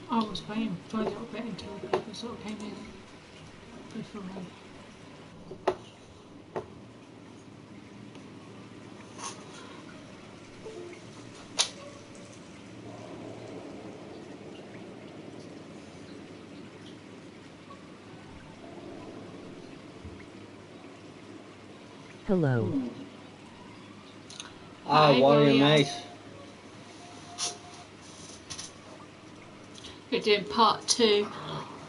I was playing for a little bit until people sort of came in before me. Hello. Hi, Warrior mate. We're doing part 2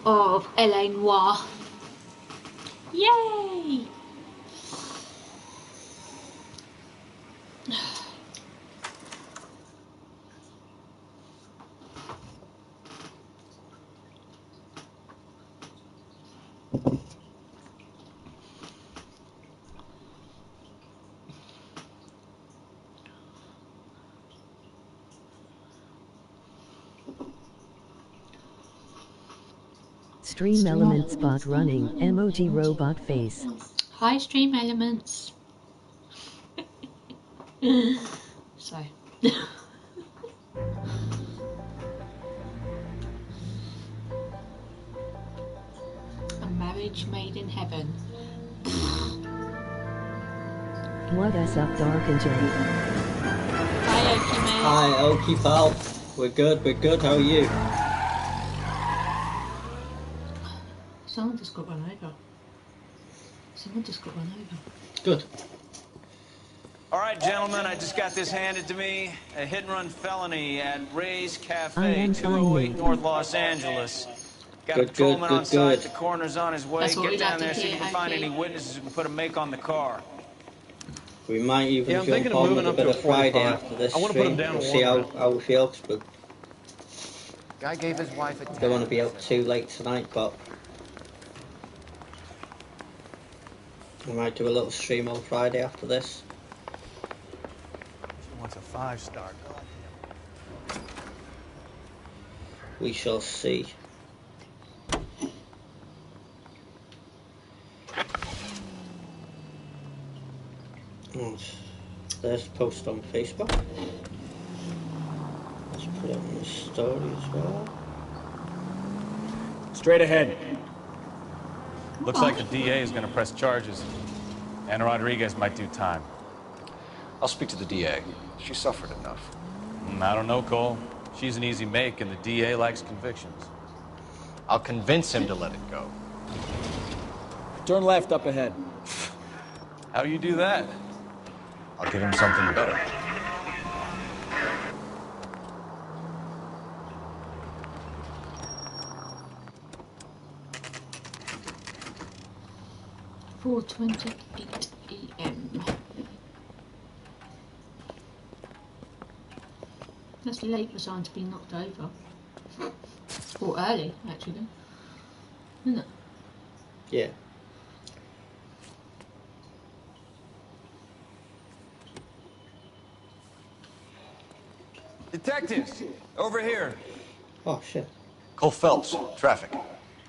of Noire. Yay! Stream Elements bot running, emoji robot face. Hi, Stream Elements. So. A marriage made in heaven. What is up, Dark and Jay? Hi, Okie mate. Hi, Okie pal. We're good, how are you? Someone just got run over. Good. All right, gentlemen, I just got this handed to me. A hit-and-run felony at Ray's I Cafe, am 208 fine, North Los Angeles. Got a Good, patrolman on site. good. The coroner's on his way. That's what Get we'd down like to there, see if you hear, can find Okie. any witnesses who can put a make on the car. We might even Yeah, I'm jump thinking of on moving with a up bit to a of Friday 45. after this I want to put him stream. down We'll to see one how we feel, but Guy gave his wife a don't want to be out too late tonight, but we might do a little stream on Friday after this. She wants a 5-star. We shall see. And there's the post on Facebook. Let's put it on the story as well. Straight ahead. Looks like the DA is going to press charges. And Rodriguez might do time. I'll speak to the DA. She suffered enough. I don't know, Cole. She's an easy make, and the DA likes convictions. I'll convince him to let it go. Turn left up ahead. How do you do that? I'll give him something better. $4:28 AM. That's late for someone to be knocked over. Or early, actually. Isn't it? Yeah. Detectives, over here. Oh shit. Cole Phelps, traffic.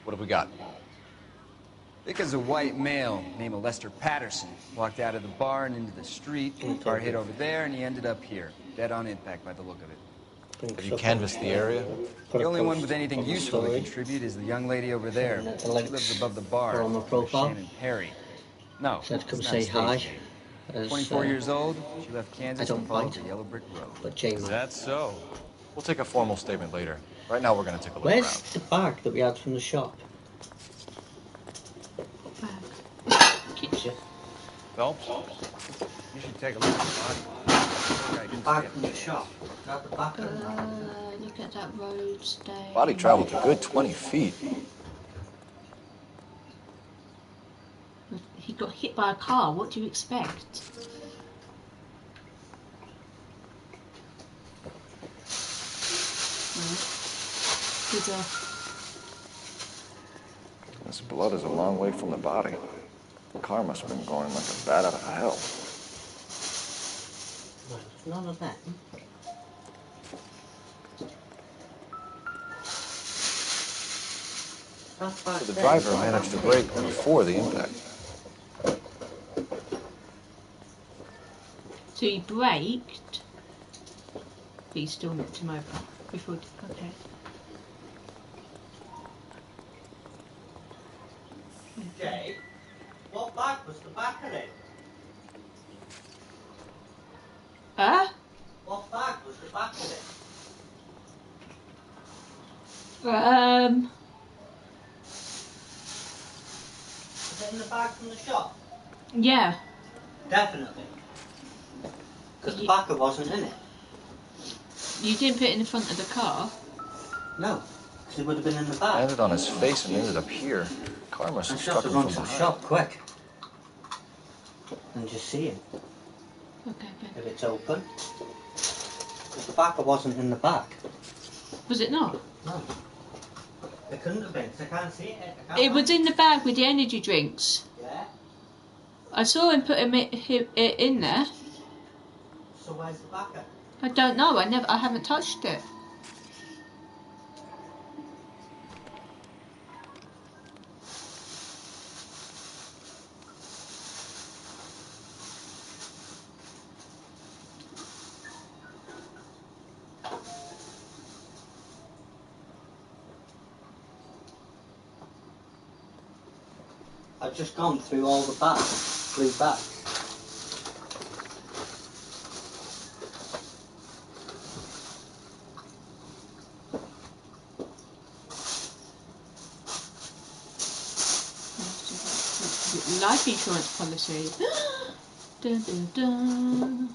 What have we got? I think it's a white male named Lester Patterson. Walked out of the bar and into the street. Car hit over there and he ended up here. Dead on impact by the look of it. Have you canvassed the area? The only one with anything useful to contribute is the young lady over there. She lives above the bar. on the profile. Shannon Perry. No, Said come it's say not hi. Stacey. As, 24 years old. She left Kansas I don't and followed bite. the yellow brick road. But J-Man. Is that so? We'll take a formal statement later. Right now, we're going to take a look Where's around. the bag that we had from the shop? Kitchen. Phelps? You should take a look at the body. Bag from the shop. Grab the back of Look at that road stay. Body traveled a good 20 feet. He got hit by a car. What do you expect? He's a... This blood is a long way from the body. The car must have been going like a bat out of hell. None of that. So the driver managed to brake before the impact. So he braked, but he still knocked him over before. Okay. Jay, what bag was the back of it? Huh? What bag was the back of it? Was it in the bag from the shop? Yeah. Definitely. Because the backer wasn't in it. You didn't put it in the front of the car? No, because it would have been in the bag. Landed on his face and ended up here. Car must have struck him run from to the behind. shop quick. And just see it. Okay, If it's open. Because the backer wasn't in the bag. Was it not? No. It couldn't have been, because I can't see it. It was in the bag with the energy drinks. Yeah? I saw him put it in there. So where's the backer? I don't know. I haven't touched it. I've just gone through all the bags, blue bags. Life insurance policy. Dun, dun, dun.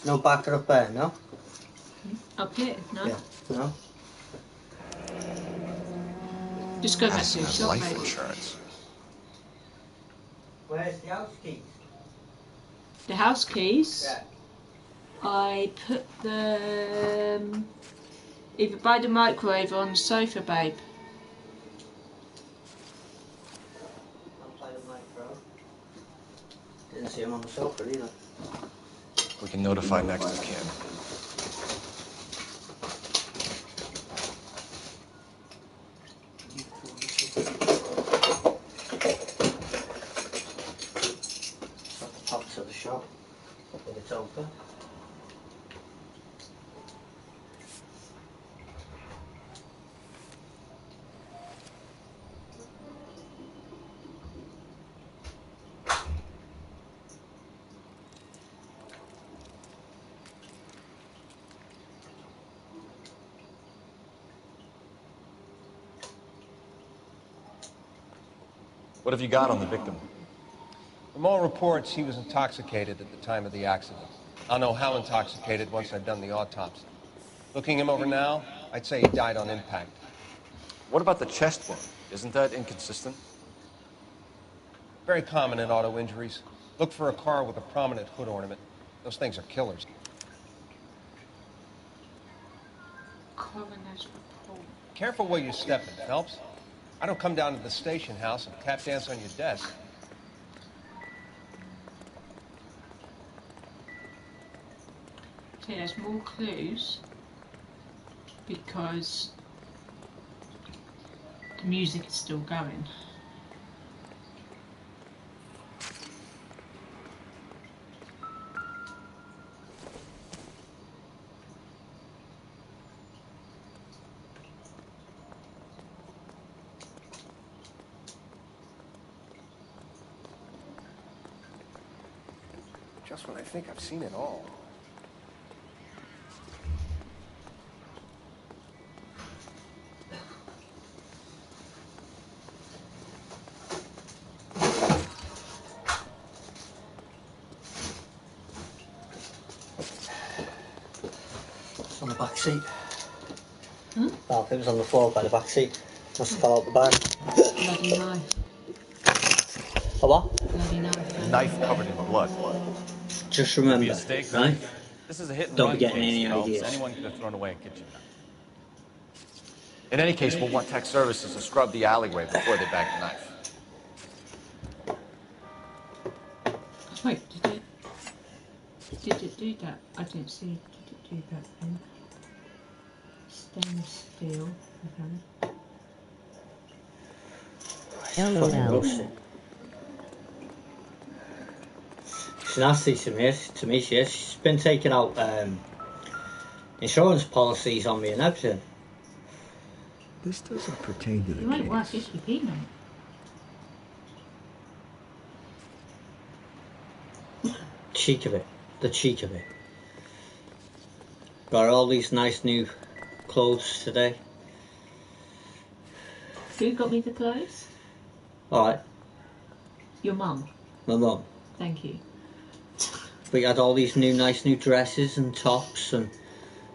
No backer up there, no? Up here, no? Yeah, no? Just go back Addison to the has shop, life mate. insurance. Where's the house keys? The house keys. Yeah. I put them either by the microwave or on the sofa, babe. I'll play the micro. Didn't see him on the sofa either. We can notify next of kin. At the top of the shop. If it's open. What have you got on the victim? From all reports, he was intoxicated at the time of the accident. I'll know how intoxicated once I've done the autopsy. Looking him over now, I'd say he died on impact. What about the chest wound? Isn't that inconsistent? Very common in auto injuries. Look for a car with a prominent hood ornament. Those things are killers. Coroner's report. Careful where you step in, Phelps. I don't come down to the station house and tap dance on your desk. Okay, there's more clues because the music is still going. Just when I think I've seen it all. It's on the back seat. Huh? Oh, it was on the floor by the back seat. Must have fell out the bag. Bloody knife. A what? Bloody knife. Knife covered in blood. Just remember, right? This is a hit and Don't run be getting case, any Phelps. ideas. Anyone could have thrown away a kitchen knife. In any case, we'll want tech services to scrub the alleyway before they bag the knife. Wait, did it do that? I didn't see. Did it do that then? Stainless steel. Okay. Fucking LOL. roasting. She's nasty to me. She's been taking out Insurance policies on me and everything. This doesn't pertain to the You ain't worth case. 50p, mate. Cheek of it. The cheek of it. Got all these nice new clothes today. Who got me the clothes? Alright, Your mum. my mum. Thank you. We had all these nice new dresses and tops and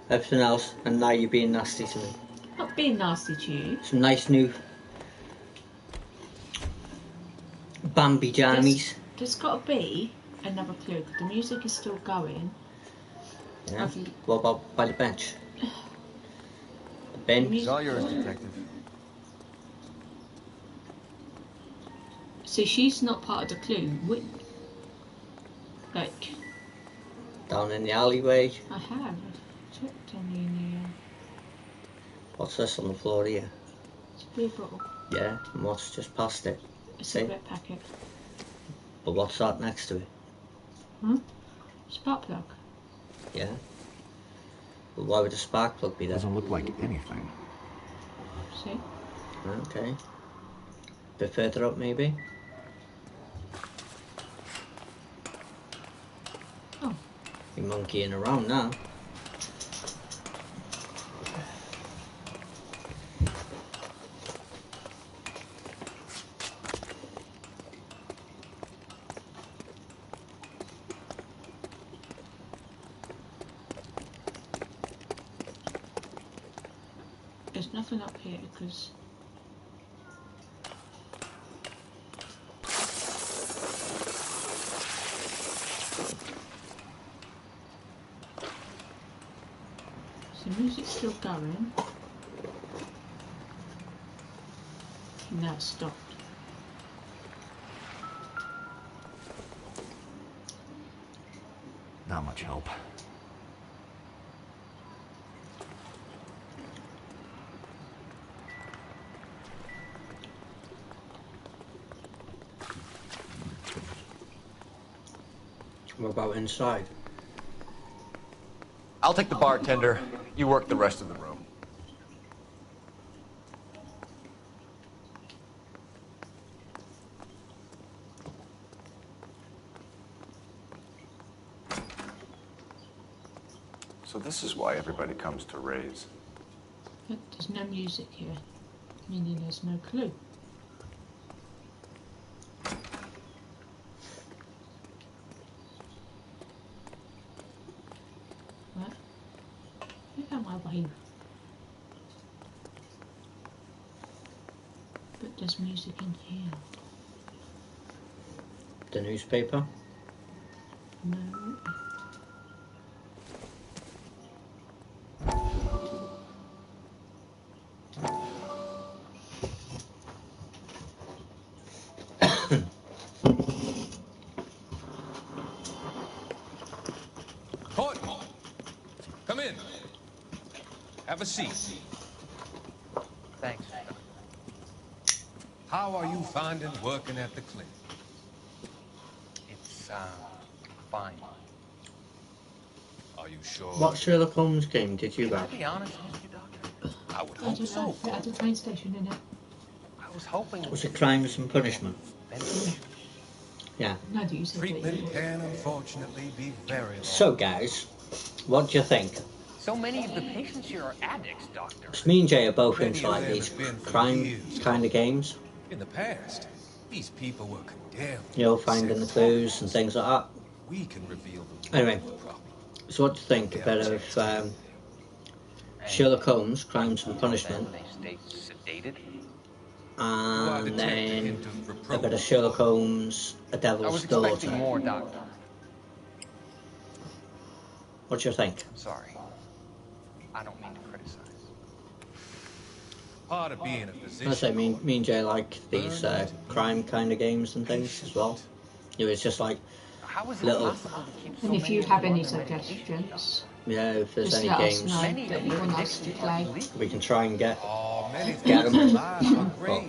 everything else, and now you're being nasty to me. Not being nasty to you. Some nice new Bambi jammies. There's got to be another clue, because the music is still going. Yeah. What about by the bench? The bench? It's all yours, Detective. So she's not part of the clue. Like, Down in the alleyway. I have checked on you in the What's this on the floor here? it's a beer bottle, Yeah, and what's just past it? a See? cigarette packet. But what's that next to it? Spark plug. Yeah. Well, why would a spark plug be there? Doesn't look like anything. See? Okay. Bit further up, maybe? Oh. You're monkeying around now. There's nothing up here because the music's still going. And now it's stopped. Not much help. What about inside? I'll take the bartender. You work the rest of the room. So this is why everybody comes to Ray's. But there's no music here, meaning there's no clue. What? Look at my way. But there's music in here. The newspaper? No. Court, come in. Have a seat. Thanks. How are you finding working at the clinic? It's, fine. Are you sure? What Sherlock Holmes game did you Can I have? be honest with you, Doctor? I would I hope don't know. so. At the train station, innit? I was hoping... Was it Crimes and Punishment? Yeah. No, do you say Treatment can unfortunately be very long. So guys, what do you think? So many of the patients here are addicts, Doctor. Because me and Jay are both Many into of like them these have been for crime years. kind of games. In the past, these people were condemned. You know, finding the clues and things like that. We can reveal the Anyway. real problem. So what do you think? A bit of Sherlock Holmes, Crimes and Punishment, They stay sedated. and then a bit of Sherlock Holmes, A I was Devil's expecting Daughter. more, Doctor. What do you think? I'm sorry. I don't mean to criticize. Part of being a physician. I say me and Jay like these crime kind of games and things as well. It was just like, How is it Little- possible to keep so And if many you have any people on their medication, suggestions, yeah, if there's just any let us games know Many that of you them want are us to addicted play. to illegal. we can try and get. Oh, many Get 'em. things in life are great.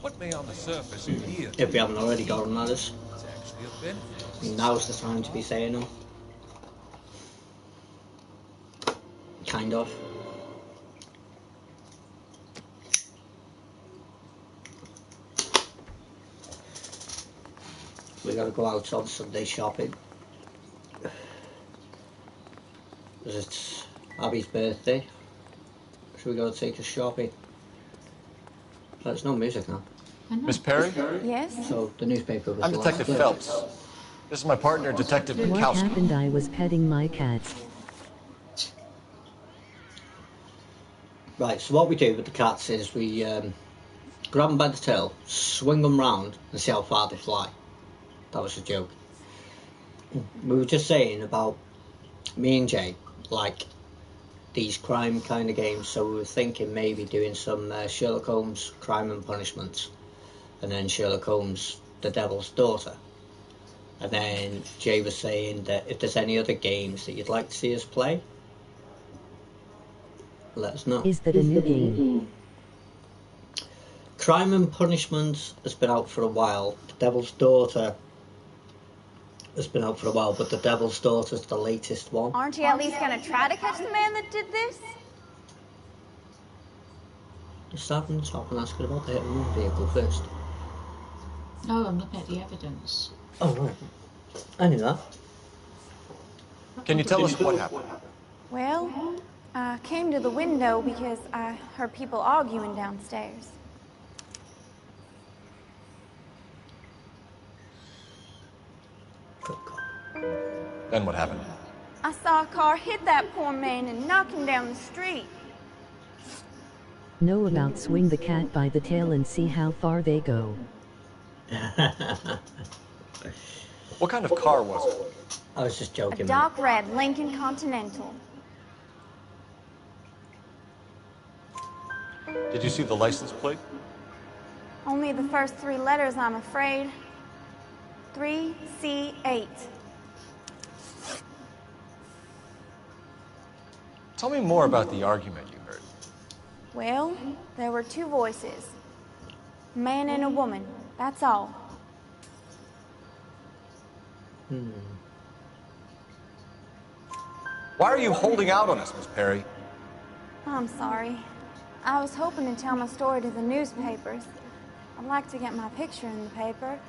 What may on the surface appear to If we haven't already got them, that is. is actually a benefit. Now's the time to be saying them. kind of. We gotta go out on Sunday shopping. Because it's Abby's birthday. So we gotta take her shopping. There's no music now. Miss Perry? Yes? So the newspaper was I'm the last Detective clip. Phelps. This is my partner, Detective What Bukowski. happened? I was petting my cat. Right, so what we do with the cats is we grab them by the tail, swing them round and see how far they fly. That was a joke. We were just saying about me and Jay like these crime kind of games, so we were thinking maybe doing some Sherlock Holmes Crime and Punishments, and then Sherlock Holmes The Devil's Daughter. And then Jay was saying that if there's any other games that you'd like to see us play, let us know. Is that a new game? Crime and Punishment has been out for a while. The Devil's Daughter has been out for a while, but The Devil's Daughter's the latest one. Aren't you at least gonna try to catch the man that did this? Just start from the top and ask her about the hit and run vehicle first. No, I'm looking at the evidence. Oh, right. I knew that. Can you tell us what happened? Well, I came to the window because I heard people arguing downstairs. Good call. Then what happened? I saw a car hit that poor man and knock him down the street. Know about swing the cat by the tail and see how far they go. What kind of car was it? I was just A joking. dark red Lincoln Continental. Did you see the license plate? Only the first three letters, I'm afraid. 3C8. Tell me more about the argument you heard. Well, there were two voices. A man and a woman, that's all. Why are you holding out on us, Miss Perry? I'm sorry. I was hoping to tell my story to the newspapers. I'd like to get my picture in the paper.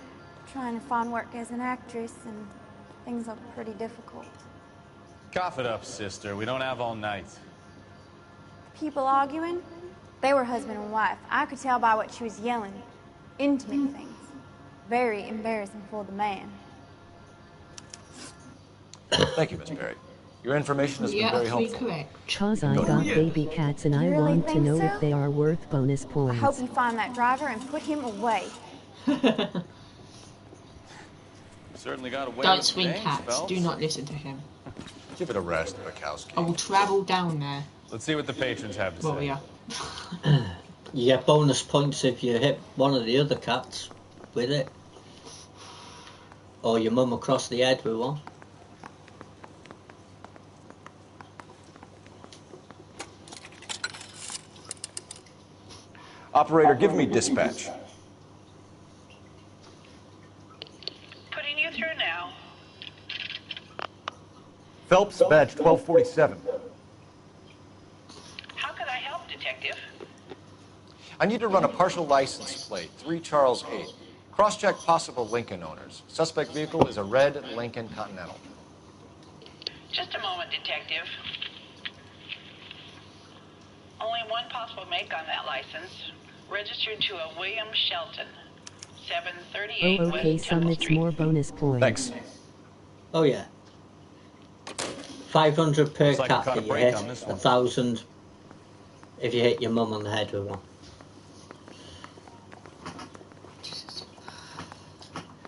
Trying to find work as an actress, and things look pretty difficult. Cough it up, sister. We don't have all night. People arguing? They were husband and wife. I could tell by what she was yelling. Intimate things. Very embarrassing for the man. Thank you, Miss Perry. Your information has been Yeah, very absolutely helpful. correct. Cause I got baby cats and I You really want to think know so? if they are worth bonus I points. hope you find that driver and put him away. Certainly got away Don't with swing things, cats. Phelps. Do not listen to him. Give it a rest, Bukowski. I will travel down there. Let's see what the patrons have to Well, say. yeah. You get bonus points if you hit one of the other cats with it. Or your mum across the head with one. Operator, give me dispatch. Putting you through now. Phelps, badge 1247. How can I help, Detective? I need to run a partial license plate, 3 Charles 8. Cross-check possible Lincoln owners. Suspect vehicle is a red Lincoln Continental. Just a moment, Detective. Only one possible make on that license. Registered to a William Shelton, 738 Oh, okay, West some Temple it's Street. more bonus points. Thanks. Oh yeah. 500 per Looks like I cat caught a that you break hit. on this one. 1,000 if you hit your mum on the head with one.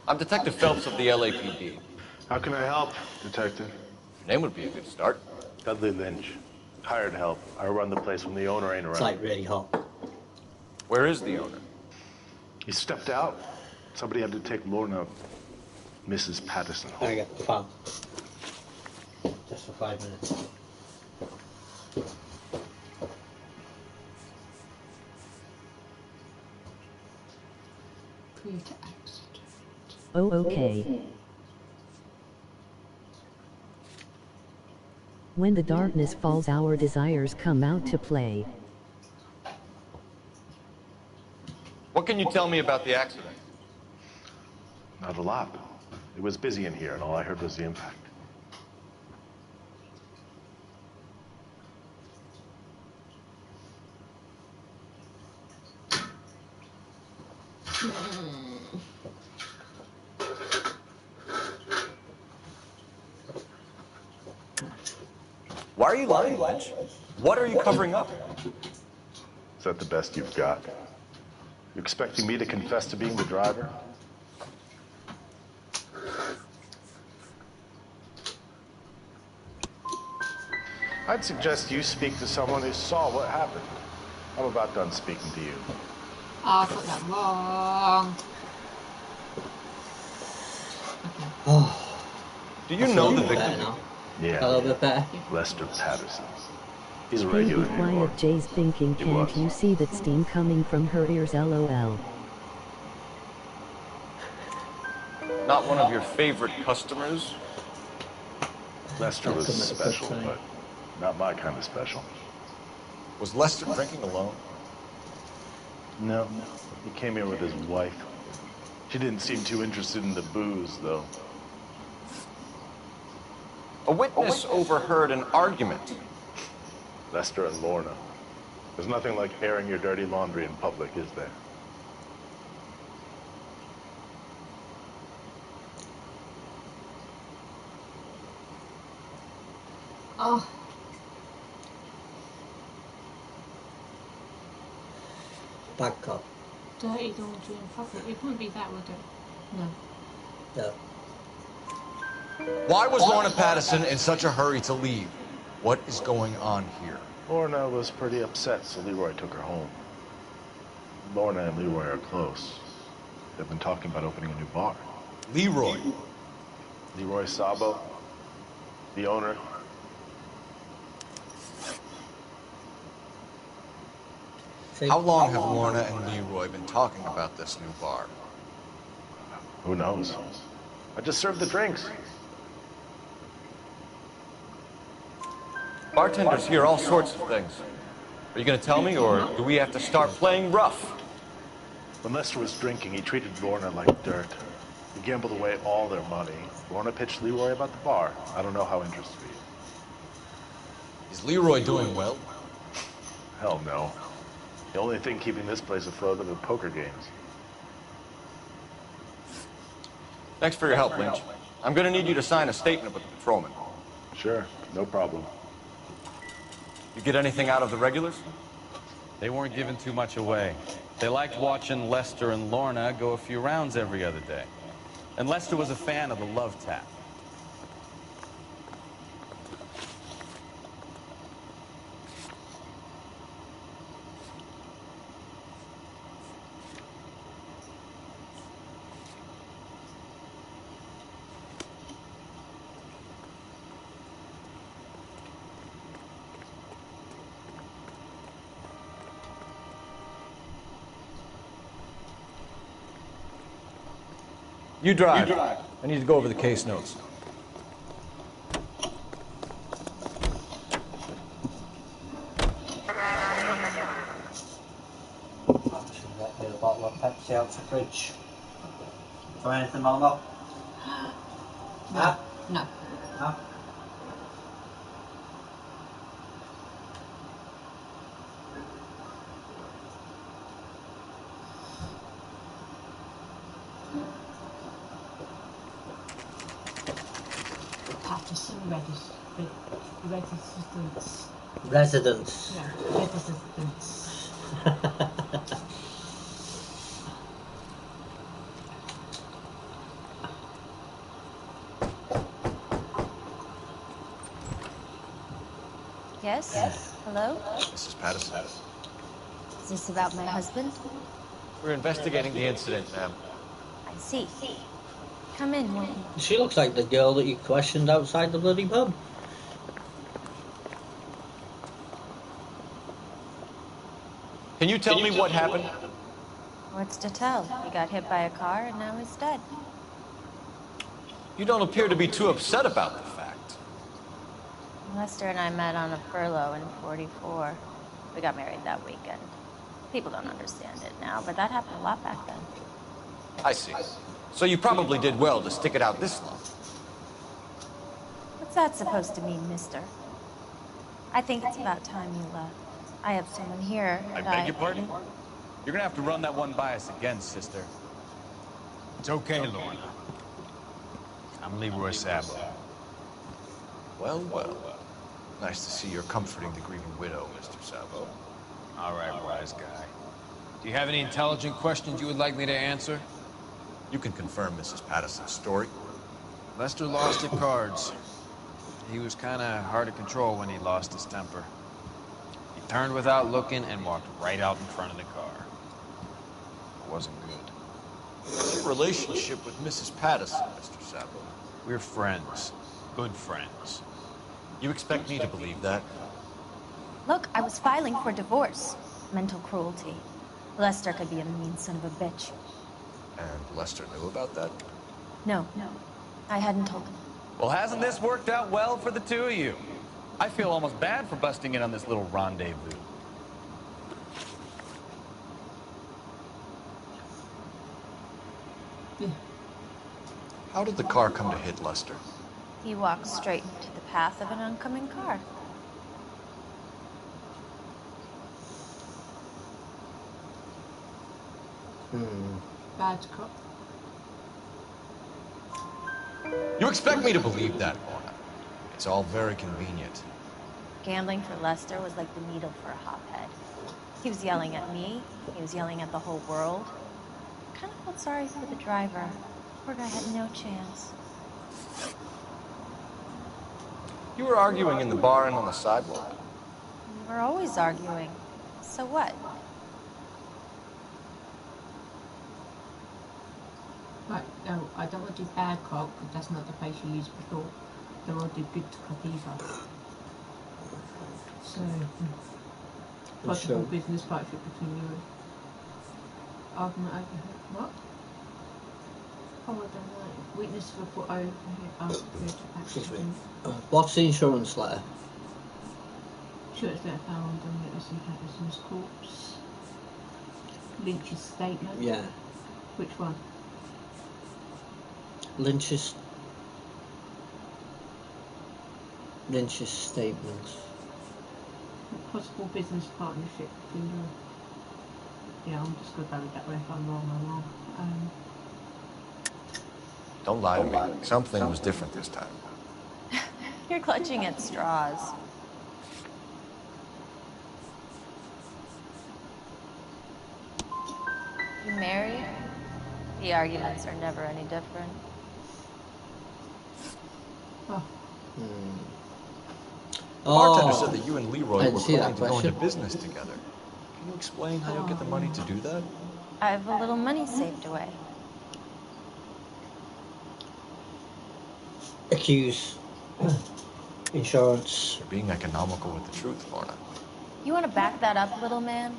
I'm Detective Phelps of the LAPD. How can I help, Detective? Your name would be a good start. Dudley Lynch. Hired help. I run the place when the owner ain't around. It's like really hot. Where is the owner? He stepped out. Somebody had to take Lorna, Mrs. Patterson home. I get the fan. Just for 5 minutes. Proved accident. Oh, okay. When the darkness falls, our desires come out to play. What can you tell me about the accident? Not a lot. It was busy in here, and all I heard was the impact. Why are you lying, Lynch? What are you covering up? Is that the best you've got? You expecting me to confess to being the driver? I'd suggest you speak to someone who saw what happened. I'm about done speaking to you. Oh, I got that wrong. Oh, Do you know the better victim? now. Yeah. A little bit better. Lester Patterson. He's a Stay regular be in New quiet, York. Jay's thinking, He can't was. you see that steam coming from her ears, lol. Not one of your favorite customers? Lester was special, but not my kind of special. Was Lester drinking alone? No, he came here with his wife. She didn't seem too interested in the booze, though. A witness overheard an argument. Lester and Lorna. There's nothing like airing your dirty laundry in public, is there? Oh. Bad cop. Dirty laundry in public. It wouldn't be that, would it? No. No. Why was Lorna Patterson in such a hurry to leave? What is going on here? Lorna was pretty upset, so Leroy took her home. Lorna and Leroy are close. They've been talking about opening a new bar. Leroy? Leroy Sabo, the owner. How long have Lorna and Leroy been talking about this new bar? Who knows? I just served the drinks. Bartenders hear all sorts of things. Are you going to tell me, or do we have to start playing rough? When Lester was drinking, he treated Lorna like dirt. He gambled away all their money. Lorna pitched Leroy about the bar. I don't know how interested he is. Is Leroy doing well? Hell no. The only thing keeping this place afloat are the poker games. Thanks for your help, Lynch. I'm going to need you to sign a statement with the patrolman. Sure, no problem. You get anything out of the regulars? They weren't giving too much away. They liked watching Lester and Lorna go a few rounds every other day. And Lester was a fan of the love tap. You drive. I need to go over the case notes. Get a bottle of Pepsi out the fridge. Try anything, Malmo? No. No. No? Patterson residence. Residence. Yeah, residence. Yes? Hello? Mrs. Patterson. Is this about my husband? We're investigating the incident, ma'am. I see. Come in, won't you? She looks like the girl that you questioned outside the bloody pub. Can you tell me what happened? What's to tell? He got hit by a car and now he's dead. You don't appear to be too upset about the fact. Lester and I met on a furlough in '44. We got married that weekend. People don't understand it now, but that happened a lot back then. I see. So you probably did well to stick it out this long. What's that supposed to mean, mister? I think it's about time you left. I have someone here, I and beg your pardon? You're gonna have to run that one by us again, sister. It's okay, Lorna. I'm Leroy Sabo. Well, well. Nice to see you're comforting the grieving widow, Mr. Sabo. All right, wise guy. Do you have any intelligent questions you would like me to answer? You can confirm Mrs. Patterson's story. Lester lost at cards. He was kind of hard to control when he lost his temper. He turned without looking and walked right out in front of the car. It wasn't good. What's your relationship with Mrs. Patterson, Mr. Sabo? We're friends. Good friends. You expect me to believe that? Look, I was filing for divorce. Mental cruelty. Lester could be a mean son of a bitch. And Lester knew about that? No. I hadn't told him. Well, hasn't this worked out well for the two of you? I feel almost bad for busting in on this little rendezvous. How did the car come to hit Lester? He walked straight into the path of an oncoming car. Bad cop. You expect me to believe that, Lorna? It's all very convenient. Gambling for Lester was like the needle for a hophead. He was yelling at me. He was yelling at the whole world. I kind of felt sorry for the driver. Poor guy had no chance. You were arguing in the bar and on the sidewalk. We were always arguing. So what? Right, no, I don't want to do bad cop, because that's not the face you used before. I don't want to do good cop either. So, possible business partnership between you and... Argument over here. What? Oh, I don't know. Witness for put over here. What's the insurance letter? Insurance letter found on Mrs. Patterson's corpse. Lynch's statement. Yeah. Which one? Lynch's statement. Possible business partnership between you. Yeah, I'm just going to go with that way. If I'm wrong, I'm wrong. Don't lie to me. Something was different this time. You're clutching at straws. You married? The arguments are never any different. Oh. The bartender said that you and Leroy were planning to go into business together. Can you explain how you'll get the money to do that? I have a little money saved away. Accuse. Insurance. You're being economical with the truth, Lorna. You want to back that up, little man?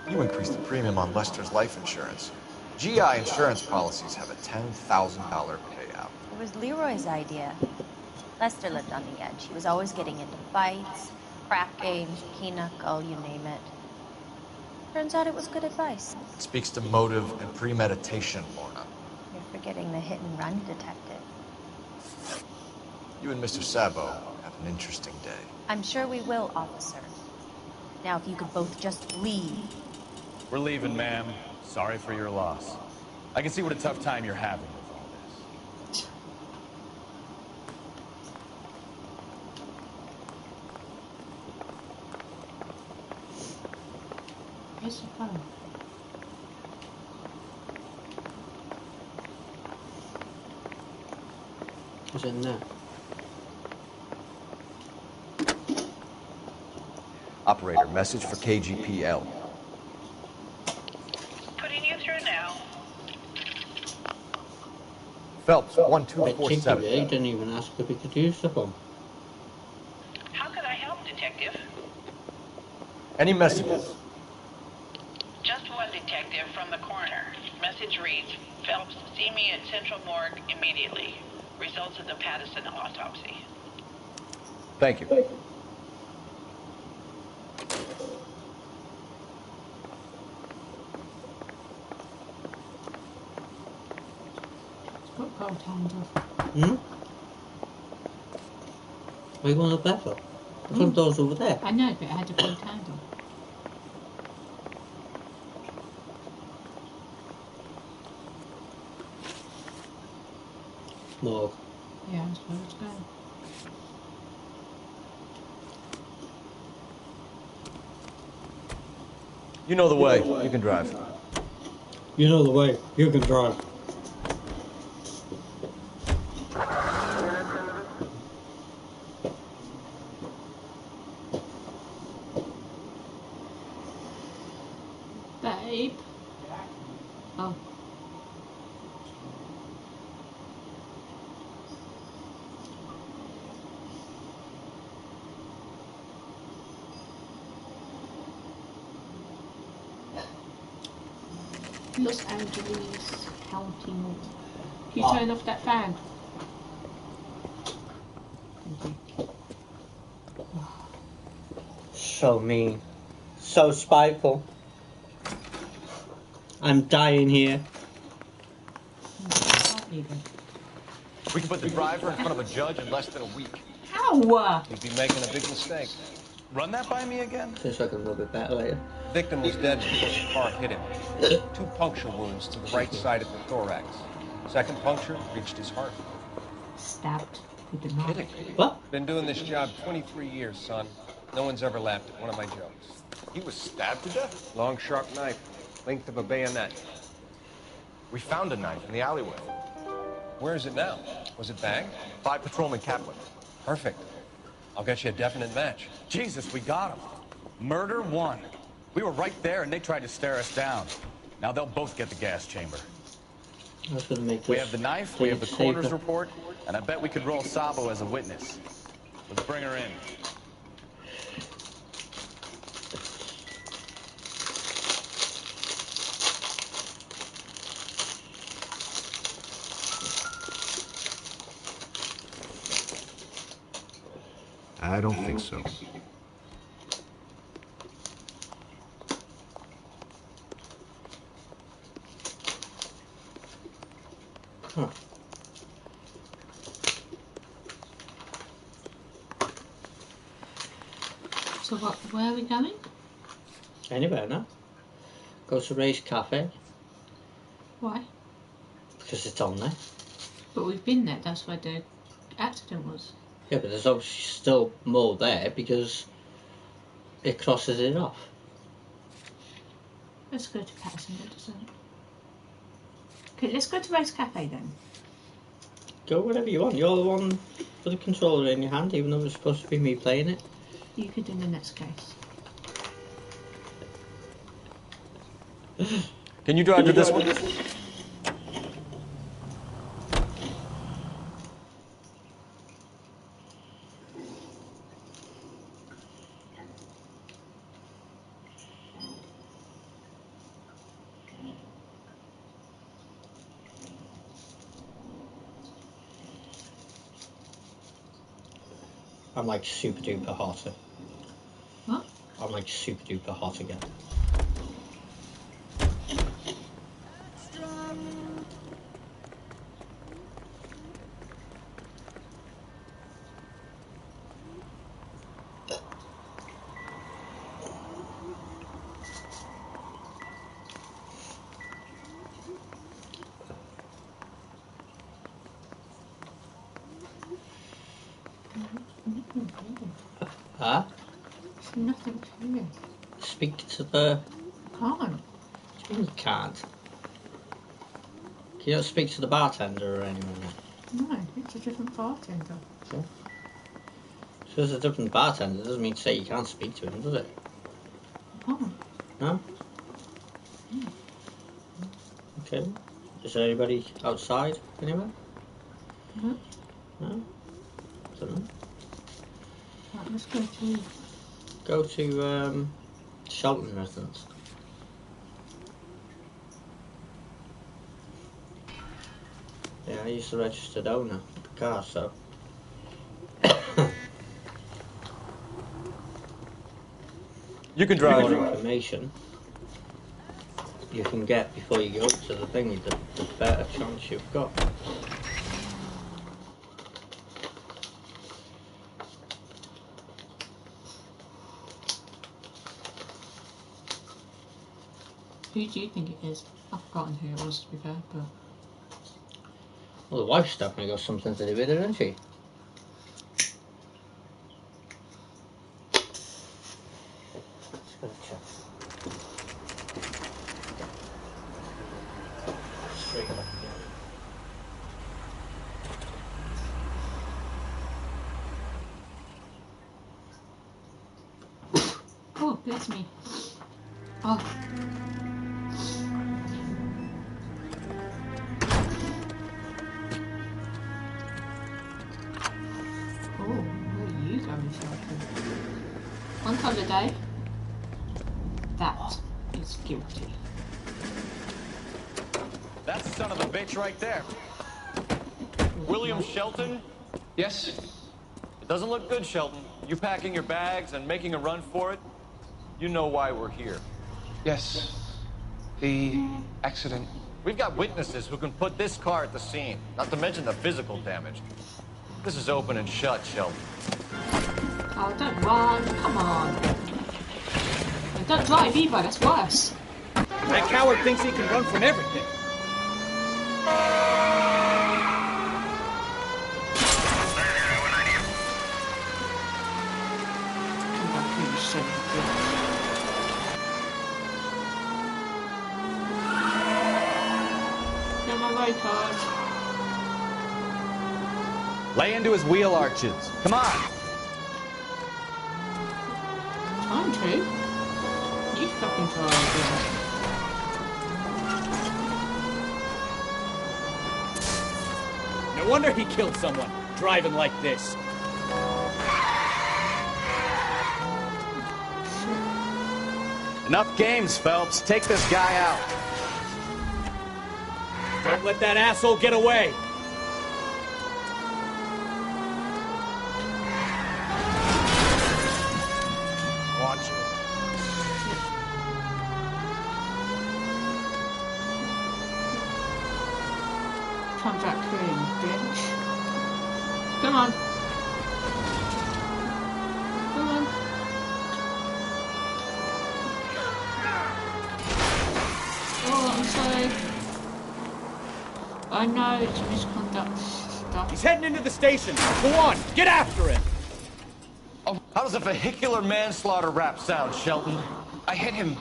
You increased the premium on Lester's life insurance. GI insurance policies have a $10,000 payout. It was Leroy's idea. Lester lived on the edge. He was always getting into fights, crack games, pinochle, you name it. Turns out it was good advice. It speaks to motive and premeditation, Lorna. You're forgetting the hit-and-run detective. You and Mr. Sabo have an interesting day. I'm sure we will, officer. Now, if you could both just leave. We're leaving, ma'am. Sorry for your loss. I can see what a tough time you're having with all this. Here's the phone. What's in there? Operator, message for KGPL. Putting you through now. Phelps, Bit 1247. cheeky, he didn't even ask if he could use the phone. How can I help, Detective? Any messages? Just one detective from the coroner. Message reads, Phelps, see me at Central Morgue immediately. Results of the Patterson autopsy. Thank you. Got gold handle. Hmm? Where you going to look there for? The front door's over there. I know, but it had a gold handle. Morgue. Yeah, that's where it's going. You know the way. You can drive. You know the way. You can drive. Babe. Oh. Los Angeles County. Can you turn off that fan? So mean. So spiteful. I'm dying here. We can put the driver in front of a judge in less than a week. Ow! He'd be making a big mistake. Run that by me again? Just so I can a little bit better later. The victim was dead before the car hit him. 2 puncture wounds to the right side of the thorax. Second puncture reached his heart. Stabbed with a knife. Kidding. What? Been doing this job 23 years, son. No one's ever laughed at one of my jokes. He was stabbed to death? Long, sharp knife, length of a bayonet. We found a knife in the alleyway. Where is it now? Was it bagged? By Patrolman Kaplan. Perfect. I'll get you a definite match. Jesus, we got him. Murder 1. We were right there and they tried to stare us down. Now they'll both get the gas chamber. I was going to make this. We have the knife, we have the coroner's report, and I bet we could roll Sabo as a witness. Let's bring her in. I don't think so. Huh. So what? Where are we going? Anywhere now. Go to Ray's Cafe. Why? Because it's on there. But we've been there. That's where the accident was. Yeah, but there's obviously still more there because it crosses it off. Let's go to Patterson. What does that? Okay, let's go to Ray's Cafe then. Go whatever you want. You're the one with the controller in your hand, even though it's supposed to be me playing it. You could in the next case. Can you drive to this one? I'm like super duper hot. What? I'm like super duper hot again. Huh? There's nothing to do. Speak to the... Can't. What do you mean you can't? Can you not speak to the bartender or anyone? No, it's a different bartender. Yeah. So it's a different bartender doesn't mean to say you can't speak to him, does it? Can't. No? Mm. Okay. Is there anybody outside anywhere? No. No? Don't know. Right, let's go to... Go to Shelton residence. Yeah, he's the registered owner of the car, so. You can The drive. more information you can get before you go to the thing, the better chance you've got. Who do you think it is? I've forgotten who it was, to be fair, but... Well, the wife's definitely got something to do with it, hasn't she? Let's go check. Straight up again. Oh, bless me. Oh. Oh, where are you going, Shelton? On holiday? That is guilty. That son of a bitch right there. William Shelton? Yes? It doesn't look good, Shelton. You packing your bags and making a run for it? You know why we're here. Yes. The accident. We've got witnesses who can put this car at the scene, not to mention the physical damage. This is open and shut, Shelton. Oh, don't run. Come on. And don't drive either, that's worse. That coward thinks he can run from everything. Get my road card. Lay into his wheel arches. Come on. Time to. You fucking try. No wonder he killed someone, driving like this. Enough games, Phelps. Take this guy out. Don't let that asshole get away. Watch it. Come back here, you bitch. Come on. Come on. Oh, I'm sorry. I know it's misconduct stuff. He's heading into the station. Go on, get after him. Oh, how does a vehicular manslaughter rap sound, Shelton? I hit him.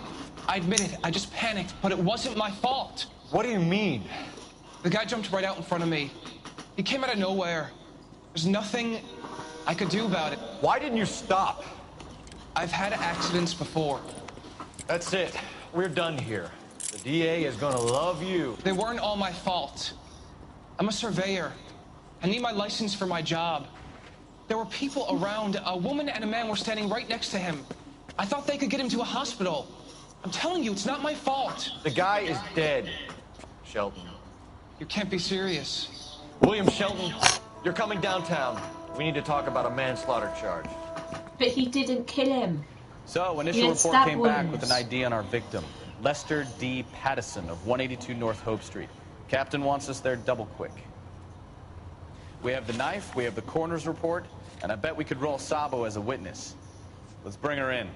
I admit it. I just panicked, but it wasn't my fault. What do you mean? The guy jumped right out in front of me. He came out of nowhere. There's nothing I could do about it. Why didn't you stop? I've had accidents before. That's it. We're done here. The DA is gonna love you. They weren't all my fault. I'm a surveyor. I need my license for my job. There were people around. A woman and a man were standing right next to him. I thought they could get him to a hospital. I'm telling you, it's not my fault. The guy is dead, Shelton. You can't be serious. William Shelton, you're coming downtown. We need to talk about a manslaughter charge. But he didn't kill him. So, initial report came back with an ID on our victim, Lester D. Pattison of 182 North Hope Street. Captain wants us there double quick. We have the knife, we have the coroner's report, and I bet we could roll Sabo as a witness. Let's bring her in.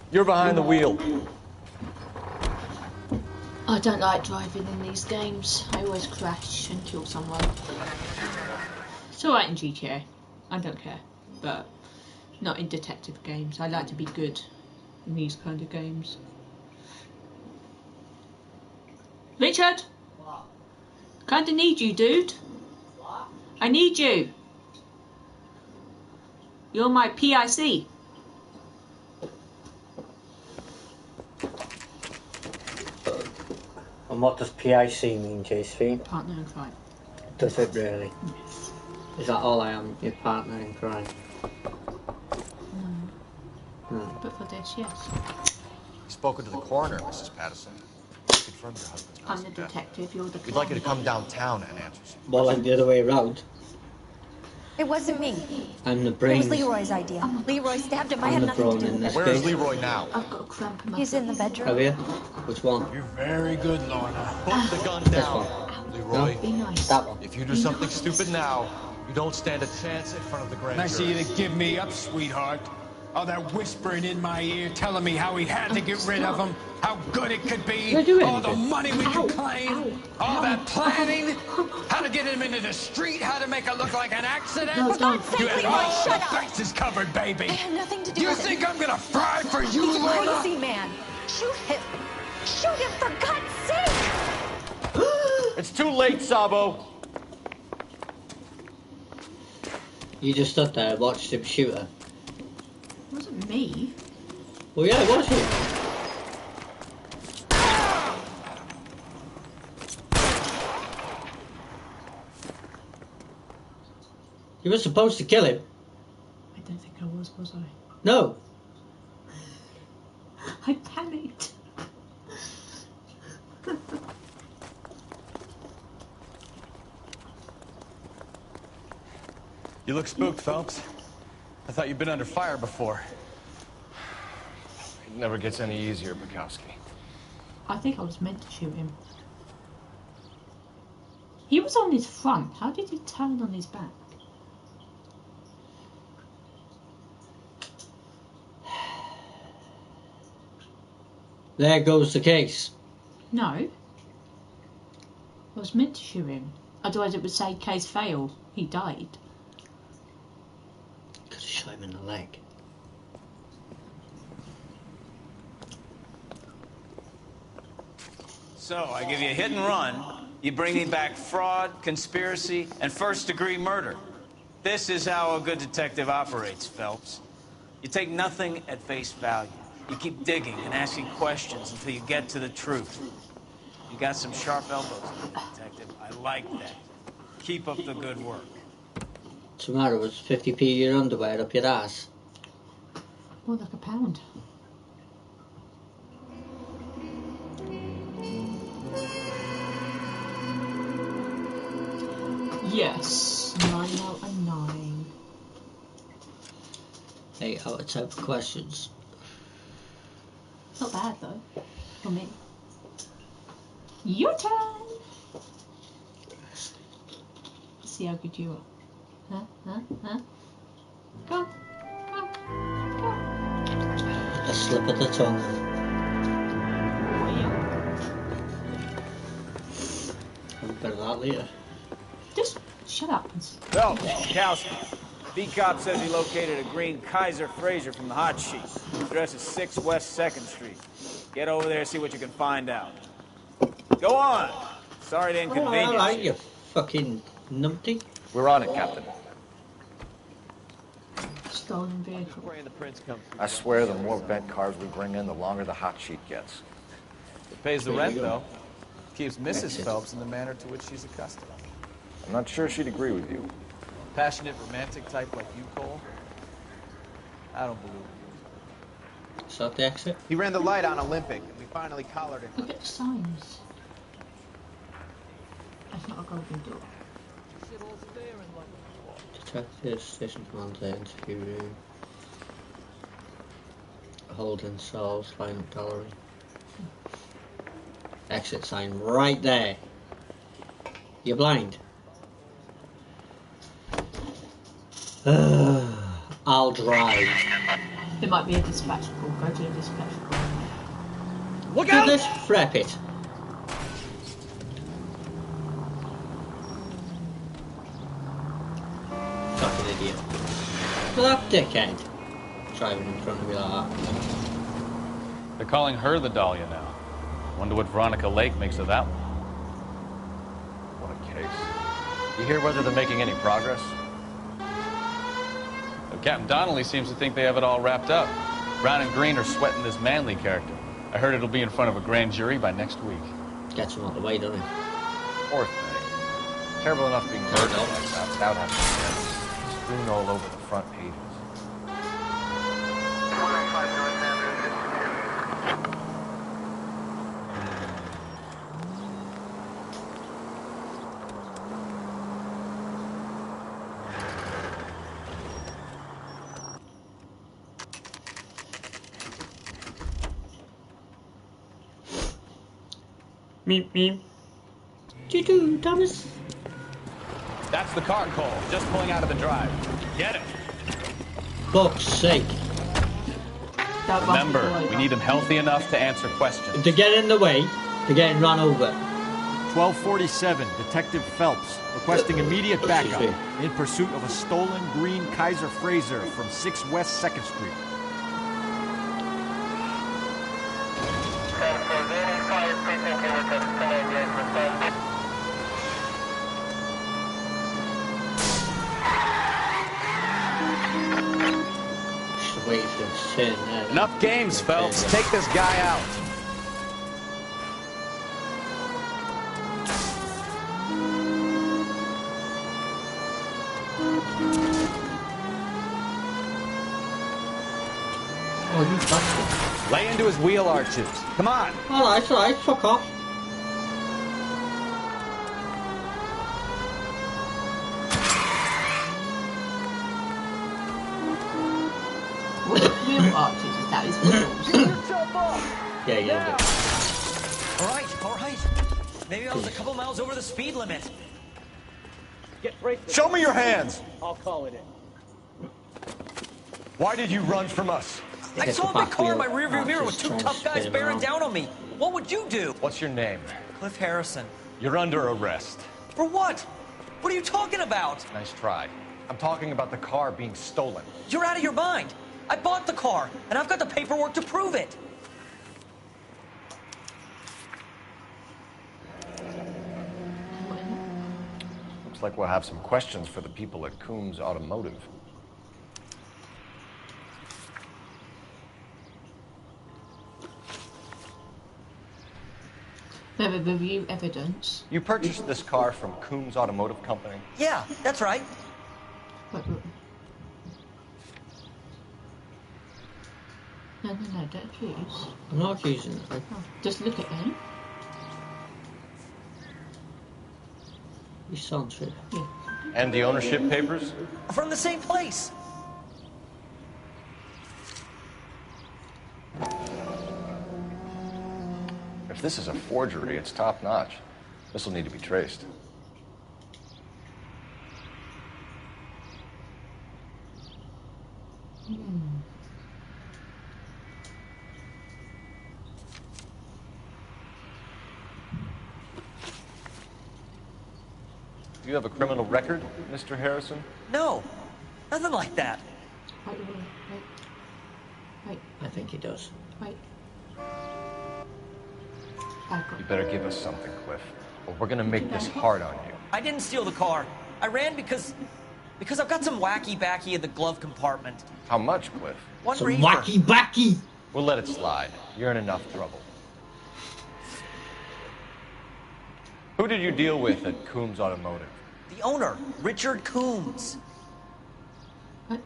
You're behind the wheel. I don't like driving in these games. I always crash and kill someone. It's alright in GTA. I don't care. But not in detective games. I like to be good in these kind of games. Richard! What? Kinda need you, dude. What? I need you. You're my PIC. And what does PIC mean, Josephine? Partner in crime. Does it really? Yes. Is that all I am? Your partner in crime? No. But for this, yes. You've spoken to the coroner, Mrs. Pattison. confirmed your husband's I'm the detective, you're the We'd like you to come downtown and answer some. More like the other way around. It wasn't me. I'm the It brain. was Leroy's idea. Leroy stabbed him. I I'm had the nothing to brawn do in with this it. Where is case. Leroy now? I've got a cramp in my He's in the bedroom. Have you? Which one? You're very good, Lorna. Put the gun This down. one. Leroy, Be nice. That one. if you do something stupid now, you don't stand a chance in front of the grand Nice of jury. you to give me up, sweetheart. All that whispering in my ear, telling me how he had to get rid of him, how good it could be, all the money we could claim, all that planning, how to get him into the street, how to make it look like an accident. For God's sake, You had Leroy, all shut the up. bases covered, baby. I had nothing to do You with it. think I'm gonna fry for you, He's a Lorna? crazy man. Shoot him. Shoot him, for God's sake. It's too late, Sabo. You just stood there and watched him shoot her. It wasn't me. Well, yeah, it was you. You were supposed to kill him. I don't think I was I? No. I panicked. You look spooked, Phelps. I thought you'd been under fire before. It never gets any easier, Bukowski. I think I was meant to shoot him. He was on his front. How did he turn on his back? There goes the case. No. I was meant to shoot him. Otherwise it would say case failed. He died. Could have shot him in the leg. So, I give you a hit and run. You bring me back fraud, conspiracy, and first-degree murder. This is how a good detective operates, Phelps. You take nothing at face value. You keep digging and asking questions until you get to the truth. You got some sharp elbows, detective. I like that. Keep up the good work. What's the matter? Was 50p your underwear up your ass? More like a pound. Yes, 9 out of 9. 8 out of 10 for questions. Not bad though, for me. Your turn! Let's see how good you are. Huh? Go. A slip of the tongue. I'll better that later. Just shut up. Phelps, Bukowski. B-Cop says he located a green Kaiser Fraser from the hot sheet. Address is 6 West 2nd Street. Get over there, see what you can find out. Go on. Sorry to inconvenience all right, you fucking numpty. We're on it, Captain. Stolen vehicle. I swear the more bent cars we bring in, the longer the hot sheet gets. It pays the rent, though. Keeps Mrs. Phelps in the manner to which she's accustomed. I'm not sure she'd agree with you. Passionate, romantic type like you, Cole? I don't believe you. Is that the exit? He ran the light on Olympic, and we finally collared him. Look at the signs. That's not a golden door. Detective, station commander, interview room. Holding cells, lineup gallery. Exit sign right there. You're blind. I'll drive. There might be a dispatch call. Go to the dispatch call. Look out! This frap it. Fucking idiot. Look at that dickhead. Driving in front of me like that. They're calling her the Dahlia now. Wonder what Veronica Lake makes of that one. What a case. You hear whether they're making any progress? Captain Donnelly seems to think they have it all wrapped up. Brown and Green are sweating this Manley character. I heard it'll be in front of a grand jury by next week. Gets him out of the way, doesn't he? Poor thing. Terrible enough being murdered like that without having to strewn all over the front pages. Meep meep. Choo-choo, Thomas. That's the car, Cole. Just pulling out of the drive. Get it. Fuck's sake. Remember, we need them healthy enough to answer questions. To get in the way, they're getting run over. 1247, Detective Phelps, requesting immediate backup in pursuit of a stolen green Kaiser Frazer from 6 West 2nd Street. Enough games, Phelps. Take this guy out. Oh, you bastard. Lay into his wheel arches. Come on. Alright, fuck off. Wheel arches, is that his wheels? Yeah. All right. Maybe I was a couple miles over the speed limit. Show me your hands! I'll call it in. Why did you run from us? I saw a big car in my rearview mirror with 2 tough guys bearing down on me. What would you do? What's your name? Cliff Harrison. You're under arrest. For what? What are you talking about? Nice try. I'm talking about the car being stolen. You're out of your mind. I bought the car, and I've got the paperwork to prove it. Looks like we'll have some questions for the people at Coombs Automotive. They have a review evidence. You purchased this car from Coombs Automotive Company? Yeah, that's right. Wait. No, don't accuse. I'm not accusing them. Oh, just look at them. You sound true. Yeah. And the ownership papers? From the same place. If this is a forgery, it's top-notch. This will need to be traced. Do you have a criminal record, Mr. Harrison? No, nothing like that. Wait. I think he does. Wait. You better give us something, Cliff, or we're gonna make this hard on you. I didn't steal the car. I ran because I've got some wacky backy in the glove compartment. How much, Cliff? One Some reefer. wacky backy. We'll let it slide. You're in enough trouble. Who did you deal with at Coombs Automotive? The owner, Richard Coombs. Wait.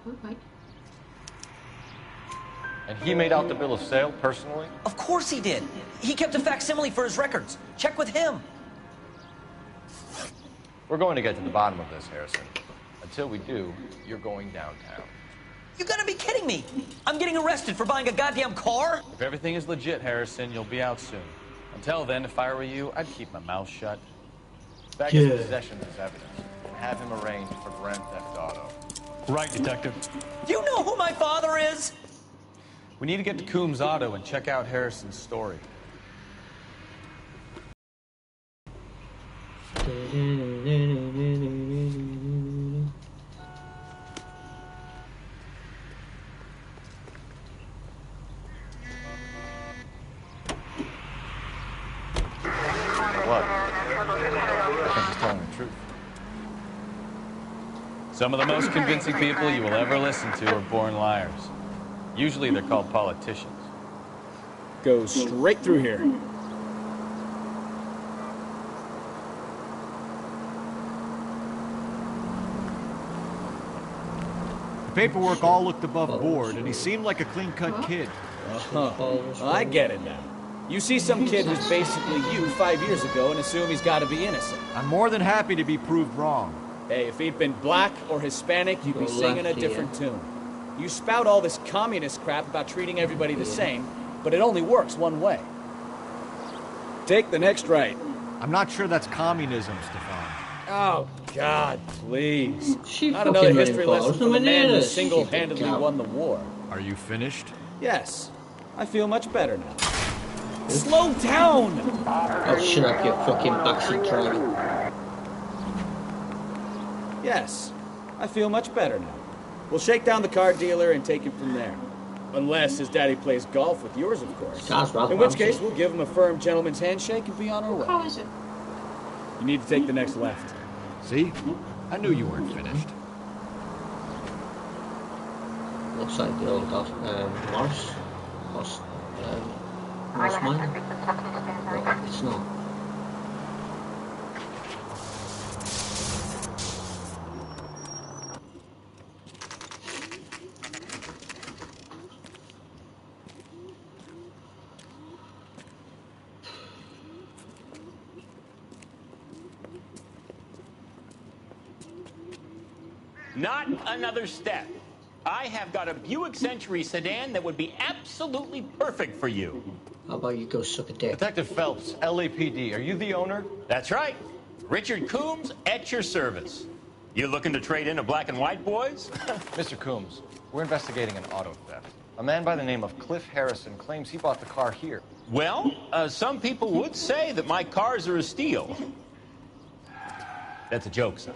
And he made out the bill of sale personally? Of course he did. He kept a facsimile for his records. Check with him. We're going to get to the bottom of this, Harrison. Until we do, you're going downtown. You gotta be kidding me. I'm getting arrested for buying a goddamn car? If everything is legit, Harrison, you'll be out soon. Until then, if I were you, I'd keep my mouth shut. Back his possession as evidence. And have him arraigned for Grand Theft Auto. Right, Detective. Do you know who my father is? We need to get to Coombs Auto and check out Harrison's story. What? I think he's telling the truth. Some of the most convincing people you will ever listen to are born liars. Usually they're called politicians. Go straight through here. The paperwork all looked above board, and he seemed like a clean-cut kid. I get it now. You see some kid who's basically you 5 years ago and assume he's got to be innocent. I'm more than happy to be proved wrong. Hey, if he'd been black or Hispanic, you'd be singing a different tune. You spout all this communist crap about treating everybody the same, but it only works one way. take the next right. I'm not sure that's communism, Stefan. Oh, God, please. She Not another fucking history running lesson for from a man who Ramirez, single-handedly stupid cow. won the war. Are you finished? Yes. I feel much better now. Slow down! Oh, shut up, you fucking backseat driver. Yes. I feel much better now. We'll shake down the car dealer and take it from there. Unless his daddy plays golf with yours, of course. In which case, we'll give him a firm gentleman's handshake and be on our way. How is it? You need to take the next left. See? I knew you weren't finished. Looks like the old Morris. Morris mine. No, it's not. Not another step. I have got a Buick Century sedan that would be absolutely perfect for you. How about you go suck a dick? Detective Phelps, LAPD, are you the owner? That's right. Richard Coombs at your service. You looking to trade in a black and white, boys? Mr. Coombs, we're investigating an auto theft. A man by the name of Cliff Harrison claims he bought the car here. Well, some people would say that my cars are a steal. That's a joke, son.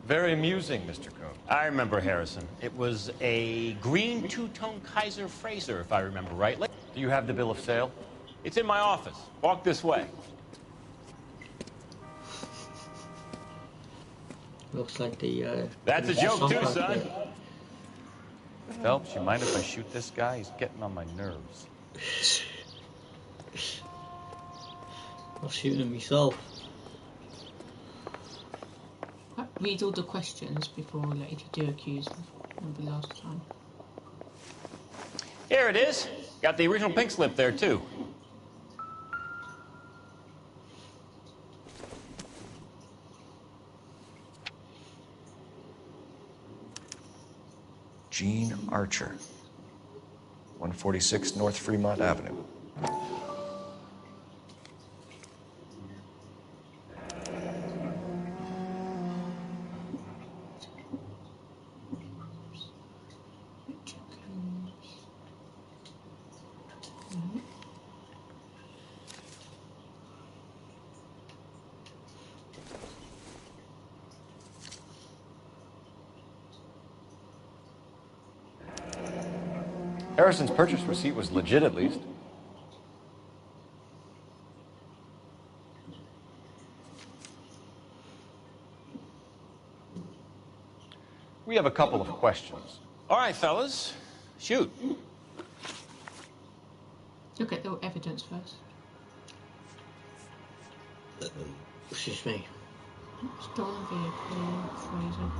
Very amusing, Mr. Coombs. I remember Harrison. It was a green two-tone Kaiser Frazer, if I remember rightly. Do you have the bill of sale? It's in my office. Walk this way. Looks like the That's a joke too, son. Phelps, you mind if I shoot this guy? He's getting on my nerves. I'll shoot him myself. Read all the questions before if you do accuse them. Remember last time. Here it is. Got the original pink slip there too. Gene Archer, 146 North Fremont Avenue. Harrison's purchase receipt was legit, at least. We have a couple of questions. All right, fellas. Shoot. Look at the evidence first. Excuse me. Stolen vehicle, Fraser.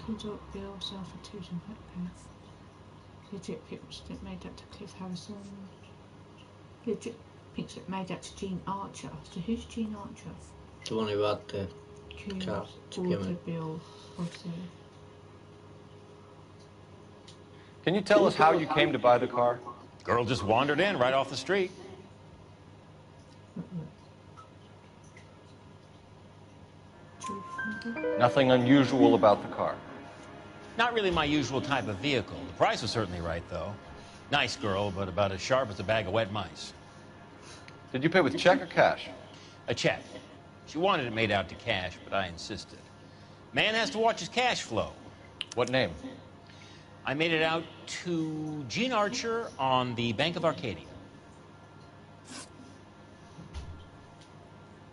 Kudo Bill, self-attitude, legit pics that made that to Cliff Harrison. Legit pics that made that to Gene Archer. So who's Gene Archer? The one who had the car to give him. Bill, obviously. Can you tell us how you came to buy the car? Girl just wandered in right off the street. Nothing unusual about the car. Not really my usual type of vehicle. The price was certainly right, though. Nice girl, but about as sharp as a bag of wet mice. Did you pay with check or cash? A check. She wanted it made out to cash, but I insisted. Man has to watch his cash flow. What name? I made it out to Gene Archer on the Bank of Arcadia.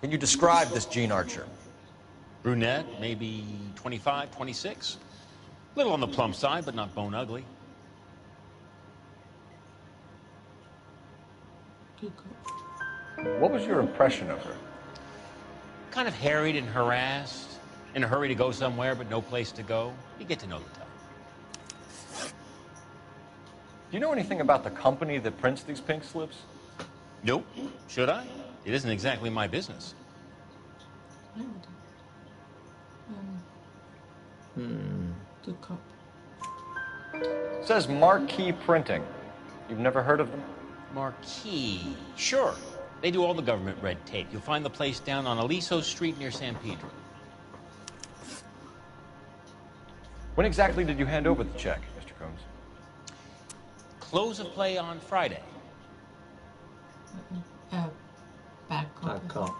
Can you describe this Gene Archer? Brunette, maybe 25, 26. Little on the plump side, but not bone ugly. What was your impression of her? Kind of harried and harassed. In a hurry to go somewhere, but no place to go. You get to know the type. Do you know anything about the company that prints these pink slips? Nope. Should I? It isn't exactly my business. Good cop. It says Marquee Printing. You've never heard of them? Marquis. Sure. They do all the government red tape. You'll find the place down on Aliso Street near San Pedro. When exactly did you hand over the check, Mr. Combs? Close of play on Friday. Bad cop.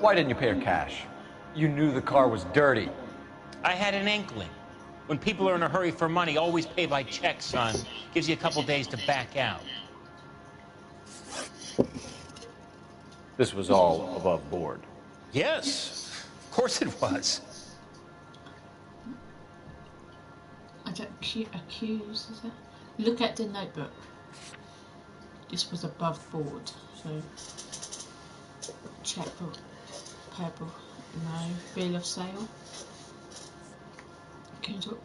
Why didn't you pay her cash? You knew the car was dirty. I had an inkling. When people are in a hurry for money, always pay by check, son. Gives you a couple days to back out. This was all above board. Yes, of course it was. I don't accuse, is it? Look at the notebook. This was above board, so checkbook, purple, no, bill of sale. Can you talk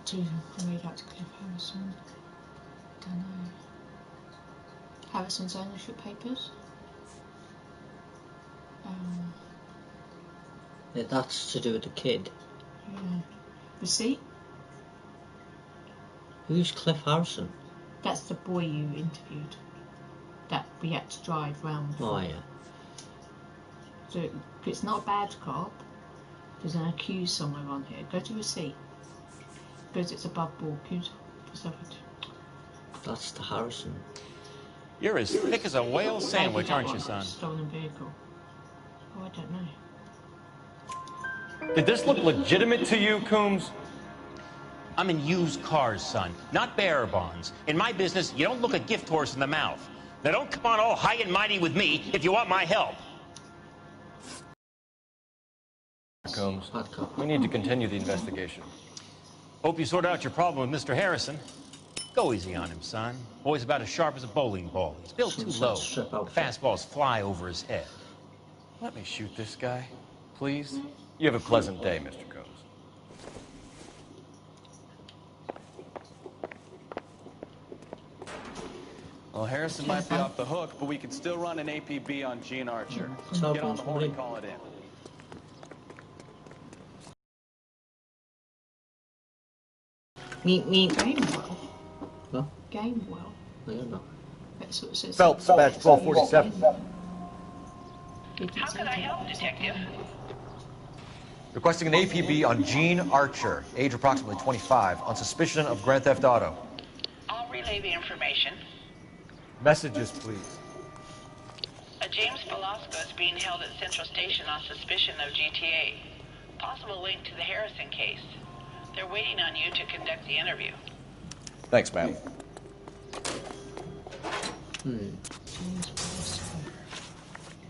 to read out to Cliff Harrison? Don't know. Harrison's ownership papers. Yeah, that's to do with the kid. Yeah. Receipt? Who's Cliff Harrison? That's the boy you interviewed. That we had to drive round. Oh, yeah. So it's not a bad cop. There's an accused somewhere on here. Go to receipt. Because it's above board. That's the Harrison. You're as thick as a whale sandwich, aren't you, son? Stolen vehicle. Oh, I don't know. Did this look legitimate to you, Coombs? I'm in used cars, son, not bearer bonds. In my business, you don't look a gift horse in the mouth. Now don't come on all high and mighty with me if you want my help. Combs, we need to continue the investigation. Hope you sort out your problem with Mr. Harrison. Go easy on him, son. Boy's about as sharp as a bowling ball. He's built too low. The fastballs fly over his head. Let me shoot this guy, please. You have a pleasant day, Mr. Combs. Well, Harrison might be off the hook, but we could still run an APB on Gene Archer. Get on the horn and call it in. Gamewell. Huh? Gamewell. I don't know. That's what it says. Phelps, badge 1247. How can I help, Detective? Requesting an APB on Gene Archer, age approximately 25, on suspicion of Grand Theft Auto. I'll relay the information. Messages, please. A James Velasco is being held at Central Station on suspicion of GTA. Possible link to the Harrison case. They're waiting on you to conduct the interview. Thanks, ma'am.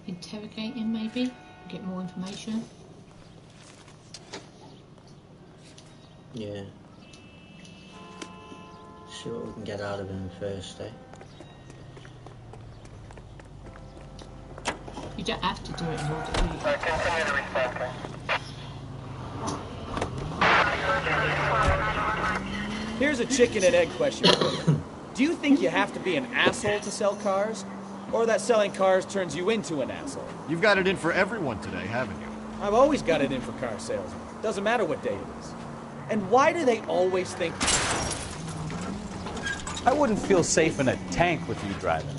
Interrogate him, maybe? Get more information? Yeah. See what we can get out of him first, eh? You don't have to do it in order to do it. Continue to respond. Here's a chicken and egg question for you. Do you think you have to be an asshole to sell cars? Or that selling cars turns you into an asshole? You've got it in for everyone today, haven't you? I've always got it in for car salesmen. Doesn't matter what day it is. And why do they always think... I wouldn't feel safe in a tank with you driving.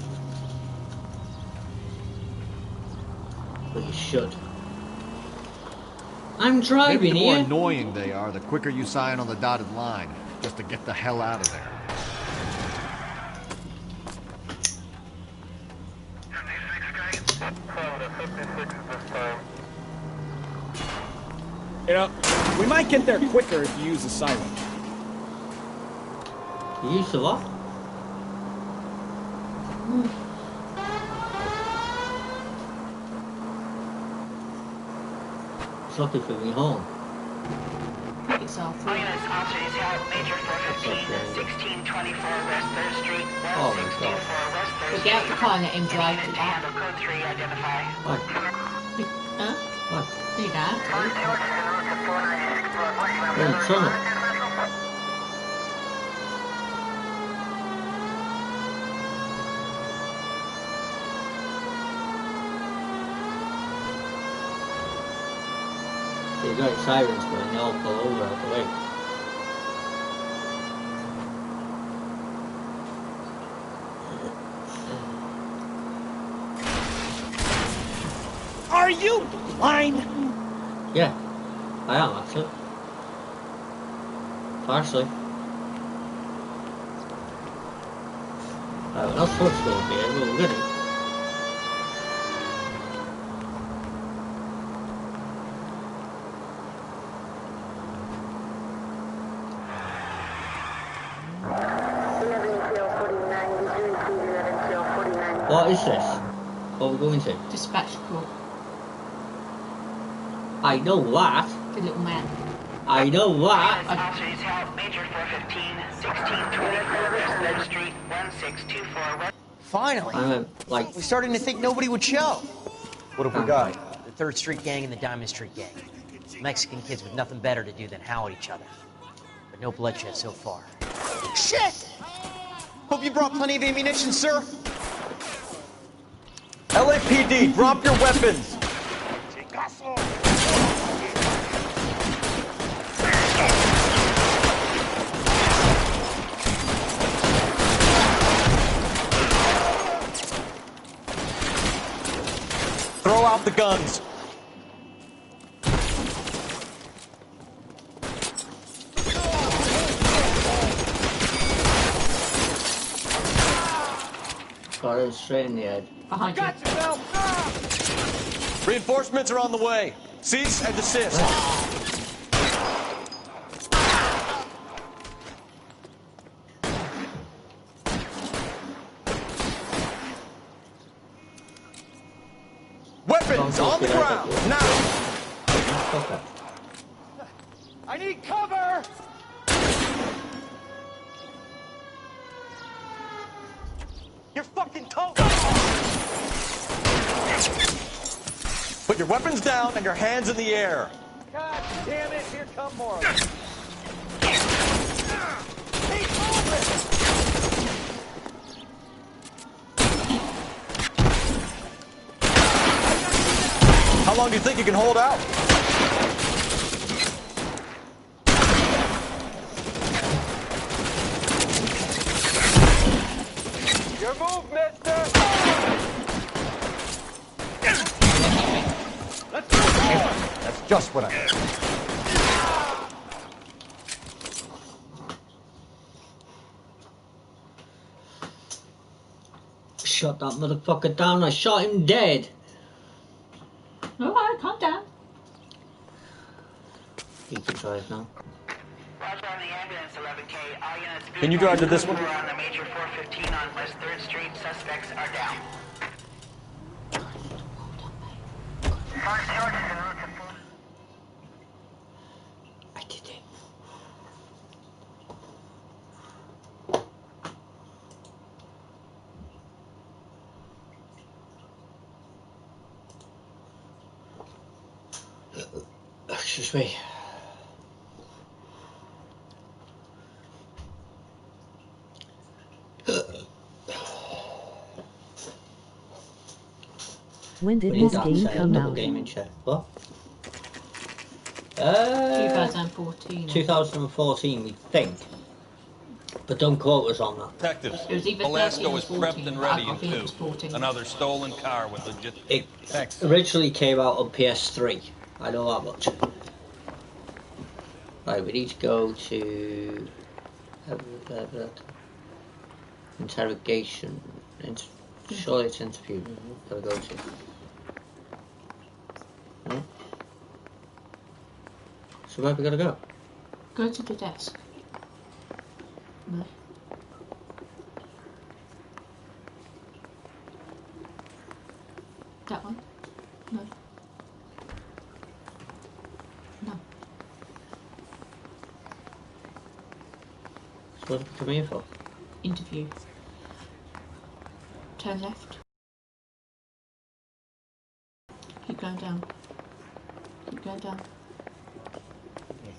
But you should. I'm driving Maybe the more here. annoying they are, the quicker you sign on the dotted line, just to get the hell out of there. You know, we might get there quicker if you use the siren. You use the what? It's looking for me home. I think it's our fault. Units officers help Major 415, 1624 West 3rd Street, Oh my god. 1624 West 3rd But Street. get out the car and let him drive to that. Handle code 3, identify. What? Huh? What? Do that. You're in trouble. You got sirens going, they all pull over out the way. Are you blind? Yeah, I am actually. Partially. What else looks going to be able to get it? What is this? What are we going to? Dispatch call. I know that. The little man. I know that. Officers help Major 415, 1624 West 3rd Street, 1624 West. Finally. Like, we're starting to think nobody would show. What have we got? The 3rd Street gang and the Diamond Street gang. Mexican kids with nothing better to do than howl at each other. But no bloodshed so far. Shit! Hope you brought plenty of ammunition, sir. LAPD, drop your weapons! Throw out the guns. got it straight in the head. Behind you. Reinforcements are on the way. Cease and desist. Weapons on the ground, now! I need cover! You're fucking toast! Put your weapons down and your hands in the air. God damn it, here come more. Keep moving! How long do you think you can hold out? Your move, mister! Let's go! That's just what I need. Shot that motherfucker down. I shot him dead. Alright, calm down. You can drive now. Roger on the ambulance, 11K. All units. Can you drive to this one? We're on the Major 415 on West 3rd Street. Suspects are down. I did it. Excuse me. When did this game come out? Gaming chat. What? 2014. 2014, we think. But don't quote us on that. Detectives, It was either Velasco 13 or was 14. prepped and ready I in think it was 2. 14. Another stolen car with legit... It originally came out on PS3. I know that much. Right, we need to go to... interrogation. Surely it's interview. Gotta go to. No? So where have we gotta go? Go to the desk. No. That one? No. No. So what have we come here for? Interview. Turn left. Keep going down. Keep going down.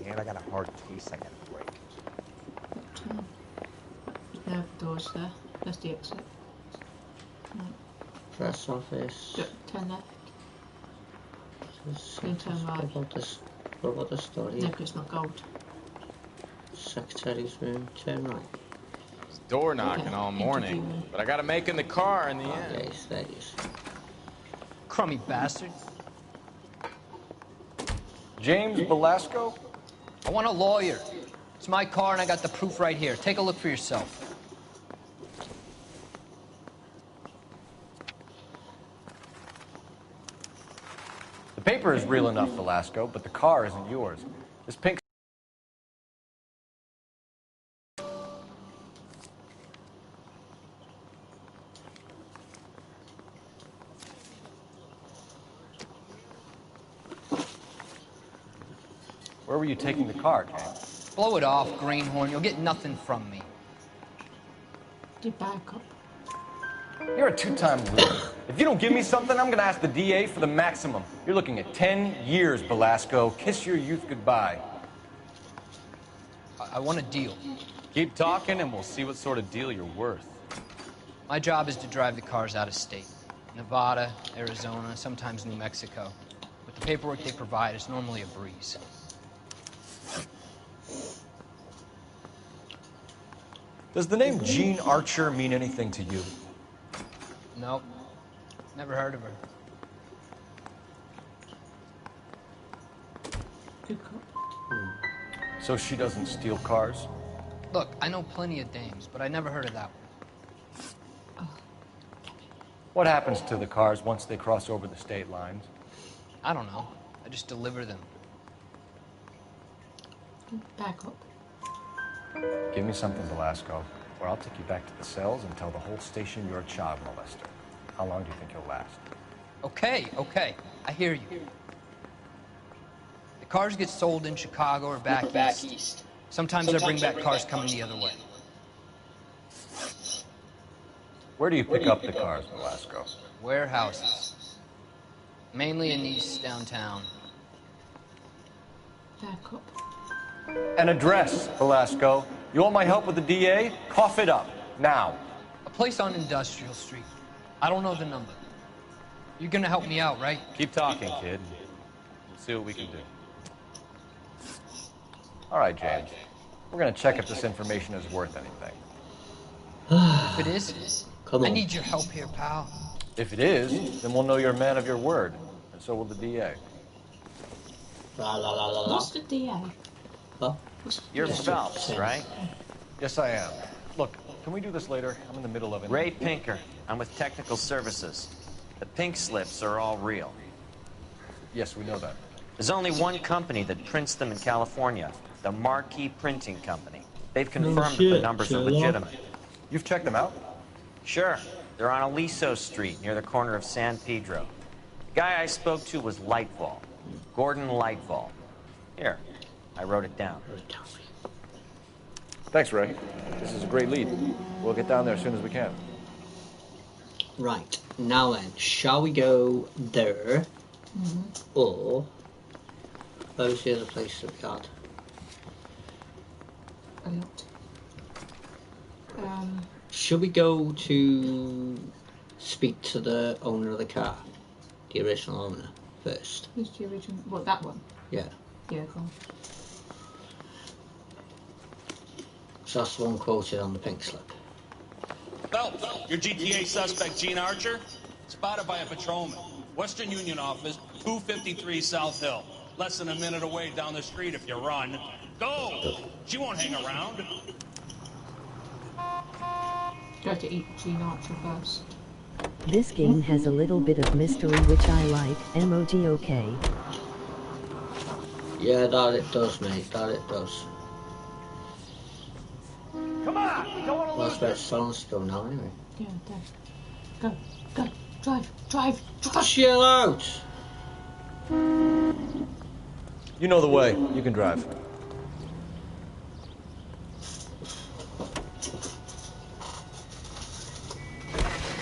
Yeah, and I got a hard case I gotta break. Turn. No doors there. That's the exit. No. Press office. Go, turn left. Then turn right. What about the story? No, 'cause it's not gold. Secretary's room, turn right. Door knocking all morning, but I got to make in the car in the end. There he is. Crummy bastard. James Velasco? I want a lawyer. It's my car and I got the proof right here. Take a look for yourself. The paper is real enough, Velasco, but the car isn't yours. This pink... Where were you taking the car, James? Blow it off, greenhorn. You'll get nothing from me. Get back up. You're a two-time loser. If you don't give me something, I'm gonna ask the DA for the maximum. You're looking at 10 years, Velasco. Kiss your youth goodbye. I want a deal. Keep talking and we'll see what sort of deal you're worth. My job is to drive the cars out of state. Nevada, Arizona, sometimes New Mexico. With the paperwork they provide, it's normally a breeze. Does the name Jean Archer mean anything to you? Nope. Never heard of her. So she doesn't steal cars? Look, I know plenty of dames, but I never heard of that one. What happens to the cars once they cross over the state lines? I don't know. I just deliver them. Back up. Give me something, Velasco, or I'll take you back to the cells and tell the whole station you're a child molester. How long do you think you'll last? Okay. I hear you. The cars get sold in Chicago or back east. Sometimes I bring back cars coming the other way. Where do you pick up the cars, Velasco? Warehouses. Mainly in East downtown. Back up. An address, Velasco. You want my help with the DA? Cough it up. Now. A place on Industrial Street. I don't know the number. You're gonna help me out, right? Keep talking, kid. We'll see what we can do. All right, James. We're gonna check if this information is worth anything. If it is, Come on. I need your help here, pal. If it is, then we'll know you're a man of your word, and so will the DA. La la la la la. What's the DA? Huh? You're Phelps, right? Yes, I am. Look, can we do this later? I'm in the middle of it. Ray Pinker. I'm with Technical Services. The pink slips are all real. Yes, we know that. There's only one company that prints them in California, the Marquee Printing Company. They've confirmed that the numbers are legitimate. You've checked them out? Sure. They're on Aliso Street, near the corner of San Pedro. The guy I spoke to was Lightfall. Gordon Lightfall. Here, I wrote it down. Thanks, Ray. This is a great lead. We'll get down there as soon as we can. Right, now then, shall we go there? Or where's the other place that we had? A lot. Should we go to speak to the owner of the car? The original owner first? Who's the original? What, that one? Yeah. Yeah, go on. So that's the one quoted on the pink slip. Phelps, your GTA suspect, Gene Archer, spotted by a patrolman. Western Union office, 253 South Hill. Less than a minute away down the street if you run. Go! She won't hang around. Do I have to eat Gene Archer first? This game has a little bit of mystery which I like. Emoji okay. Yeah, that it does, mate. That it does. Come on! We don't want to Well, lose that's where it's telling us to go now, anyway. Yeah, there. Go. Drive. Chill out! You know the way. You can drive.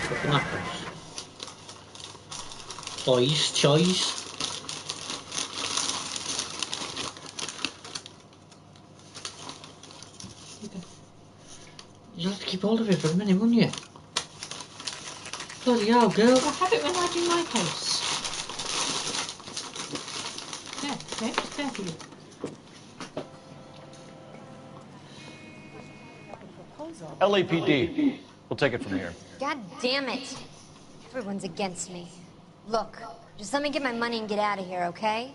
Fucking apples. Choice. You'll have to keep hold of it for a minute, wouldn't you? Bloody hell, girl. I have it when I do my case. There for you. LAPD. We'll take it from here. God damn it. Everyone's against me. Look, just let me get my money and get out of here, okay?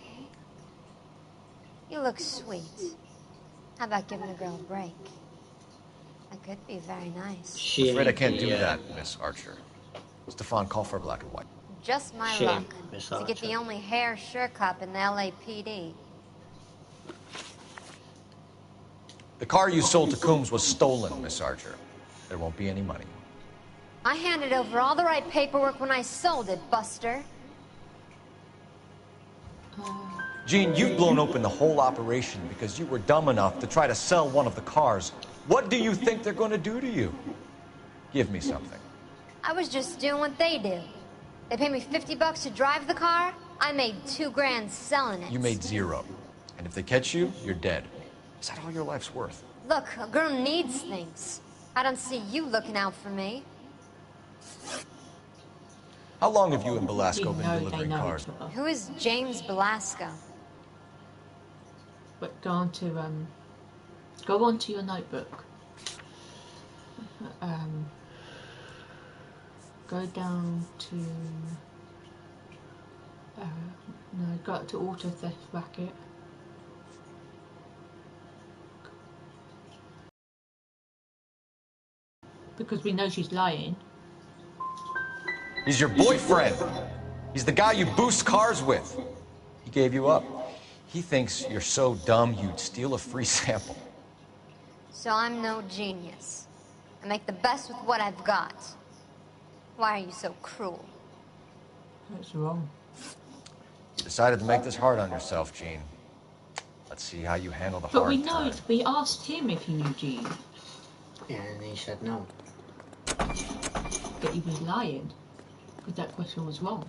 You look sweet. How about giving a girl a break? That could be very nice. I'm afraid I can't do that, Miss Archer. Stefan, call for black and white. Just my luck to get the only hair sure cop in the LAPD. The car you sold to Coombs was stolen, Miss Archer. There won't be any money. I handed over all the right paperwork when I sold it, Buster. Jean, you've blown open the whole operation because you were dumb enough to try to sell one of the cars. What do you think they're going to do to you? Give me something. I was just doing what they do. They paid me $50 to drive the car. I made $2 grand selling it. You made $0. And if they catch you, you're dead. Is that all your life's worth? Look, a girl needs things. I don't see you looking out for me. How long have you and Belasco been delivering cars? Who is James Belasco? But go on to your notebook. Go down to no, go up to auto theft racket. Because we know she's lying. He's your boyfriend. He's the guy you boost cars with. He gave you up. He thinks you're so dumb you'd steal a free sample. So I'm no genius. I make the best with what I've got. Why are you so cruel? That's wrong. You decided to make this hard on yourself, Jean. Let's see how you handle the but hard we know time. we asked him if he knew Jean. Yeah, and he said no. That he was lying. Because that question was wrong.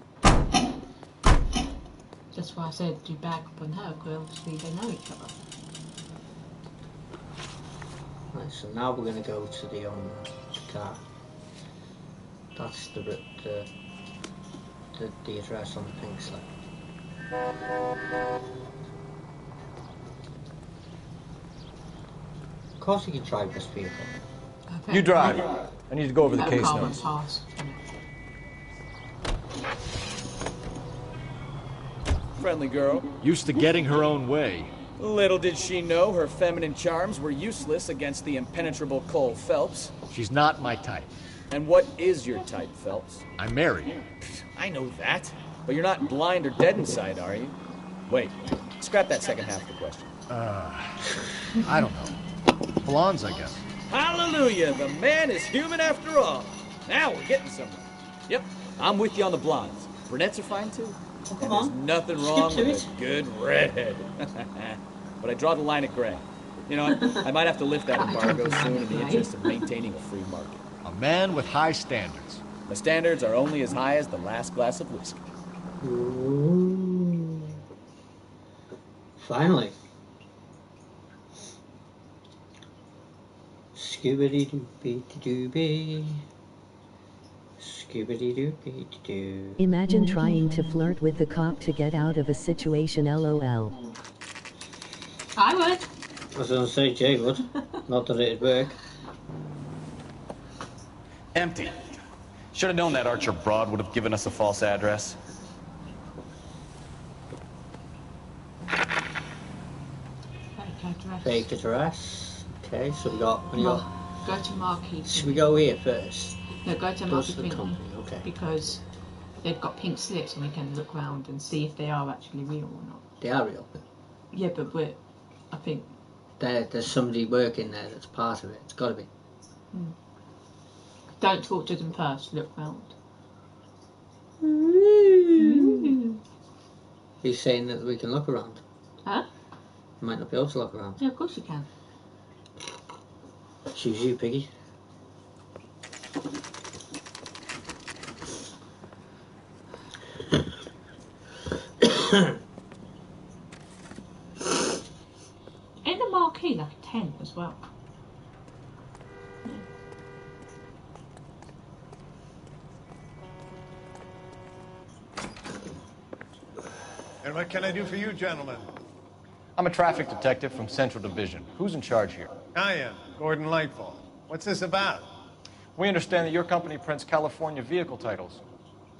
That's why I said do back up on her, because obviously they know each other. Right, so now we're going to go to the car. That's the address on the pink slip. Of course you can drive this vehicle. Okay. You drive. I need to go over the case car notes. went past. Friendly girl. Used to getting her own way. Little did she know her feminine charms were useless against the impenetrable Cole Phelps. She's not my type. And what is your type, Phelps? I'm married. I know that. But you're not blind or dead inside, are you? Wait, scrap that second half of the question. I don't know. Blondes, I guess. Hallelujah! The man is human after all. Now we're getting somewhere. Yep, I'm with you on the blondes. Brunettes are fine too. And there's nothing wrong with a good redhead. But I draw the line at gray. You know, I might have to lift that embargo soon in the interest of maintaining a free market. A man with high standards. The standards are only as high as the last glass of whiskey. Ooh. Finally. Scooby-Doo-Doo-Doo. Scooby-Doo-Doo-Doo. Imagine trying to flirt with the cop to get out of a situation, LOL. I would. I was going to say Jay would. Not that it'd work. Empty. Should have known that Archer broad would have given us a false address. Fake address. Okay, so we got. Go to Marquee. Should we go here first? No, go to Marquee the company, okay. Because they've got pink slips and we can look around and see if they are actually real or not. They are real. Yeah, but I think there's somebody working there that's part of it. It's got to be. Don't talk to them first. Look round. He's saying that we can look around. Huh? You might not be able to look around. Yeah, of course you can. Choose you, Piggy. In the Marquee, like a tent as well. And what can I do for you, gentlemen? I'm a traffic detective from Central Division. Who's in charge here? I am, Gordon Lightfall. What's this about? We understand that your company prints California vehicle titles.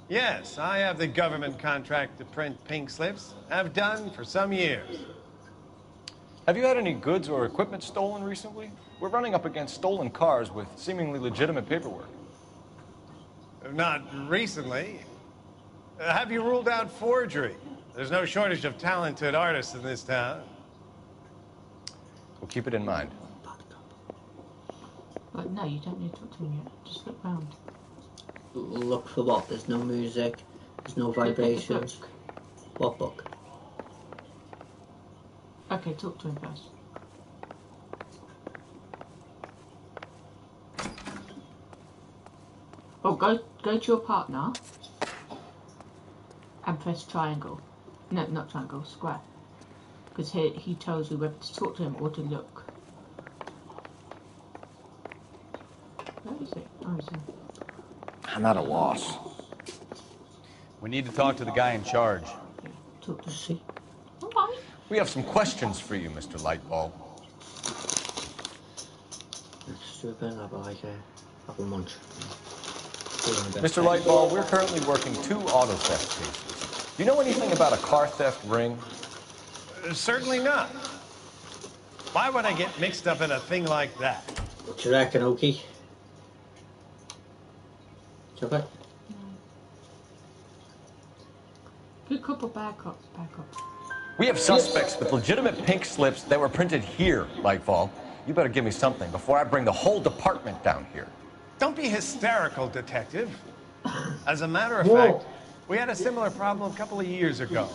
Yes, I have the government contract to print pink slips. Have done for some years. Have you had any goods or equipment stolen recently? We're running up against stolen cars with seemingly legitimate paperwork. Not recently. Have you ruled out forgery? There's no shortage of talented artists in this town. We'll keep it in mind. But no, you don't need to talk to him yet. Just look round. Look for what? There's no music. There's no vibrations. What book? Okay, talk to him first. Oh, go to your partner and press triangle. No, not triangle, square. Because he tells you whether to talk to him or to look. Where is it? Oh, it's in. I'm at a loss. We need to talk to the guy in charge. Talk to him. We have some questions for you, Mr. Lightball. Let's do a bit of like have a munch. Mr. Lightball, we're currently working 2 auto theft cases. Do you know anything about a car theft ring? Certainly not. Why would I get mixed up in a thing like that? What do you reckon, Okie? Chop it? Good couple, bad cop. We have suspects with legitimate pink slips that were printed here, Lightfall. You better give me something before I bring the whole department down here. Don't be hysterical, Detective. As a matter of fact, we had a similar problem a couple of years ago.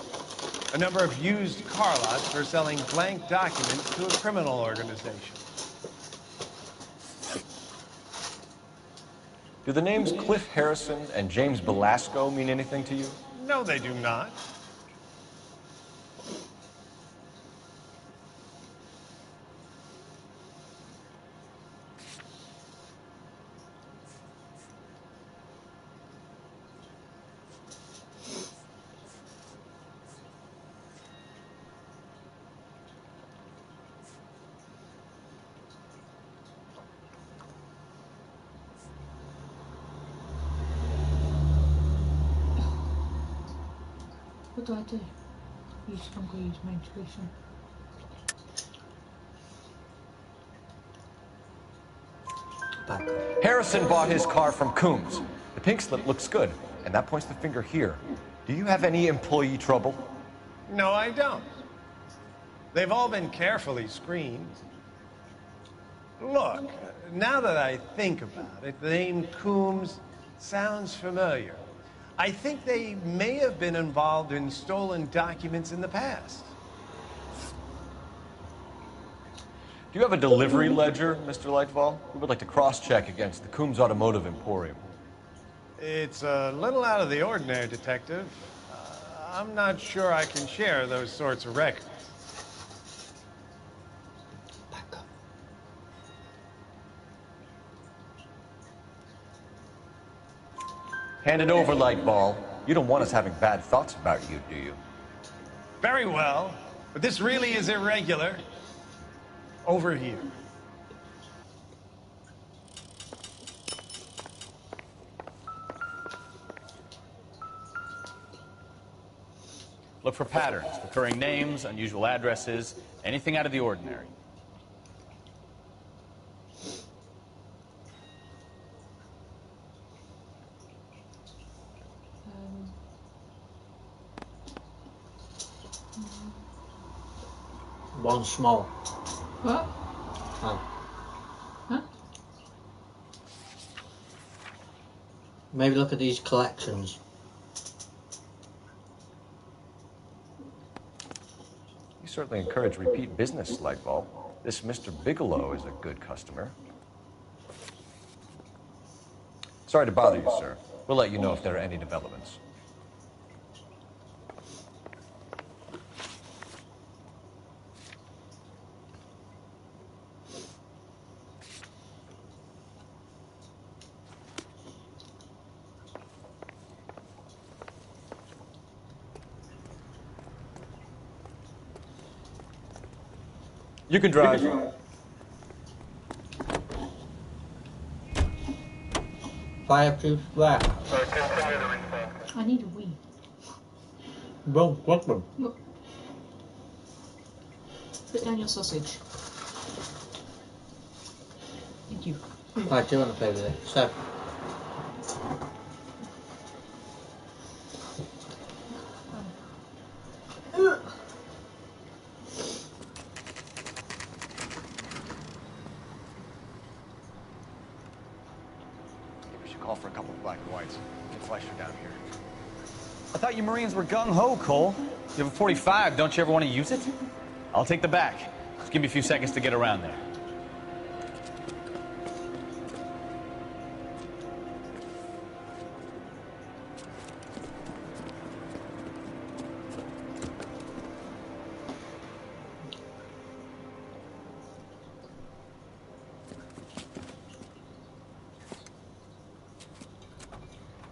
A number of used car lots were selling blank documents to a criminal organization. Do the names Cliff Harrison and James Belasco mean anything to you? No, they do not. What do I do? Use stronger, use main tuition. Harrison bought his car from Coombs. The pink slip looks good, and that points the finger here. Do you have any employee trouble? No, I don't. They've all been carefully screened. Look, now that I think about it, the name Coombs sounds familiar. I think they may have been involved in stolen documents in the past. Do you have a delivery ledger, Mr. Lightfall? We would like to cross-check against the Coombs Automotive Emporium. It's a little out of the ordinary, Detective. I'm not sure I can share those sorts of records. Hand it over, Lightball. You don't want us having bad thoughts about you, do you? Very well, but this really is irregular. Over here. Look for patterns, recurring names, unusual addresses, anything out of the ordinary. One small. What? Oh. Huh? Maybe look at these collections. You certainly encourage repeat business, Lightball. This Mr. Bigelow is a good customer. Sorry to bother you, sir. We'll let you know if there are any developments. You can drive. Fireproof where? I need a wee. Well, what one? Look. Put down your sausage. Thank you. Right, do you want to play with it? So. We should call for a couple of black and whites. Get Fleischer down here. I thought you Marines were gung-ho, Cole. You have a 45, don't you ever want to use it? I'll take the back. Just give me a few seconds to get around there.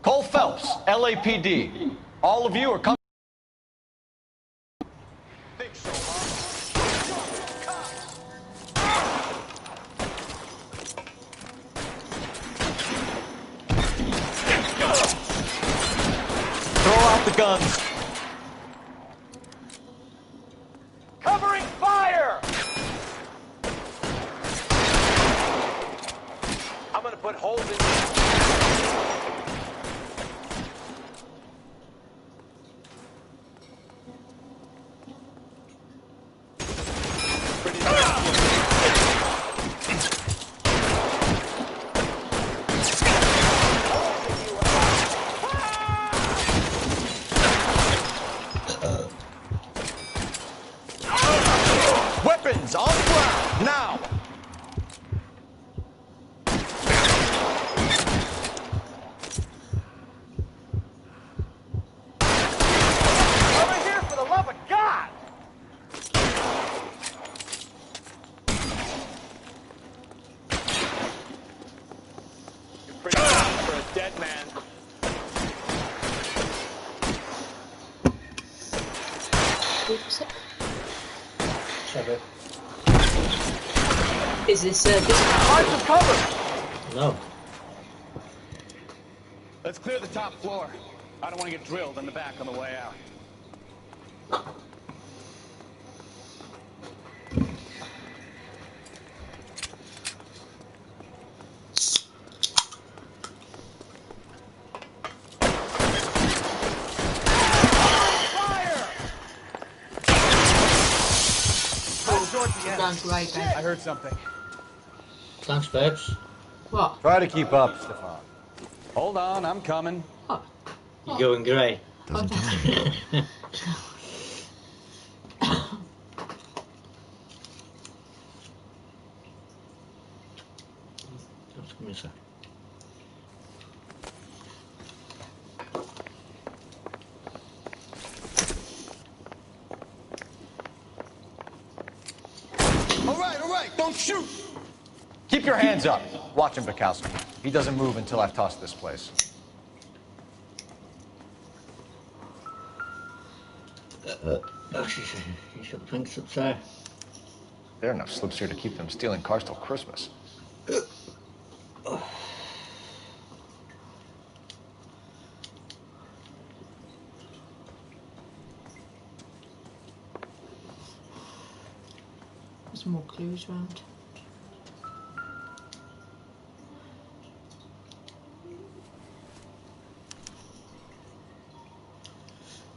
Cole Phelps, LAPD. All of you are coming. Throw out the guns. Covering fire! I'm gonna put holes in you. Weapons on the ground, now! Over here, for the love of God! You're pretty tough for a dead man. Oops. Check Is this hard to cover? No. Let's clear the top floor. I don't want to get drilled in the back on the way out. Right, I heard something. Thanks, babes. What? Try to keep up, Stefan. Hold on, I'm coming. You're going grey. Doesn't tell me. Just give me a sec. All right, don't shoot! Keep your hands up. Watch him, Bukowski. He doesn't move until I've tossed this place. You should think so, sir. There are enough slips here to keep them stealing cars till Christmas. There's more clues around.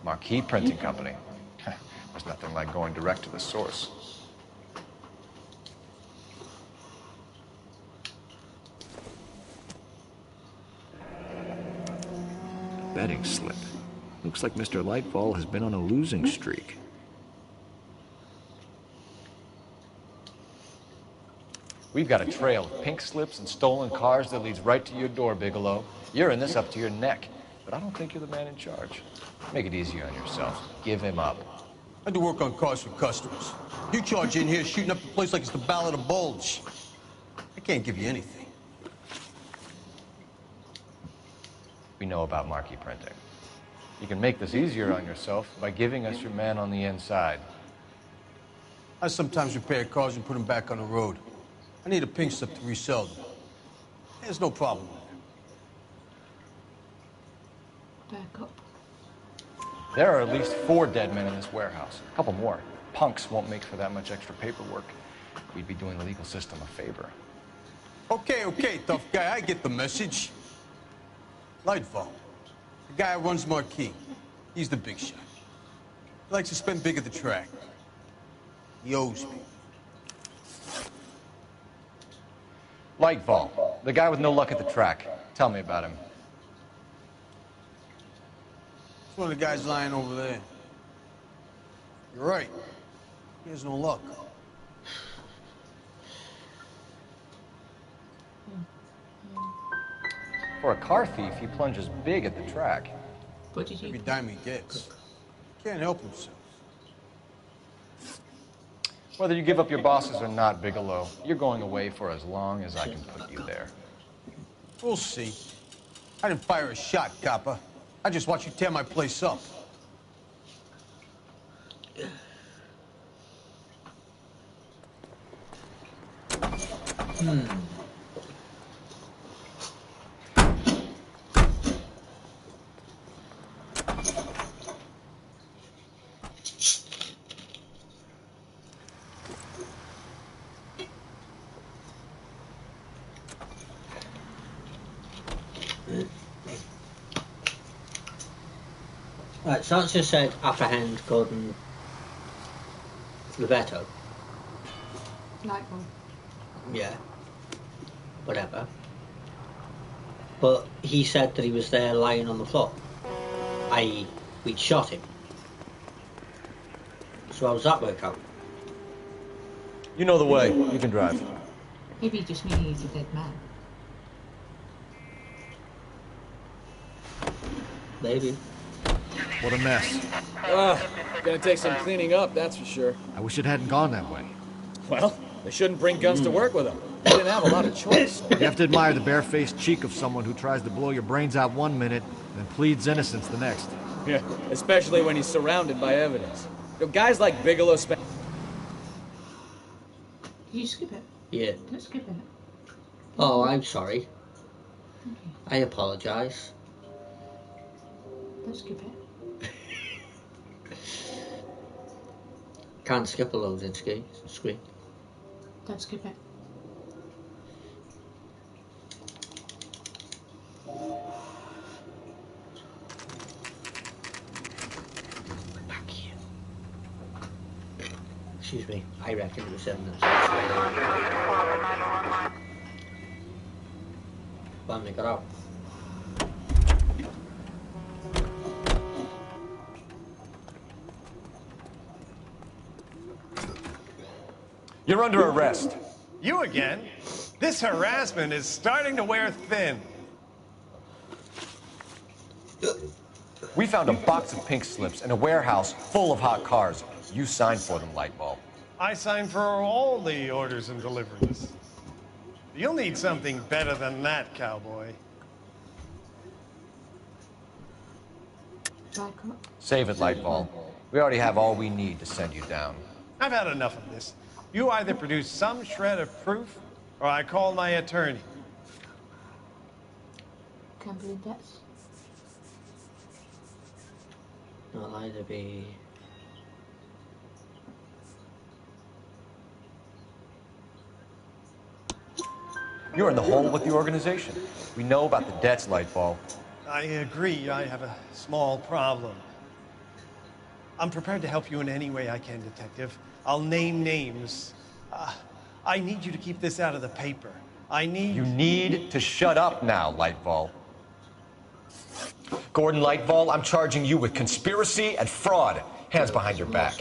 Marquee Printing Company. There's nothing like going direct to the source. Betting slip. Looks like Mr. Lightfall has been on a losing streak. We've got a trail of pink slips and stolen cars that leads right to your door, Bigelow. You're in this up to your neck, but I don't think you're the man in charge. Make it easier on yourself. Give him up. I do work on cars for customers. You charge in here shooting up the place like it's the Ballad of Bulge. I can't give you anything. We know about Marquee Printing. You can make this easier on yourself by giving us your man on the inside. I sometimes repair cars and put them back on the road. I need a pink slip to resell them. There's no problem. Back up. There are at least 4 dead men in this warehouse. A couple more. punks won't make for that much extra paperwork. We'd be doing the legal system a favor. Okay, tough guy, I get the message. Lightfall, the guy who runs Marquis. He's the big shot. He likes to spend big at the track. He owes me. Lightfall, the guy with no luck at the track. Tell me about him. It's one of the guys lying over there. You're right. He has no luck. For a car thief, he plunges big at the track. Every dime he gets. Can't help himself. Whether you give up your bosses or not, Bigelow, you're going away for as long as I can put you there. We'll see. I didn't fire a shot, copper. I just watched you tear my place up. Right, so that's just said apprehend Gordon Roberto. Like one. Yeah. Whatever. But he said that he was there lying on the floor. I.e., we'd shot him. So how does that work out? You know the way. You can drive. Maybe just meaning he's a dead man. Maybe. What a mess. Gonna take some cleaning up, that's for sure. I wish it hadn't gone that way. Well, they shouldn't bring guns to work with them. They didn't have a lot of choice. You have to admire the barefaced cheek of someone who tries to blow your brains out one minute and pleads innocence the next. Yeah, especially when he's surrounded by evidence. You know, guys like Bigelow spend... Did you skip it? Yeah. Let's skip it. Oh, I'm sorry. I apologise. Let's skip it. Can't skip a loading screen. Don't skip it. Back here. Excuse me. I reckon it was 7 minutes. When we got out. You're under arrest. You again? This harassment is starting to wear thin. We found a box of pink slips in a warehouse full of hot cars. You signed for them, Lightbulb. I signed for all the orders and deliveries. You'll need something better than that, cowboy. Save it, Lightbulb. We already have all we need to send you down. I've had enough of this. You either produce some shred of proof, or I call my attorney. Can't believe that's... Not either be... You're in the hole with the organization. We know about the debts, Lightbulb. I agree, I have a small problem. I'm prepared to help you in any way I can, Detective. I'll name names. I need you to keep this out of the paper. You need to shut up now, Lightbulb. Gordon Lightbulb, I'm charging you with conspiracy and fraud. Hands behind your back.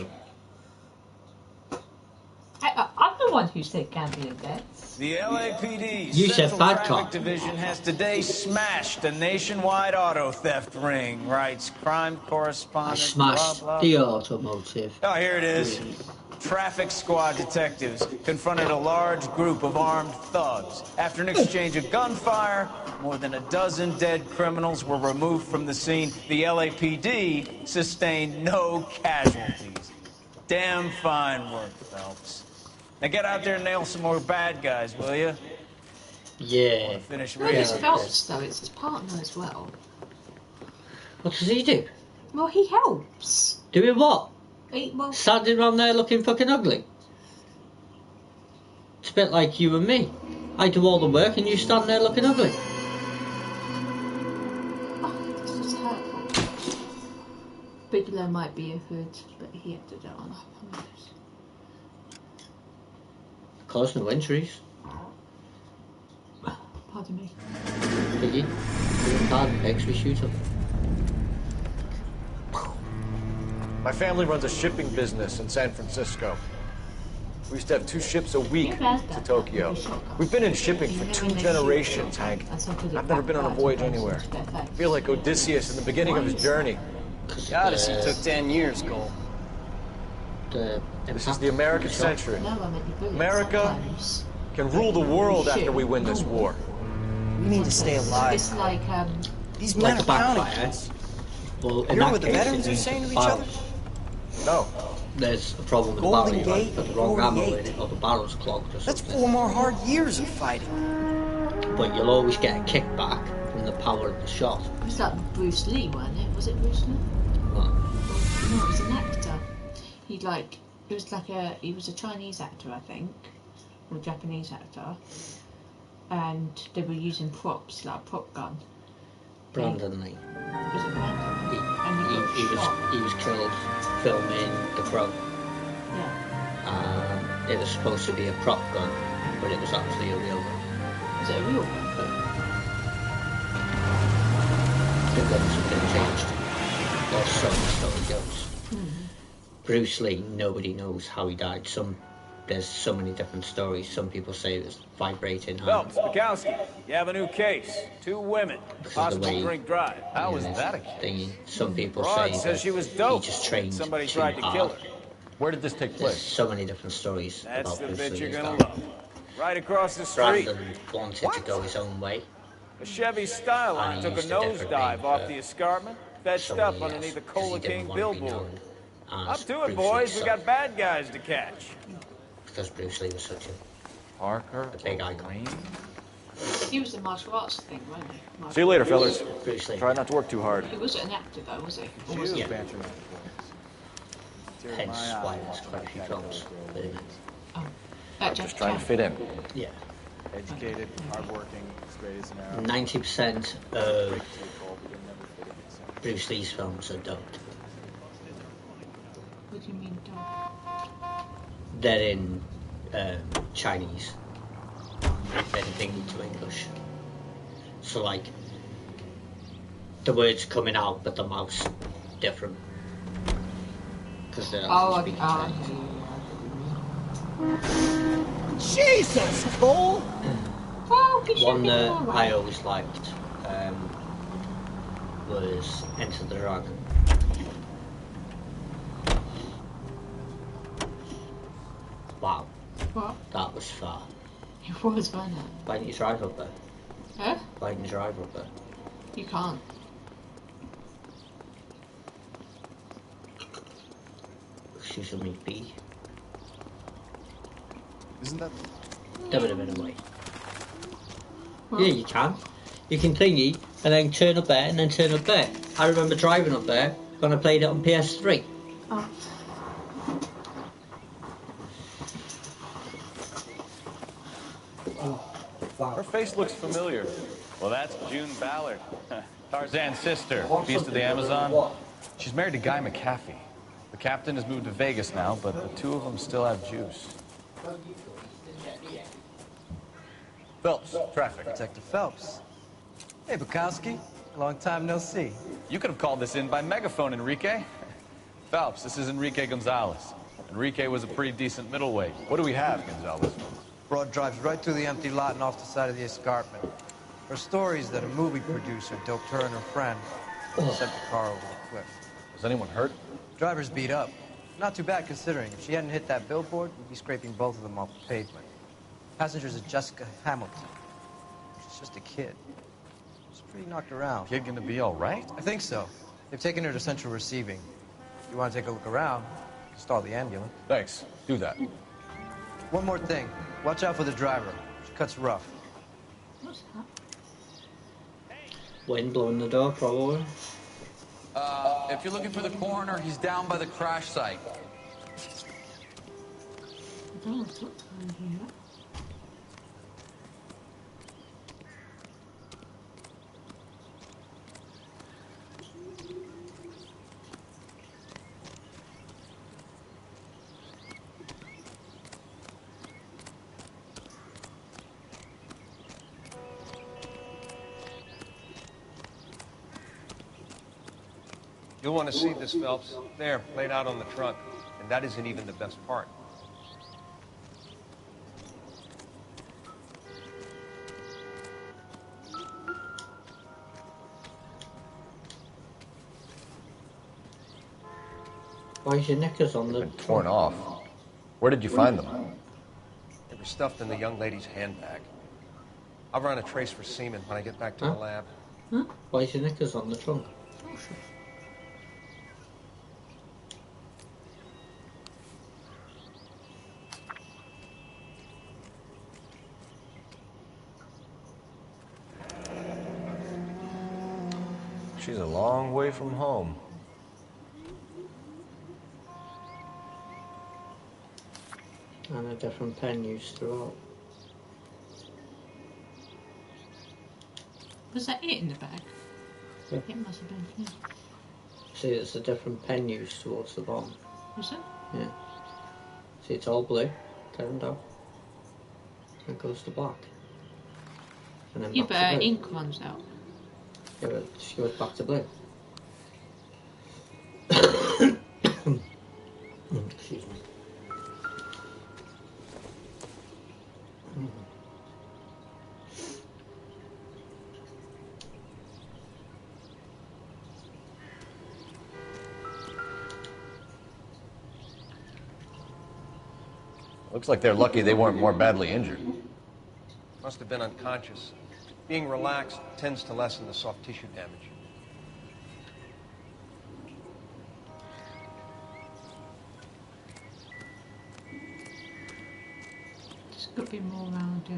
I'm the one who said gambling debts. The LAPD You said Central bad Traffic cop. Division has today smashed a nationwide auto theft ring, writes crime correspondent. I smashed blah, blah, the blah. automotive. Oh, here it is. Traffic squad detectives confronted a large group of armed thugs. After an exchange of gunfire, more than a dozen dead criminals were removed from the scene. The LAPD sustained no casualties. Damn fine work, Phelps. Now get out there and nail some more bad guys, will you? Yeah. Finish Not just reading. Phelps, though, it's his partner as well. What does he do? Well, he helps. Doing what? standing around there looking fucking ugly. It's a bit like you and me. I do all the work and you stand there looking ugly. This is hurtful. Bigelow might be a hood, but he had to do it on purpose. Cause no injuries. Pardon me. Piggy. Pardon, pigs, we shoot them. My family runs a shipping business in San Francisco. We used to have 2 ships a week to Tokyo. We've been in shipping for 2 generations, Hank. I've never been on a voyage anywhere. I feel like Odysseus in the beginning of his journey. The Odyssey took 10 years, Cole. This is the American century. America can rule the world after we win this war. We need to stay alive. It's like, these men are counting us. Well, You hear what the veterans are saying to each other? No. There's a problem with the barrel. You might put the wrong ammo in it, or the barrel's clogged or something. That's 4 more hard years of fighting. But you'll always get a kickback from the power of the shot. it was like Bruce Lee, wasn't it? Was it Bruce Lee? What? No, it was an actor. He was a Chinese actor, I think, or a Japanese actor, and they were using props, like a prop gun. Brandon Lee. Was it Brandon? He was killed filming The Crow. Yeah. It was supposed to be a prop gun, but it was actually a real gun. Was it a real gun? The guns have been changed. Or so the story goes. Bruce Lee, nobody knows how he died. There's so many different stories. Some people say it was vibrating. Phelps, Bukowski, you have a new case. 2 women, possible drink drive. How was that a case? Some people Rod say says she was dope. He just trained Somebody too tried to kill hard. her. Where did this take There's place? so many different stories That's about the Bruce bit Lee you're as gonna well. love. Right across the street. Brandon wanted to go his own way. A Chevy Styline And he took a used a different nosedive name off for the escarpment, fetched so up many underneath the years, 'cause Cola he didn't King want to be billboard. known Up as to it, Bruce boys. Lee's We son, got bad guys to catch. because Bruce Lee was such a big icon. He was a martial arts thing, wasn't he? See you later, fellas. Bruce Lee. Try not to work too hard. He wasn't an actor though, was he? Or was Yeah. he? Hence why there's quite a few films with him. I'm just trying to fit in. Yeah. Educated, hardworking, straight as an arrow. 90% of Bruce Lee's films are dubbed. What do you mean, dog? They're in Chinese, then thinking to English. So like, the words coming out, but the mouth's different. Because they're actually speaking Chinese. Jesus, Cole! One that I always liked was Enter the Dragon. Wow. What? That was far. It was, wasn't it? Why didn't you drive up there? Huh? Why didn't you drive up there? You can't. Excuse me, B. Isn't that... That would have been a way. Yeah, you can. You can thingy, and then turn up there, and then turn up there. I remember driving up there when I played it on PS3. Oh. Her face looks familiar. Well, that's June Ballard, Tarzan's sister, Beast of the Amazon. She's married to Guy McAfee. The captain has moved to Vegas now, but the 2 of them still have juice. Phelps, traffic. Detective Phelps. Hey, Bukowski. Long time no see. You could have called this in by megaphone, Enrique. Phelps, this is Enrique Gonzalez. Enrique was a pretty decent middleweight. What do we have, Gonzalez? Broad drives right through the empty lot and off the side of the escarpment. Her story is that a movie producer doped her and her friend and sent the car over the cliff. Was anyone hurt? Driver's beat up. Not too bad considering. If she hadn't hit that billboard, we'd be scraping both of them off the pavement. Passenger's is Jessica Hamilton. She's just a kid. She's pretty knocked around. Kid gonna be all right? I think so. They've taken her to central receiving. If you want to take a look around, you can stall the ambulance. Thanks. Do that. One more thing. Watch out for the driver. She cuts rough. What's that? Wind blowing the door, probably. If you're looking for the coroner, he's down by the crash site. I don't want to put time here. You'll want to see this, Phelps. There, laid out on the trunk. And that isn't even the best part. Why is your knickers on the... They've been torn off. Where did you find them? They were stuffed in the young lady's handbag. I'll run a trace for semen when I get back to the lab. Huh? Why is your knickers on the trunk? Oh, sure. She's a long way from home. And a different pen used throughout. Was that it in the bag? Yeah. It must have been, yeah. See, it's a different pen used towards the bottom. Is it? Yeah. See, it's all blue. Turned down. And it goes to black. And then Yeah, back but to blue. ink runs out. Yeah, but she goes back to blue. Excuse me. Looks like they're lucky they weren't more badly injured. Must have been unconscious. Being relaxed tends to lessen the soft tissue damage. There's got to be more around here.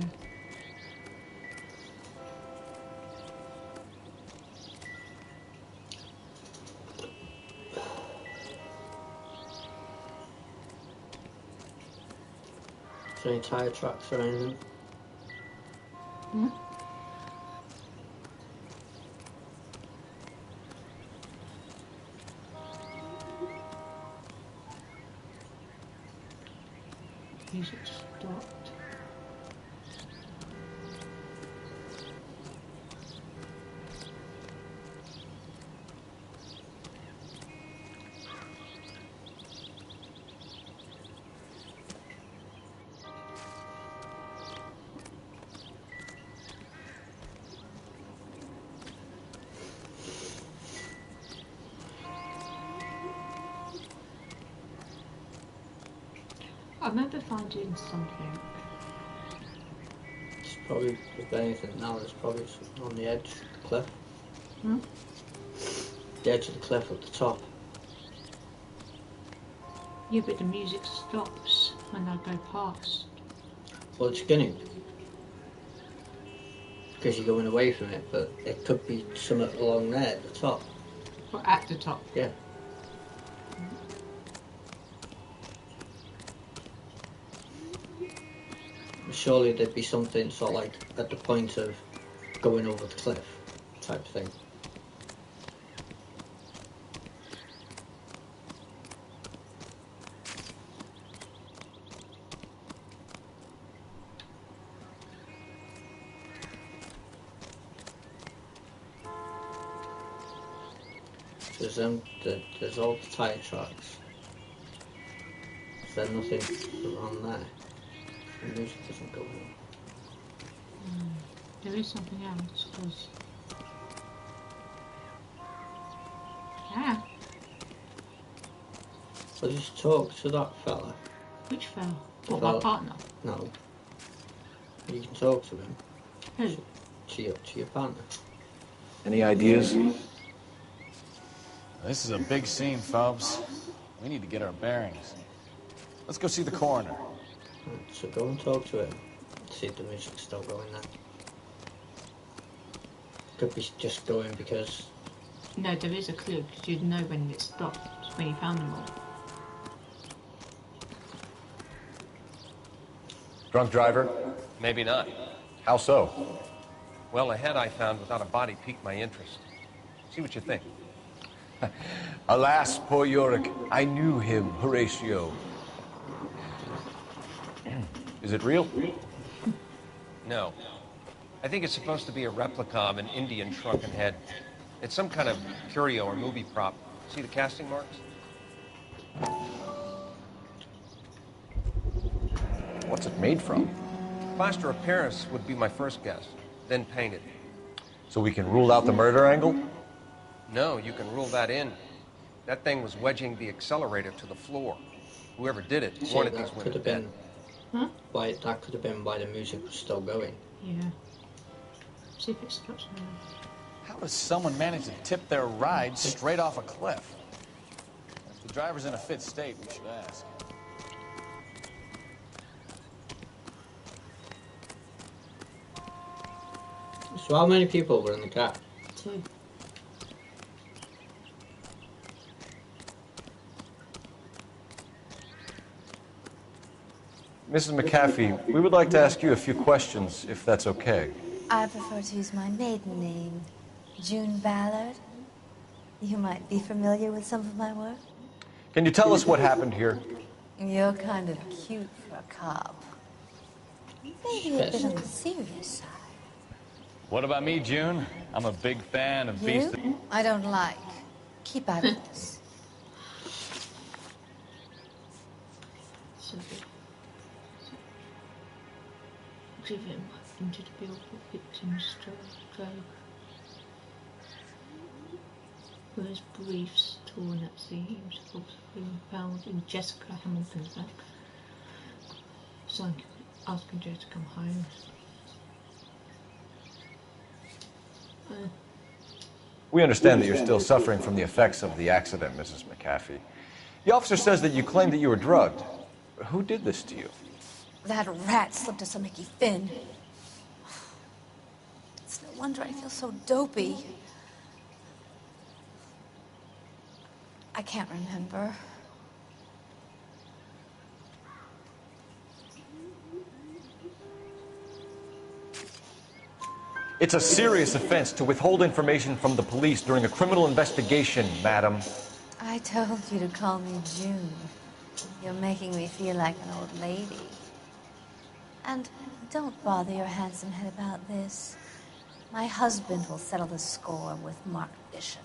Is there any tyre tracks or anything? Hmm? Music stopped. I remember finding something. It's probably, if anything now, it's probably on the edge of the cliff. Hmm? The edge of the cliff at the top. Yeah, but the music stops when I go past. Well, it's gonna. Because you're going away from it, but it could be something along there at the top. Or at the top. Yeah. Surely there'd be something sort of like at the point of going over the cliff type thing. There's all the tyre tracks. Is there nothing around there? The music doesn't go in. There is something else, because... Yeah. Well, just talk to that fella. Which fella? The What, fella. my partner? No. You can talk to him. Who? To your partner. Any ideas? This is a big scene, Phelps. We need to get our bearings. Let's go see the coroner. Right, so go and talk to him. See if the music's still going there. Could be just going because No, there is a clue, because you'd know when it stopped, when you found them all. Drunk driver? Maybe not. How so? Well, a head I found without a body piqued my interest. See what you think. Alas, poor Yorick. I knew him, Horatio. Is it real? No. I think it's supposed to be a replica of an Indian shrunken head. It's some kind of curio or movie prop. See the casting marks? What's it made from? Plaster of Paris would be my first guess, then painted. So we can rule out the murder angle? No, you can rule that in. That thing was wedging the accelerator to the floor. Whoever did it wanted these women dead. Why that could have been why the music was still going. Yeah. See if it stops now. How does someone manage to tip their ride straight off a cliff? If the driver's in a fit state, we should ask. So how many people were in the car? 2. Mrs. McAfee, we would like to ask you a few questions, if that's okay. I prefer to use my maiden name, June Ballard. You might be familiar with some of my work. Can you tell us what happened here? You're kind of cute for a cop. Maybe a bit on the serious side. What about me, June? I'm a big fan of beasts. I don't like. Keep out of this. Driven into the billboard victim's drove. With his briefs torn at seams, being found in Jessica Hamilton's bag. So I'm asking Joe to come home. We understand that you're still suffering from the effects of the accident, Mrs. McAfee. The officer says that you claimed that you were drugged. Who did this to you? That rat slipped us a Mickey Finn. It's no wonder I feel so dopey. I can't remember. It's a serious offense to withhold information from the police during a criminal investigation, madam. I told you to call me June. You're making me feel like an old lady. And don't bother your handsome head about this. My husband will settle the score with Mark Bishop.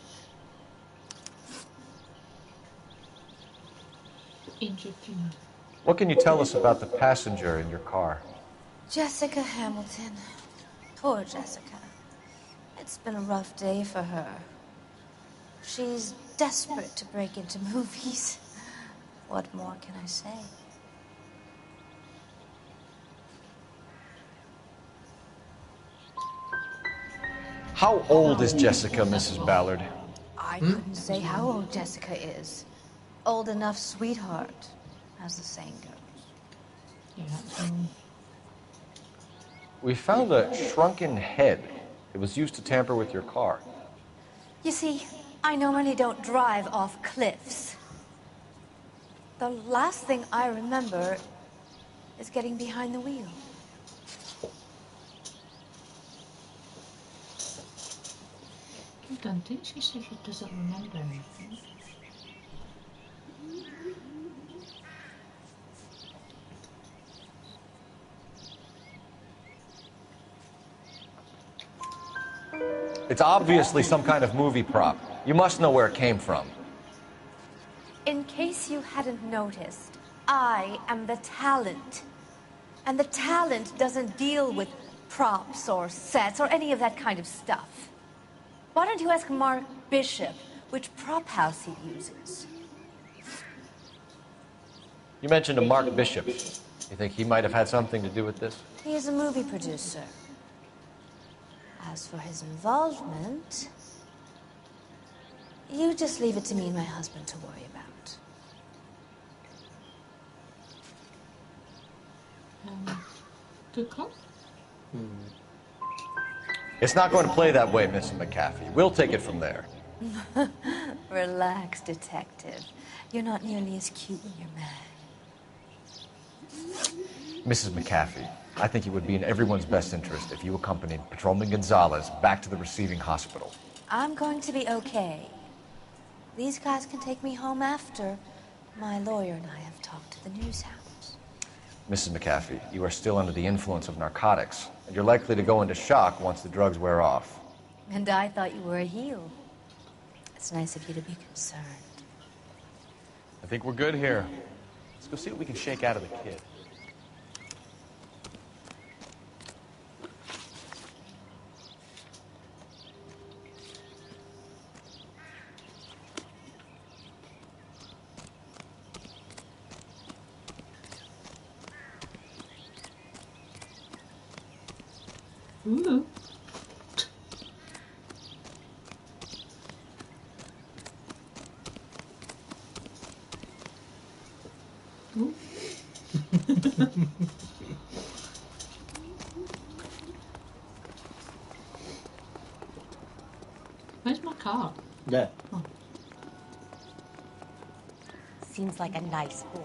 Interesting. What can you tell us about the passenger in your car? Jessica Hamilton. Poor Jessica. It's been a rough day for her. She's desperate to break into movies. What more can I say? How old is Jessica, Mrs. Ballard? I couldn't say how old Jessica is. Old enough, sweetheart, as the saying goes. Yeah. We found a shrunken head. It was used to tamper with your car. You see, I normally don't drive off cliffs. The last thing I remember is getting behind the wheel. Didn't she say she doesn't remember anything? It's obviously some kind of movie prop. You must know where it came from. In case you hadn't noticed, I am the talent. And the talent doesn't deal with props or sets or any of that kind of stuff. Why don't you ask Mark Bishop which prop house he uses? You mentioned a Mark Bishop. You think he might have had something to do with this? He is a movie producer. As for his involvement, you just leave it to me and my husband to worry about. Good call. It's not going to play that way, Mrs. McAfee. We'll take it from there. Relax, detective. You're not nearly as cute when you're mad. Mrs. McAfee, I think it would be in everyone's best interest if you accompanied Patrolman Gonzalez back to the receiving hospital. I'm going to be okay. These guys can take me home after my lawyer and I have talked to the news house. Mrs. McAfee, you are still under the influence of narcotics, and you're likely to go into shock once the drugs wear off. And I thought you were a heel. It's nice of you to be concerned. I think we're good here. Let's go see what we can shake out of the kid. Ooh. Ooh. Where's my car? There. Oh. Seems like a nice boy.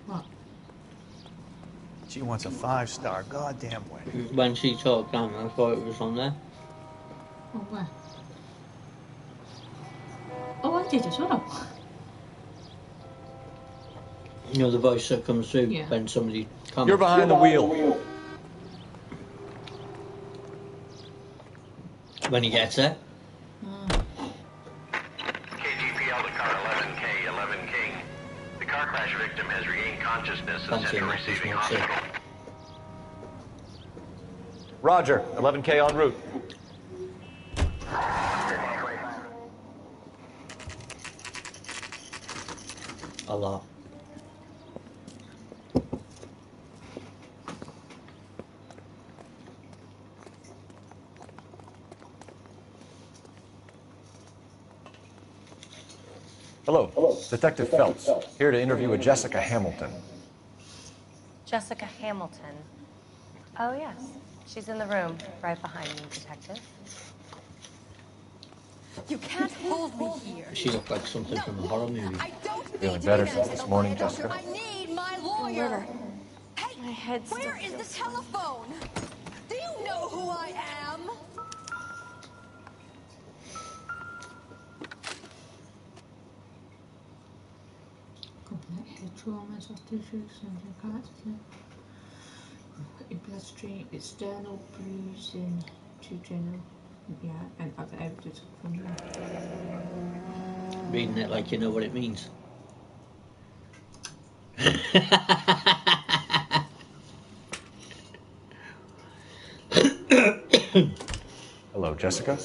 What? She wants a 5-star goddamn wedding. When she talked down, I thought it was on there. Oh, where? Oh, I did as well. You know the voice that comes through when somebody comes. You're behind the wheel. When he gets there. KGPL to car 11K, 11 King. The car crash victim has regained consciousness and sent to receiving hospital. Roger, 11K en route. A lot. Hello, Detective Phelps, here to interview a Jessica Hamilton. Jessica Hamilton. Oh, yes. She's in the room, right behind you, Detective. You can't hold me here. She looked like something from a horror movie. Feeling better since this morning, Jessica? I need my lawyer. Hey, my head's where is the telephone? Do you know who I am? Complete head traumas after shoots and accident. In bloodstream, external bruising to general, and other evidence from there. Reading it like you know what it means. Hello, Jessica.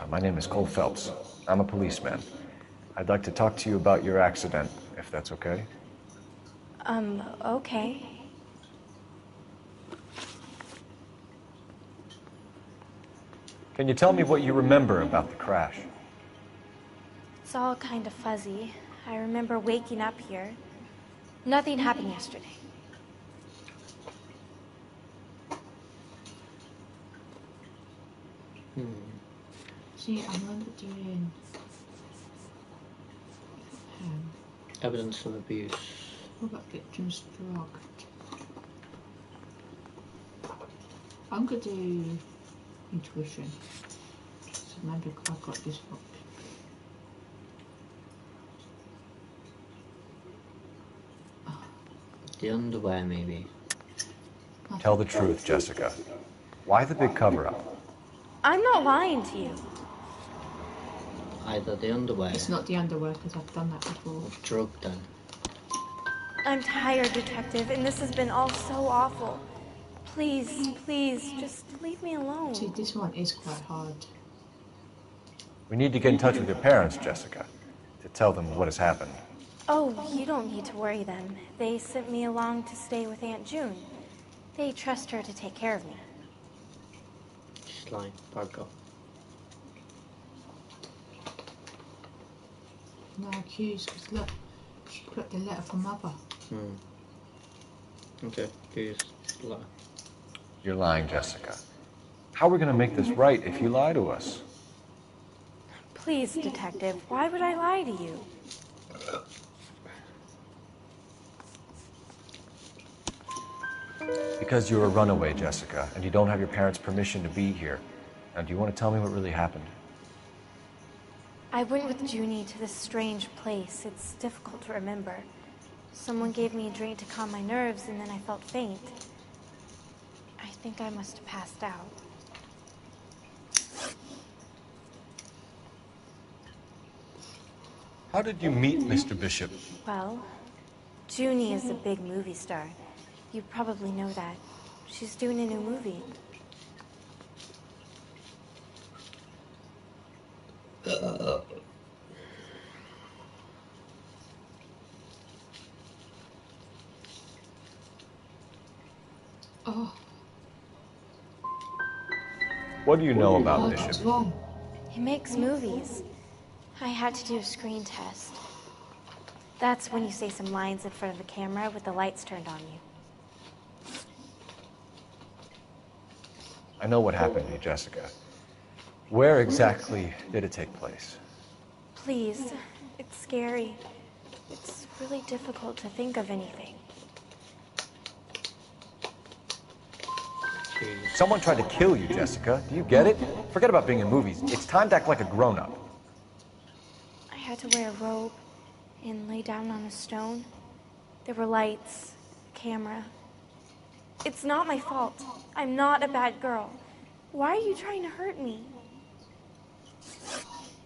My name is Cole Phelps. I'm a policeman. I'd like to talk to you about your accident, if that's okay. Okay. Can you tell me what you remember about the crash? It's all kind of fuzzy. I remember waking up here. Nothing happened yesterday. See, I remember doing Evidence of abuse. what about victims drugged? I'm gonna do intuition. So maybe I've got this book. The underwear, maybe. Tell the truth, Jessica. Why the big cover-up? I'm not lying to you. Either the underwear. It's not the underwear because I've done that before. Drug then. I'm tired, Detective, and this has been all so awful. Please, please, just leave me alone. See, this one is quite hard. We need to get in touch with your parents, Jessica, to tell them what has happened. Oh, you don't need to worry then. They sent me along to stay with Aunt June. They trust her to take care of me. She's lying. Back up. No accused, because look, she got the letter from Mother. Okay, curious. Lie. You're lying, Jessica. How are we going to make this right if you lie to us? Please, Detective, why would I lie to you? Because you're a runaway, Jessica, and you don't have your parents' permission to be here. Now, do you want to tell me what really happened? I went with Junie to this strange place. It's difficult to remember. Someone gave me a drink to calm my nerves, and then I felt faint. I think I must have passed out. How did you meet Mr. Bishop? Well, Junie is a big movie star. You probably know that. She's doing a new movie. Oh. What do you know about Bishop? He makes movies. I had to do a screen test. That's when you say some lines in front of the camera with the lights turned on you. I know what happened to you, Jessica. Where exactly did it take place? Please, it's scary. It's really difficult to think of anything. Someone tried to kill you, Jessica. Do you get it? Forget about being in movies. It's time to act like a grown-up. I had to wear a robe and lay down on a stone. There were lights, camera. It's not my fault. I'm not a bad girl. Why are you trying to hurt me?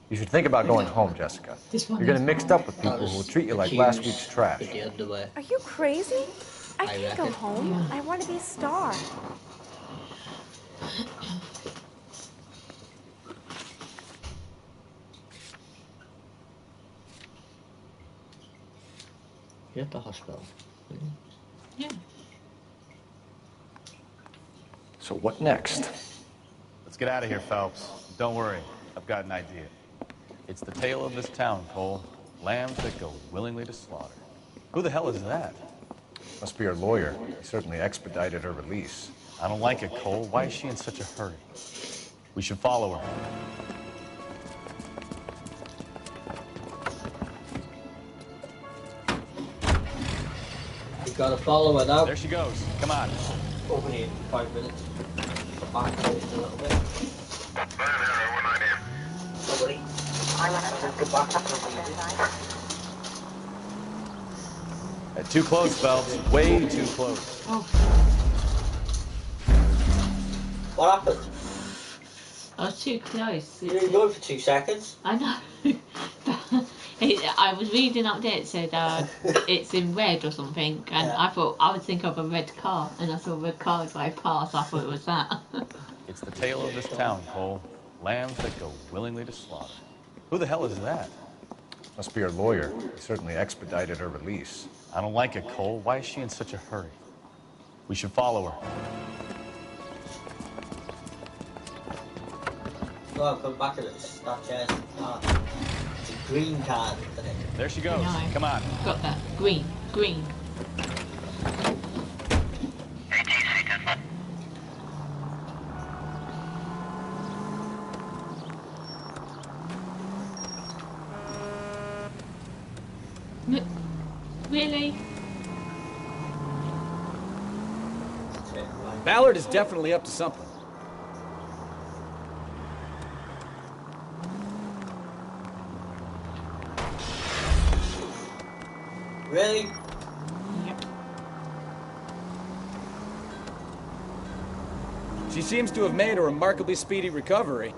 You should think about going home, Jessica. You're getting mixed up with people who will treat you like last week's trash. Are you crazy? I can't go home. I want to be a star. You're at the hospital. Yeah. So what next? Let's get out of here, Phelps. Don't worry, I've got an idea. It's the tale of this town, Cole. Lambs that go willingly to slaughter. Who the hell is that? Must be her lawyer. He certainly expedited her release. I don't like it, Cole. Why is she in such a hurry? We should follow her. You gotta follow her now. There she goes. Come on. Over here in 5 minutes. Back to it a little bit. Nobody. Too close, Phelps. Way too close. Oh. What happened? I was too close. You didn't go for 2 seconds. I know. I was reading up there, it said it's in red or something, and I thought I would think of a red car, and I saw a red car drive past. I thought it was that. It's the tale of this town, Cole. Lambs that go willingly to slaughter. Who the hell is that? Must be her lawyer. He certainly expedited her release. I don't like it, Cole. Why is she in such a hurry? We should follow her. Well, come back at it. That chair's it's a green card, isn't it? There she goes. No. Come on. Got that. Green. Green. Really? Ballard is definitely up to something. Really? Yep. She seems to have made a remarkably speedy recovery.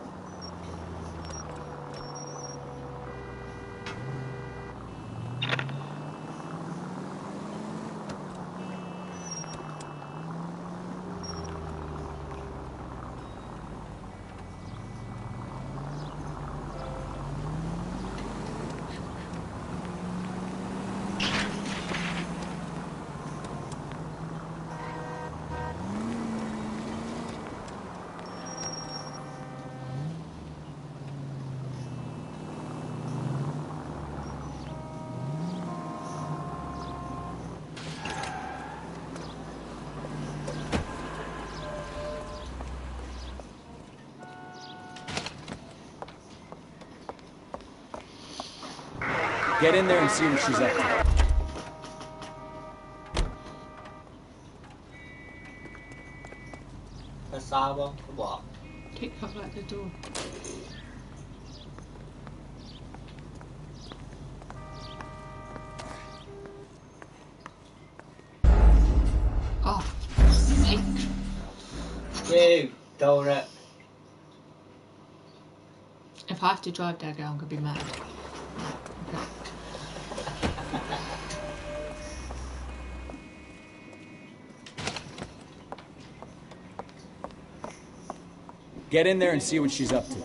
Get in there and see what she's up to. Press R1 for what? Kick her out the door. Oh, sake. You, donut. If I have to drive that girl, I'm gonna be mad. Okay. Get in there and see what she's up to.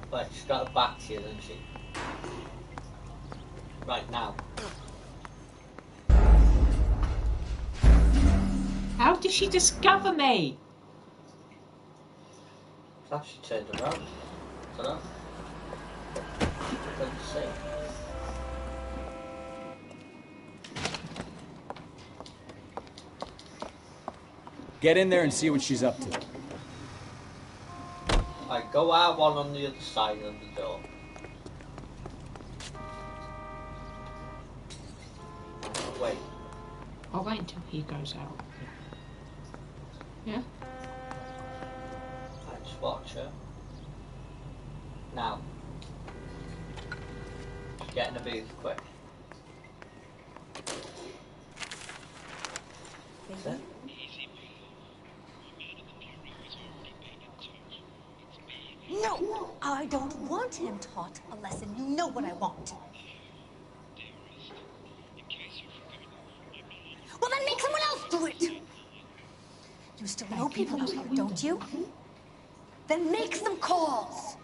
But she's got her back to you, doesn't she? Right now. How did she discover me? It's actually turned around. I don't know. Let's see. Get in there and see what she's up to. Right, go R1 on the other side of the door. Wait. I'll wait until he goes out. Yeah? Right, just watch her. Now. Get in the booth quick. That's it. No, I don't want him taught a lesson. You know what I want. Well, then make someone else do it. You still know people out here, don't you? Then make some calls.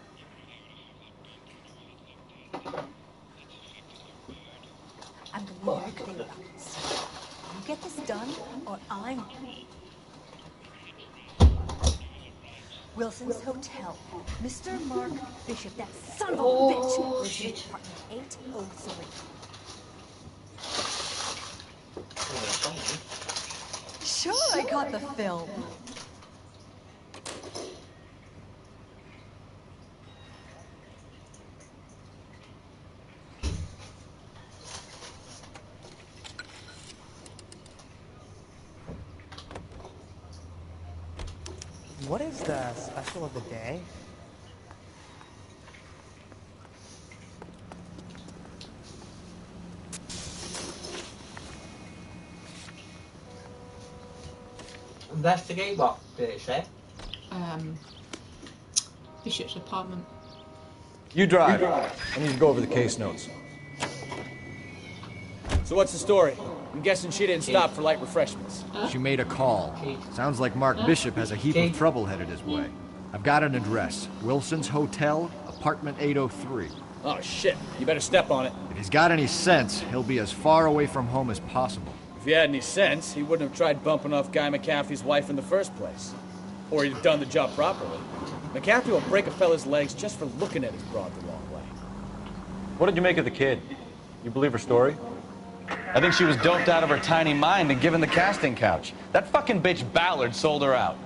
I'm going to be very clear about this. You get this done, or I'm... Wilson's Hotel. Mr. Mark Bishop, that son of a bitch, lives in apartment 803. Sure, I caught the film. What is the special of the day? Investigate what, did it say? Bishop's apartment. You drive. I need to go over the case notes. So what's the story? I'm guessing she didn't stop for light refreshments. She made a call. Sounds like Mark Bishop has a heap of trouble headed his way. I've got an address. Wilson's Hotel, apartment 803. Oh, shit. You better step on it. If he's got any sense, he'll be as far away from home as possible. If he had any sense, he wouldn't have tried bumping off Guy McCaffrey's wife in the first place. Or he'd have done the job properly. McCaffrey will break a fella's legs just for looking at his broad the wrong way. What did you make of the kid? You believe her story? I think she was doped out of her tiny mind and given the casting couch. That fucking bitch Ballard sold her out.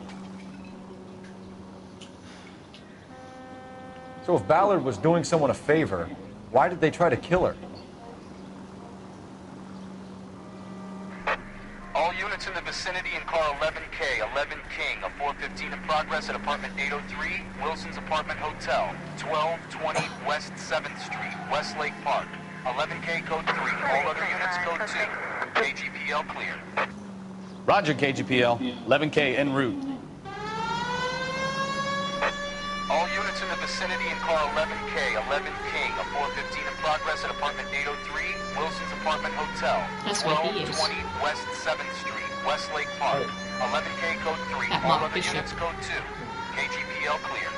So if Ballard was doing someone a favor, why did they try to kill her? All units in the vicinity in car 11K, 11 King, a 415 in progress at apartment 803, Wilson's Apartment Hotel, 1220 West 7th Street, Westlake Park. 11K code 3, all other units code 2. KGPL clear. Roger, KGPL. 11K en route. All units in the vicinity in car 11K, 11 King, a 415 in progress at apartment 803, Wilson's Apartment Hotel, 1220 West 7th Street, Westlake Park. 11K code 3, all other units code 2. KGPL clear.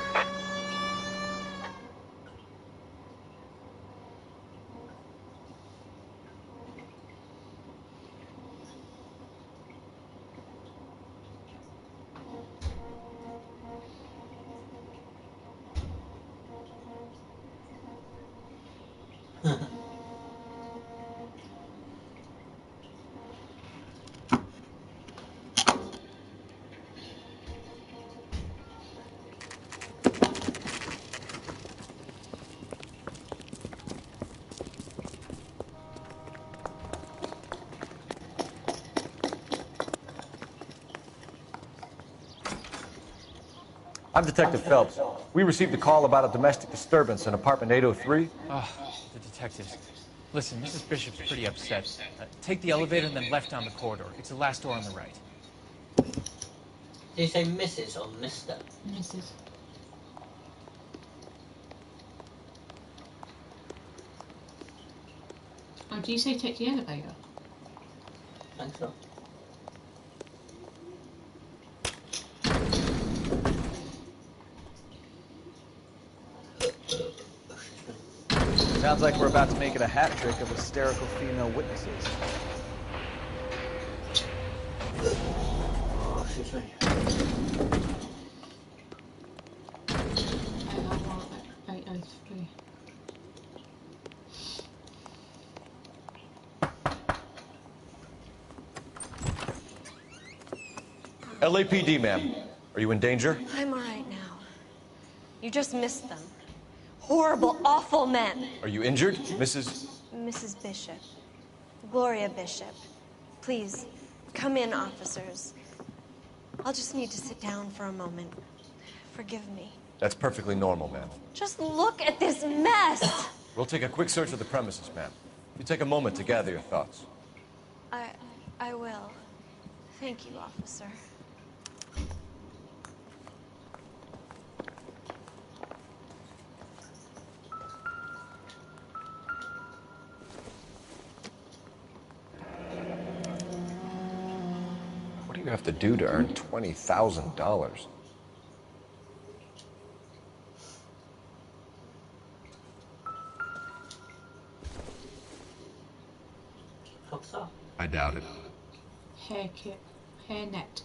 I'm Detective Phelps. We received a call about a domestic disturbance in apartment 803. The detectives. Listen, Mrs. Bishop's pretty upset. Take the elevator and then left down the corridor. It's the last door on the right. Did you say Mrs. or Mr.? Mrs. Oh, do you say take the elevator? I think so. Sounds like we're about to make it a hat trick of hysterical female witnesses. Oh, excuse me. LAPD, ma'am. Are you in danger? I'm all right now. You just missed them. Horrible, awful men. Are you injured, Mrs.? Mrs. Bishop. Gloria Bishop. Please, come in, officers. I'll just need to sit down for a moment. Forgive me. That's perfectly normal, ma'am. Just look at this mess. We'll take a quick search of the premises, ma'am. You take a moment to gather your thoughts. I will. Thank you, officer. What do you have to do to earn $20,000? What's up? I doubt it. Hair kit. Hair net.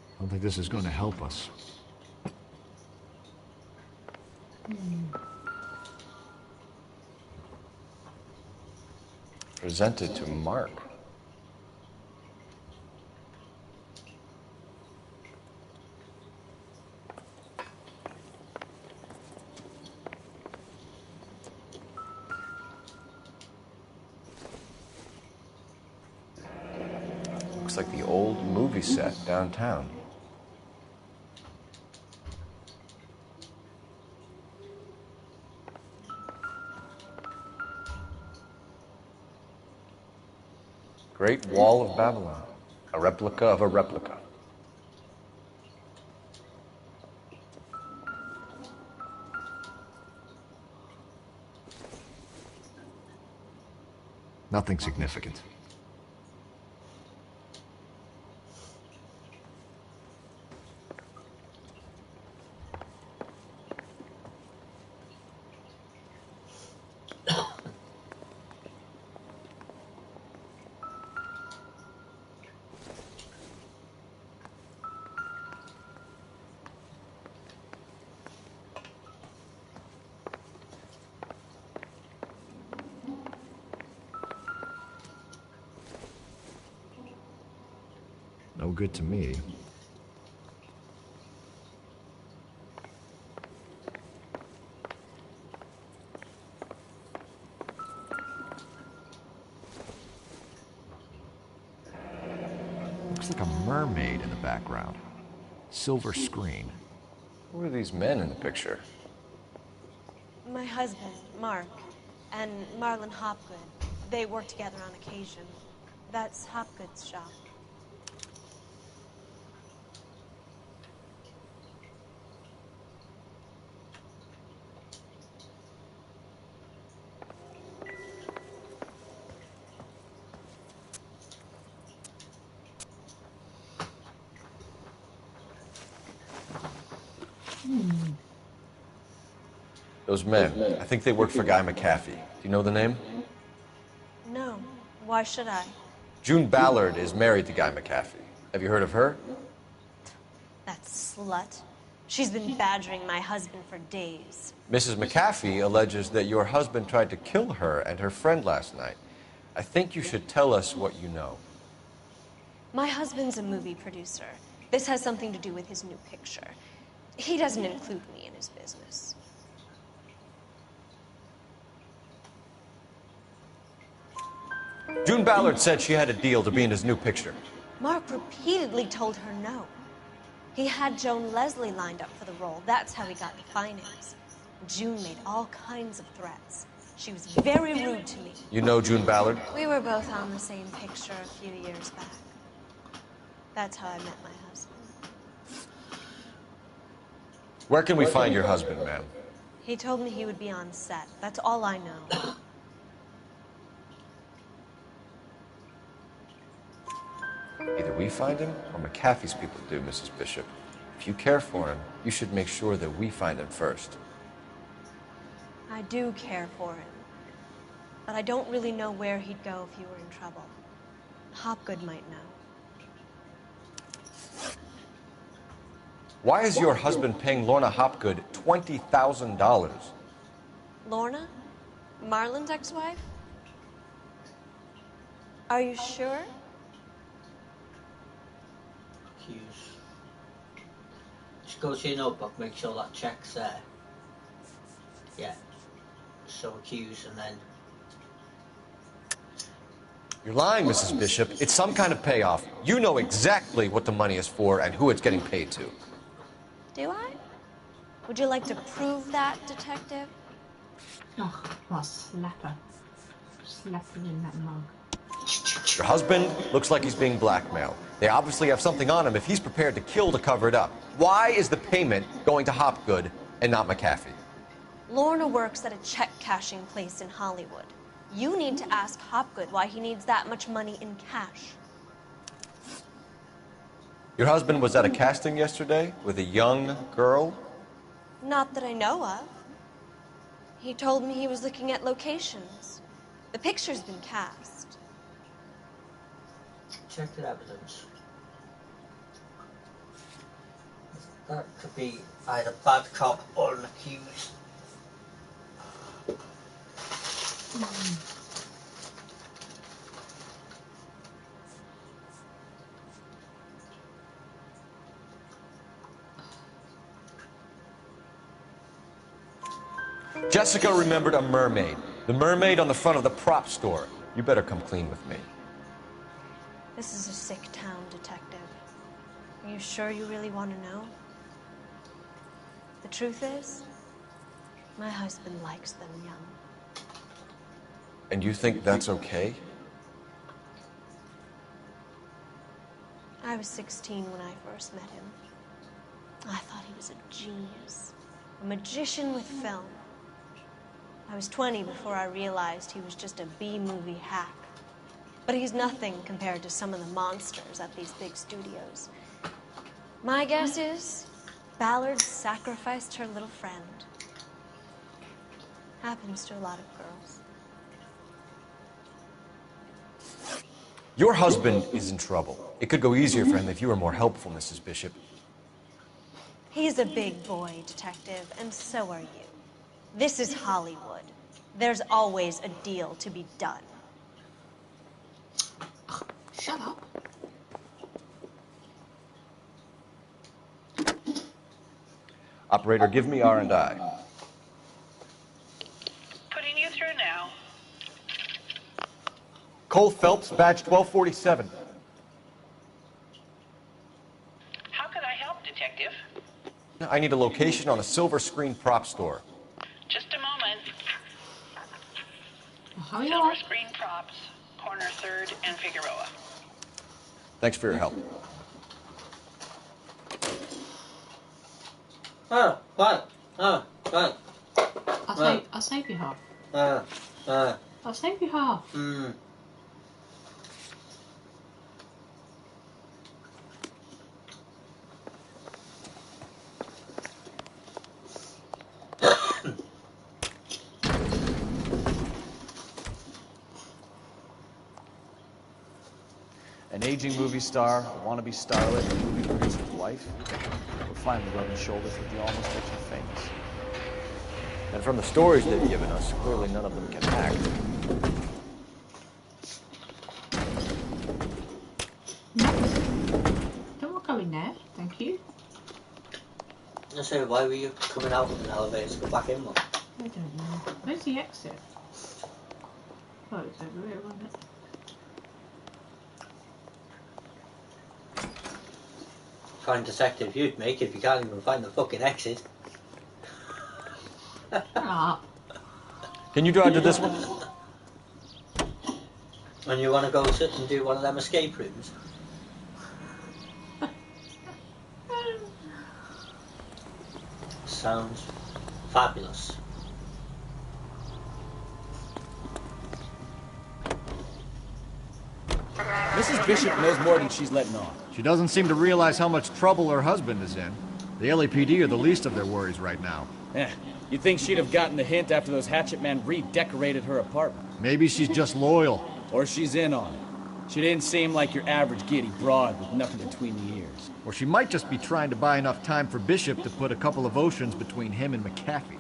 I don't think this is going to help us. Presented to Mark. Looks like the old movie set downtown. Great Wall of Babylon, a replica of a replica. Nothing significant. No good to me. Looks like a mermaid in the background. Silver screen. Who are these men in the picture? My husband, Mark, and Marlon Hopgood. They work together on occasion. That's Hopgood's shop. Those men, I think they work for Guy McAfee. Do you know the name? No. Why should I? June Ballard is married to Guy McAfee. Have you heard of her? That slut. She's been badgering my husband for days. Mrs. McAfee alleges that your husband tried to kill her and her friend last night. I think you should tell us what you know. My husband's a movie producer. This has something to do with his new picture. He doesn't include me in his business. June Ballard said she had a deal to be in his new picture. Mark repeatedly told her no. He had Joan Leslie lined up for the role. That's how he got the finance. June made all kinds of threats. She was very rude to me. You know June Ballard? We were both on the same picture a few years back. That's how I met my husband. Where can we find your husband, ma'am? He told me he would be on set. That's all I know. Either we find him or McAfee's people do, Mrs. Bishop. If you care for him, you should make sure that we find him first. I do care for him. But I don't really know where he'd go if you were in trouble. Hopgood might know. Why is your husband paying Lorna Hopgood $20,000? Lorna? Marlon's ex-wife? Are you sure? Accuse. Just go to your notebook, make sure that check's there. Yeah. So accuse and then... You're lying, Mrs. Bishop. It's some kind of payoff. You know exactly what the money is for and who it's getting paid to. Do I? Would you like to prove that, detective? Oh, what a slapper. Slapping in that mug. Your husband looks like he's being blackmailed. They obviously have something on him if he's prepared to kill to cover it up. Why is the payment going to Hopgood and not McAfee? Lorna works at a check-cashing place in Hollywood. You need to ask Hopgood why he needs that much money in cash. Your husband was at a casting yesterday with a young girl? Not that I know of. He told me he was looking at locations. The picture's been cast. Check the evidence. That could be either bad cop or an accused. Jessica remembered a mermaid. The mermaid on the front of the prop store. You better come clean with me. This is a sick town, detective. Are you sure you really want to know? The truth is, my husband likes them young. And you think that's okay? I was 16 when I first met him. I thought he was a genius, a magician with film. I was 20 before I realized he was just a B-movie hack. But he's nothing compared to some of the monsters at these big studios. My guess is Ballard sacrificed her little friend. Happens to a lot of girls. Your husband is in trouble. It could go easier for him if you were more helpful, Mrs. Bishop. He's a big boy, detective, and so are you. This is Hollywood. There's always a deal to be done. Shut up. Operator, give me R&I. Putting you through now. Cole Phelps, badge 1247. How could I help, detective? I need a location on a silver screen prop store. Just a moment. Hurry Silver up. screen props, corner 3rd and Figueroa. Thanks for your help. What? I'll save you half. I'll save you half. An aging movie star, a wannabe starlet, a movie producer's wife. We're finally rubbing shoulders with the almost rich and famous. And from the stories they've given us, clearly none of them can act. Don't want to go in there, thank you. I say, why were you coming out of an elevator to go back in one? I don't know. Where's the exit? Oh, it's over here, wasn't it? Kind detective you'd make if you can't even find the fucking exit. Shut up. Can you drive to this one? And you want to go sit and do one of them escape rooms? Sounds fabulous. Mrs. Bishop knows more than she's letting on. She doesn't seem to realize how much trouble her husband is in. The LAPD are the least of their worries right now. You'd think she'd have gotten the hint after those hatchet men redecorated her apartment. Maybe she's just loyal. Or she's in on it. She didn't seem like your average giddy broad with nothing between the ears. Or she might just be trying to buy enough time for Bishop to put a couple of oceans between him and McAfee.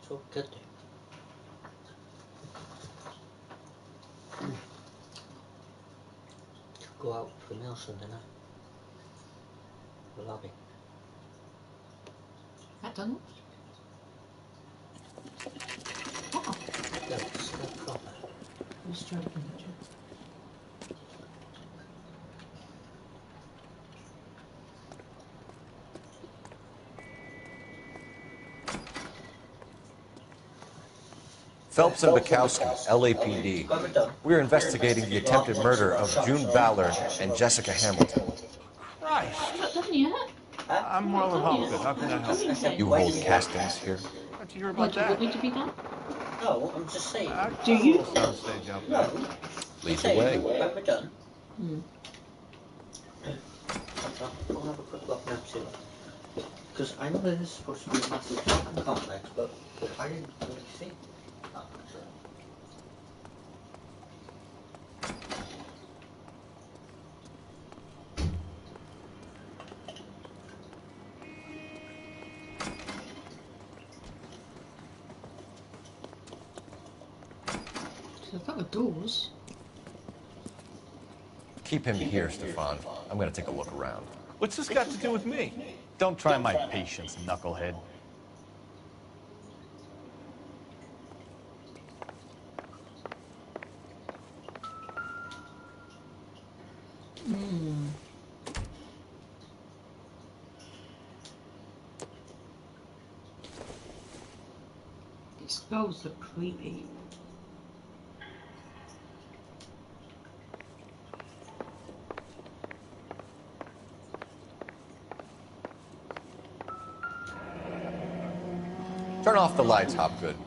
So good. Go out for Nelson dinner. The lobby. That done? Oh. Looks proper. I'm stroking it. Phelps and Bukowski, LAPD. We're investigating the attempted murder of June Ballard and Jessica Hamilton. I've not done yet. I'm well of outfit. How can I help? You hold castings here? How'd you hear What, about do you want that? me to be done? No, I'm just saying. Do you? Soundstage out there. No. Lead the way. When we're done. Hmm. We'll have a quick look now too. Because I know that this is supposed to be a massive shopping complex, but I didn't really see that. So. So I've got the doors. Keep him here, Stefan. I'm gonna take a look around. What's this got to do with me? Don't try my patience, knucklehead. Hmm. These skulls are creepy. Turn off the lights, Hopgood.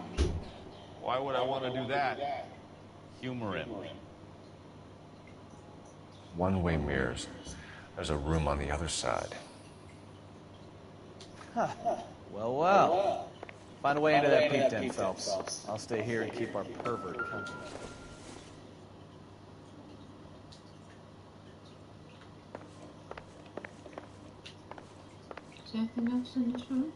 Why would I want to do that? Humor him. One-way mirrors. There's a room on the other side. Well, well. Find a way into that peep den, Phelps. I'll stay here and keep our pervert company. Is there anything else in this room?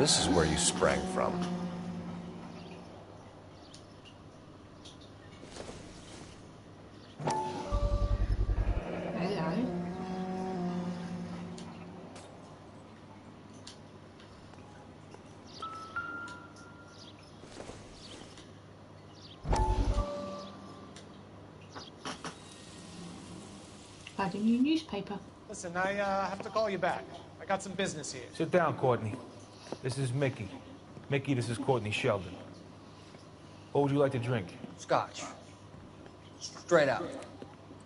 this is where you sprang from. Hello. Had a new newspaper. Listen, I have to call you back. I got some business here. Sit down, Courtney. This is Mickey. Mickey, this is Courtney Sheldon. What would you like to drink? Scotch. Straight out.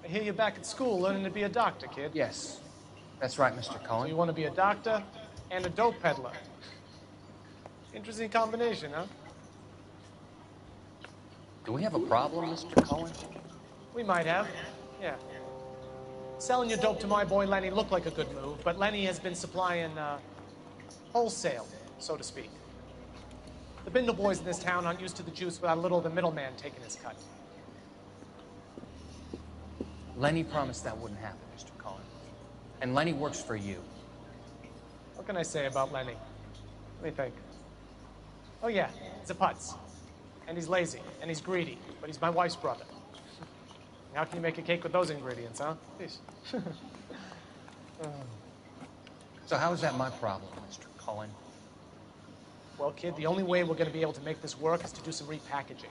I hear you're back at school learning to be a doctor, kid. Yes. That's right, Mr. Cohen. So you want to be a doctor and a dope peddler. Interesting combination, huh? Do we have a problem, Mr. Cohen? We might have. Yeah. Selling your dope to my boy Lenny looked like a good move, but Lenny has been supplying, wholesale, so to speak. The Bindle boys in this town aren't used to the juice without a little of the middleman taking his cut. Lenny promised that wouldn't happen, Mr. Cohen. And Lenny works for you. What can I say about Lenny? Let me think. Oh yeah, he's a putz. And he's lazy, and he's greedy, but he's my wife's brother. How can you make a cake with those ingredients, huh? Jeez. So how is that my problem, Mr. Cohen? Well, kid, the only way we're going to be able to make this work is to do some repackaging.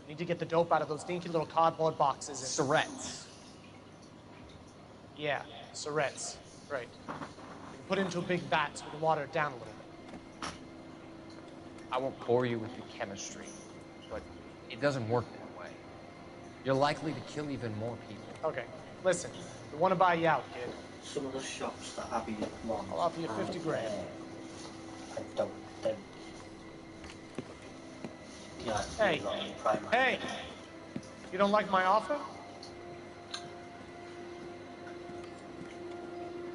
We need to get the dope out of those dinky little cardboard boxes and... Surrettes. Yeah, Surrettes. Right. We can put it into a big vat so we can water it down a little bit. I won't bore you with the chemistry, but it doesn't work that way. You're likely to kill even more people. Okay, listen. We want to buy you out, kid. Some of the shops that Abby wants. I'll offer you 50 grand. I don't think. Yeah, Hey, hey! You don't like my offer?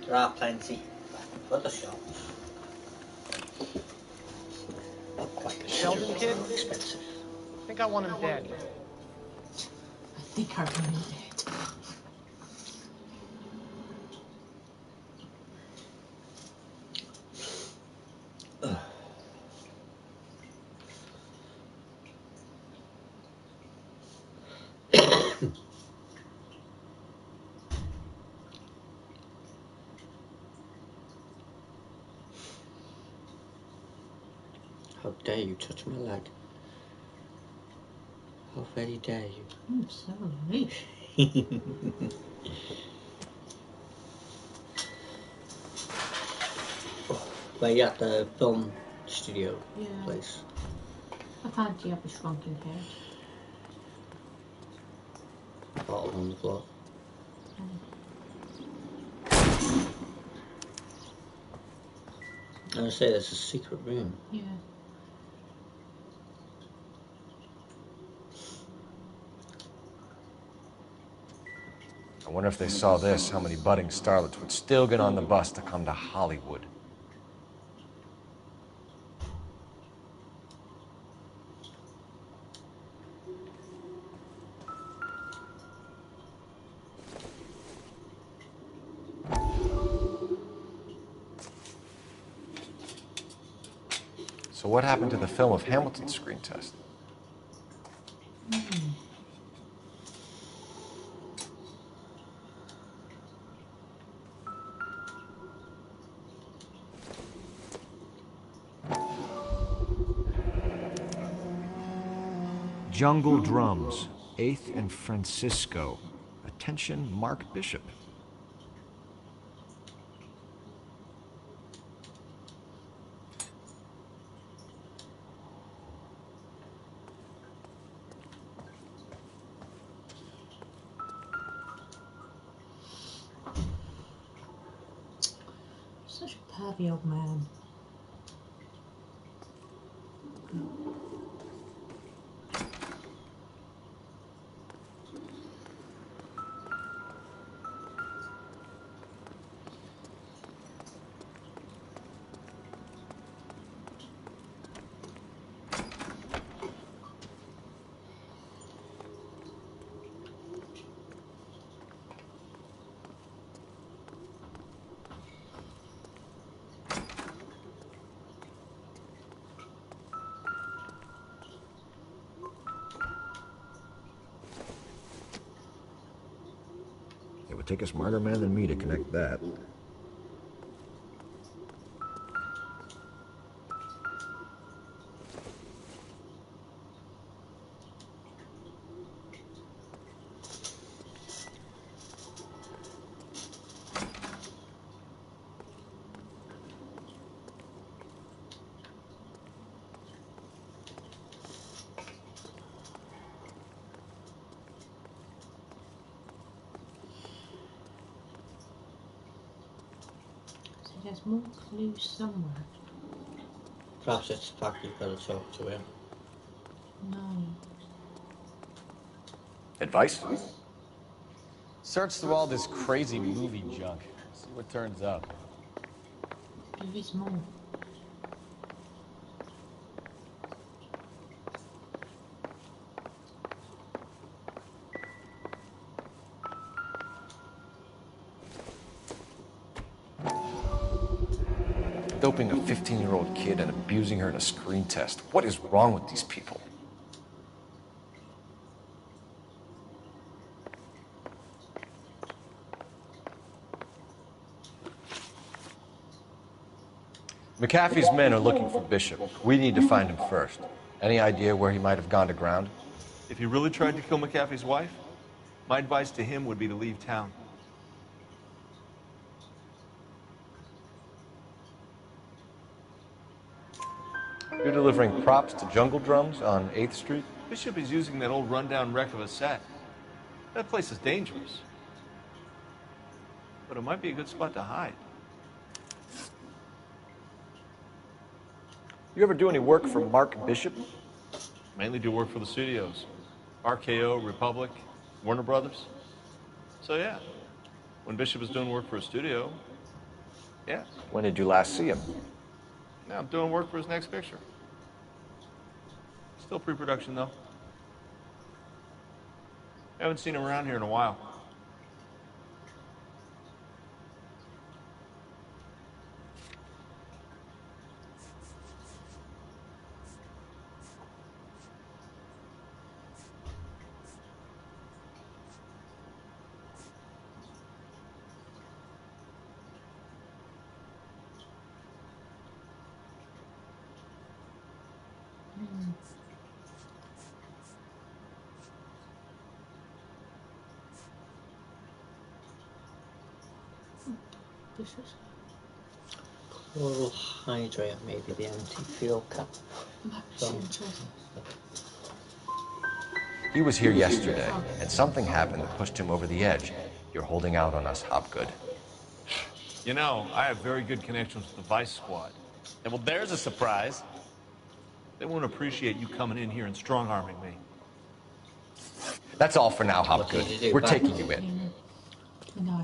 There are plenty for the shops. Not quite the Sheldon kid? expensive. I think I want him dead. I think I want him dead. How dare you touch my leg? How very dare you? I'm sorry. Where you at the film studio place? I found you have a shrunken head. Bottle on the floor. I say there's a secret room. Yeah. I wonder if they saw this, how many budding starlets would still get on the bus to come to Hollywood. So what happened to the film of Hamilton's screen test? Jungle Drums, 8th and Francisco. Attention, Mark Bishop. Such a pervy old man. It would take a smarter man than me to connect that. There's more clues somewhere. Perhaps it's the fact you've got to talk to him. No. Advice? Search through all this crazy movie junk. See what turns up. There is more. Doping a 15-year-old kid and abusing her in a screen test. What is wrong with these people? McAfee's men are looking for Bishop. We need to find him first. Any idea where he might have gone to ground? If he really tried to kill McAfee's wife, my advice to him would be to leave town. You're delivering props to Jungle Drums on 8th Street? Bishop is using that old rundown wreck of a set. That place is dangerous. But it might be a good spot to hide. You ever do any work for Mark Bishop? Mainly do work for the studios. RKO, Republic, Warner Brothers. So yeah, when Bishop is doing work for a studio, yeah. When did you last see him? Now I'm doing work for his next picture. Still pre-production though. Haven't seen him around here in a while. Chloral hydrate, maybe the empty fuel cap. He was here yesterday, and something happened that pushed him over the edge. You're holding out on us, Hopgood. You know, I have very good connections with the Vice Squad. And well, there's a surprise. They won't appreciate you coming in here and strong-arming me. That's all for now, Hopgood. We're taking you in.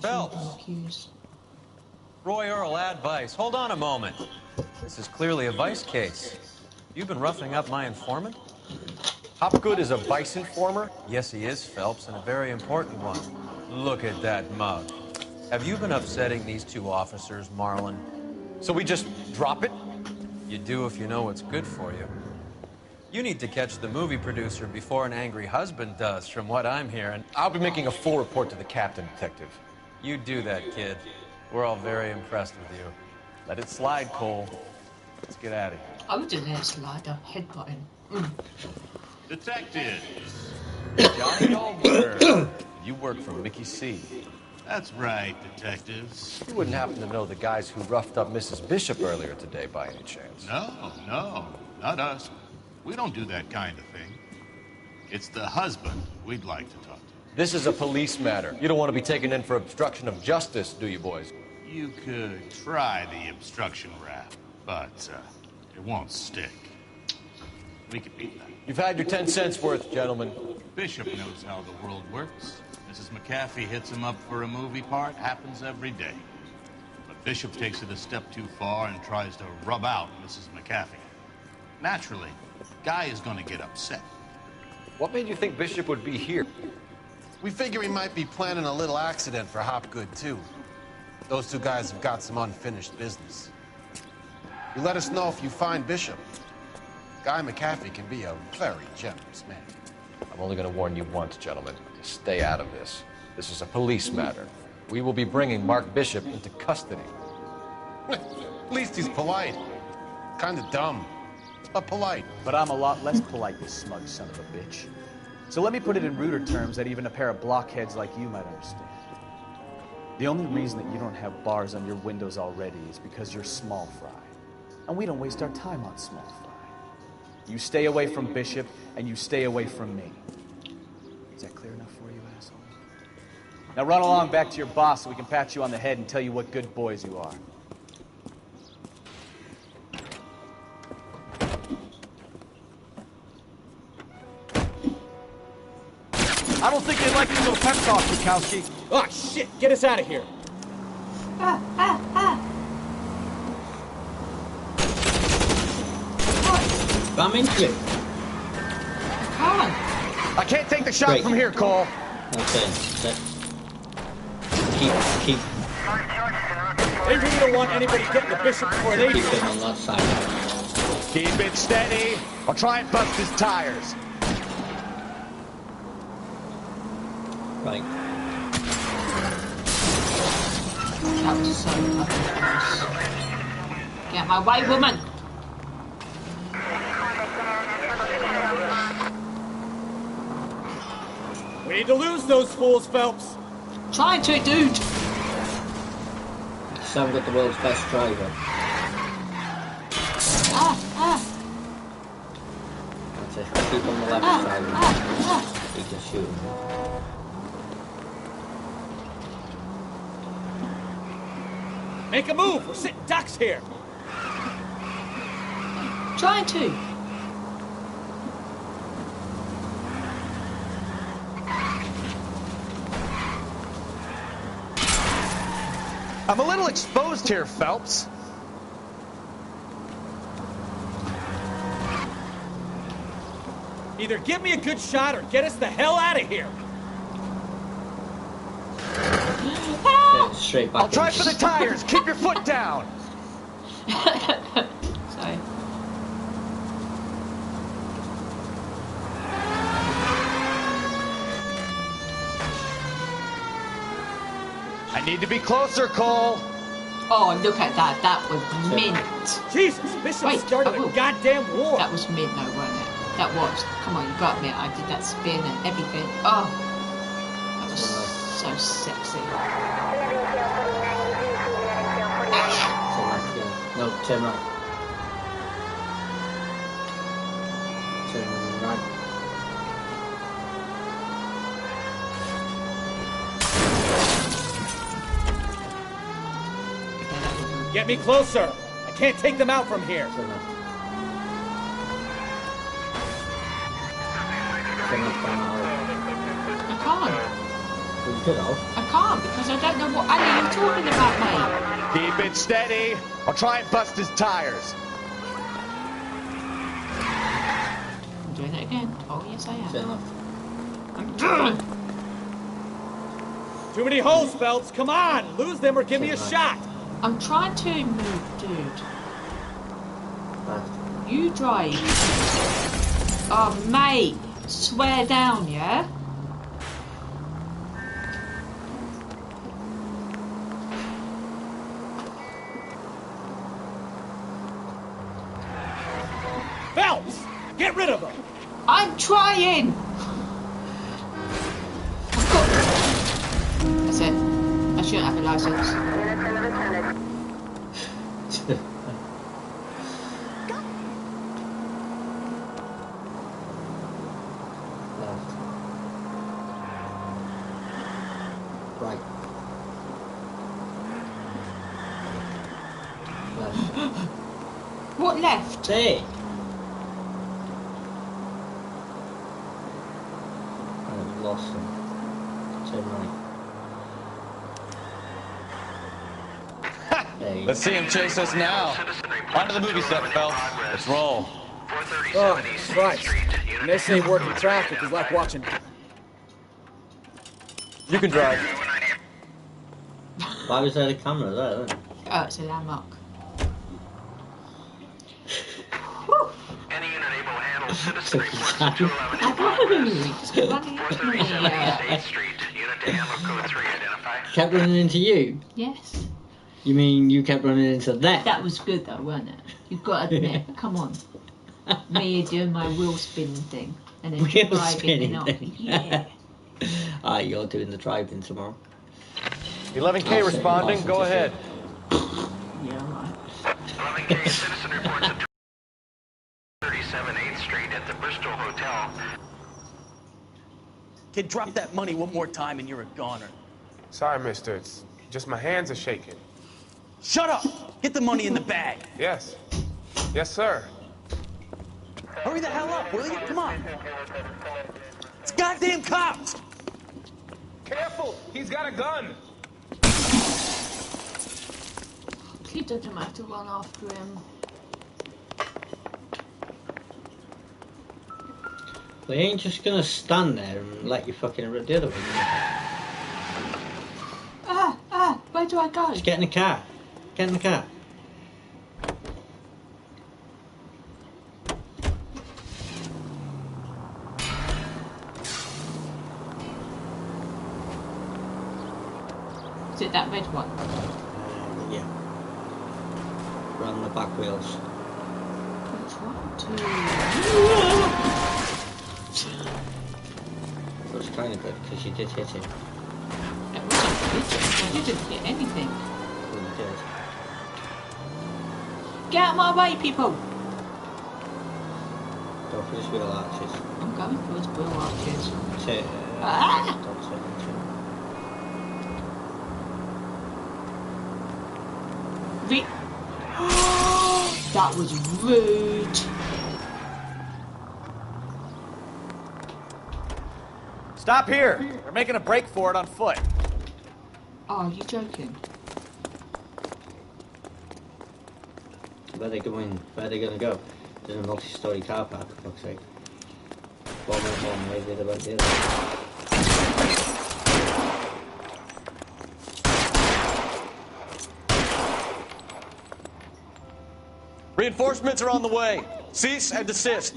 Phelps. Roy Earl, advice. Hold on a moment. This is clearly a vice case. You've been roughing up my informant? Hopgood is a vice informer? Yes, he is, Phelps, and a very important one. Look at that mug. Have you been upsetting these two officers, Marlin? So we just drop it? You do if you know what's good for you. You need to catch the movie producer before an angry husband does, from what I'm hearing. I'll be making a full report to the captain, Detective. You do that, kid. We're all very impressed with you. Let it slide, Cole. Let's get at it. I would do that slide, a headbutting. Detective. Johnny Goldberg. You work for Mickey C. That's right, detectives. You wouldn't happen to know the guys who roughed up Mrs. Bishop earlier today, by any chance? No, not us. We don't do that kind of thing. It's the husband we'd like to talk to. This is a police matter. You don't want to be taken in for obstruction of justice, do you, boys? You could try the obstruction rap, but it won't stick. We could beat that. You've had your 10 cents worth, gentlemen. Bishop knows how the world works. Mrs. McAfee hits him up for a movie part. Happens every day. But Bishop takes it a step too far and tries to rub out Mrs. McAfee. Naturally, Guy is going to get upset. What made you think Bishop would be here? We figure he might be planning a little accident for Hopgood, too. Those two guys have got some unfinished business. You let us know if you find Bishop. Guy McAfee can be a very generous man. I'm only going to warn you once, gentlemen. Stay out of this. This is a police matter. We will be bringing Mark Bishop into custody. At least he's polite. Kinda dumb, but polite. But I'm a lot less polite, you smug son of a bitch. So let me put it in ruder terms that even a pair of blockheads like you might understand. The only reason that you don't have bars on your windows already is because you're small fry. And we don't waste our time on small fry. You stay away from Bishop, and you stay away from me. Is that clear enough for you, asshole? Now run along back to your boss so we can pat you on the head and tell you what good boys you are. I don't think they'd like this little pep talk, Bukowski. Oh, shit! Get us out of here! Ram into it. I can't take the shot from here, Cole. Okay, keep. They really don't want anybody getting the Bishop before they do. Keep him on that side. Keep it steady. I'll try and bust his tires. Right. That was so fucking close. Get my way, woman! We need to lose those fools, Phelps. Trying to, dude! Sam got the world's best driver. That's it. Keep on the left side. You can shoot him. Make a move. We're sitting ducks here. Trying to. I'm a little exposed here, Phelps. Either give me a good shot or get us the hell out of here. Straight back. I'll try for the tires. Keep your foot down. Sorry. I need to be closer, Cole. Oh, look at that. That was mint. Jesus, Bishop started a goddamn war. That was mint, though, wasn't it? That was. Come on, you got me. I did that spin and everything. Oh, that was so sexy. No, turn right. Turn right. Get me closer. I can't take them out from here. Turn left. I can't. You could have. I can't because I don't know what alley you're talking about, mate. Keep it steady. I'll try and bust his tires. I'm doing it again. Oh, yes, I am. Turn left. I'm doing it. Too many holes, Phelps. Come on. Lose them or give me a shot. I'm trying to move, dude. Left. You drive. Oh, mate. Swear down, yeah? Phelps! Get rid of them! I'm trying! That's it. I shouldn't have a license. Right. Left. What left? Hey! I've lost them. Turn right. There you Let's see him chase us now. Onto the movie set, Phelps. Let's roll. Oh, Christ. And they say working traffic is like watching... You can drive. Why was there a camera there then? Oh, it's a landmark. Any unit able to handle citizenry I know! Just keep running into me. 437 East 8th Street. Unit unit to ammo code 3, identify. Kept running into you? Yes. You mean you kept running into them? That was good though, wasn't it? You've got to admit, come on. Me doing my wheel spinning thing and then Wheel driving spinning and thing. yeah. Alright, you're doing the driving tomorrow. 11K responding, go ahead. Yeah, right. 11K, citizen reports at 37 8th Street at the Bristol Hotel. Kid, drop that money one more time and you're a goner. Sorry, mister. It's just my hands are shaking. Shut up! Get the money in the bag. Yes. Yes, sir. Hurry the hell up, will you? Come on. It's goddamn cops! Careful! He's got a gun! He doesn't have to run after him. They ain't just gonna stand there and let you fucking rip the other one. Where do I go? Just get in the car. Get in the car. Is it that red one? Yeah. Run the back wheels. Which one? Two. That was kind of good because you did hit him. It wasn't good. I didn't hit anything. Well, you did. Get out of my way, people! Go for his wheel arches. I'm going for his wheel arches. Don't turn into him. That was rude. Stop here. They're making a break for it on foot. Oh, are you joking? Where are they going? Where are they going to go? There's a multi-story car park, for fuck's sake. One way, the other way, the other. Reinforcements are on the way. Cease and desist.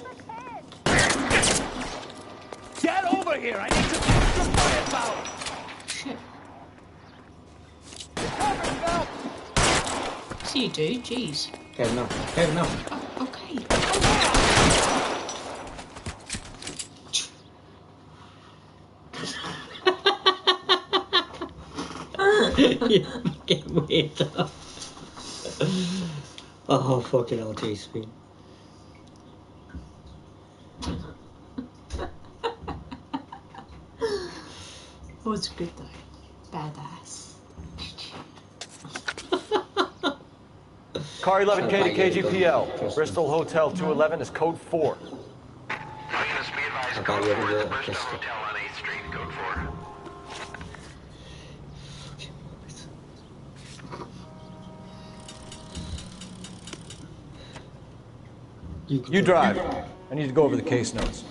Get over here! I need to talk to firepower! Shit. So you do? Jeez. Kevin, no. Kevin, no. Oh, okay. You fucking weirdo. Oh, fucking hell, G-Speed. Was good though. Badass. Car 11K to KGPL. Bristol Hotel 211 is code 4. Units be advised, code 4 at the Bristol Hotel on 8th Street, code 4. You drive. I need to go over the case notes.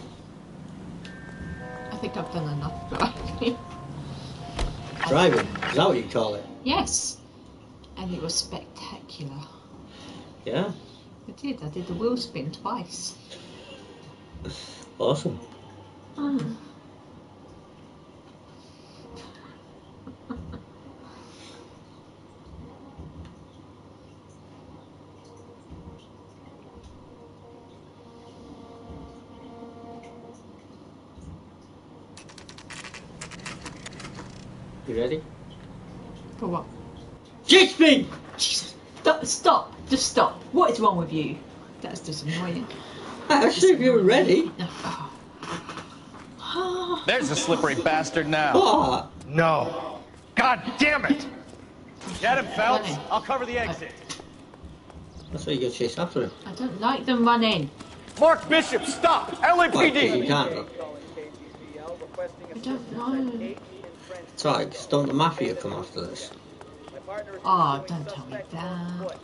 I think I've done enough driving. Driving? Is that what you call it? Yes. And it was spectacular. Yeah? I did the wheel spin twice. Awesome. Mm. You ready? For what? G-Speed! Jesus. Stop. Just stop. What is wrong with you? That's just annoying. I asked you if you were ready. There's a slippery bastard now. Oh. No. God damn it! Get him, Phelps. I'll cover the exit. That's why you go chase after him. I don't like them running. Mark Bishop, stop! Why? 'Cause LAPD! you can't look. I don't know. It's alright, 'cause don't the Mafia come after this? Oh, don't tell me that.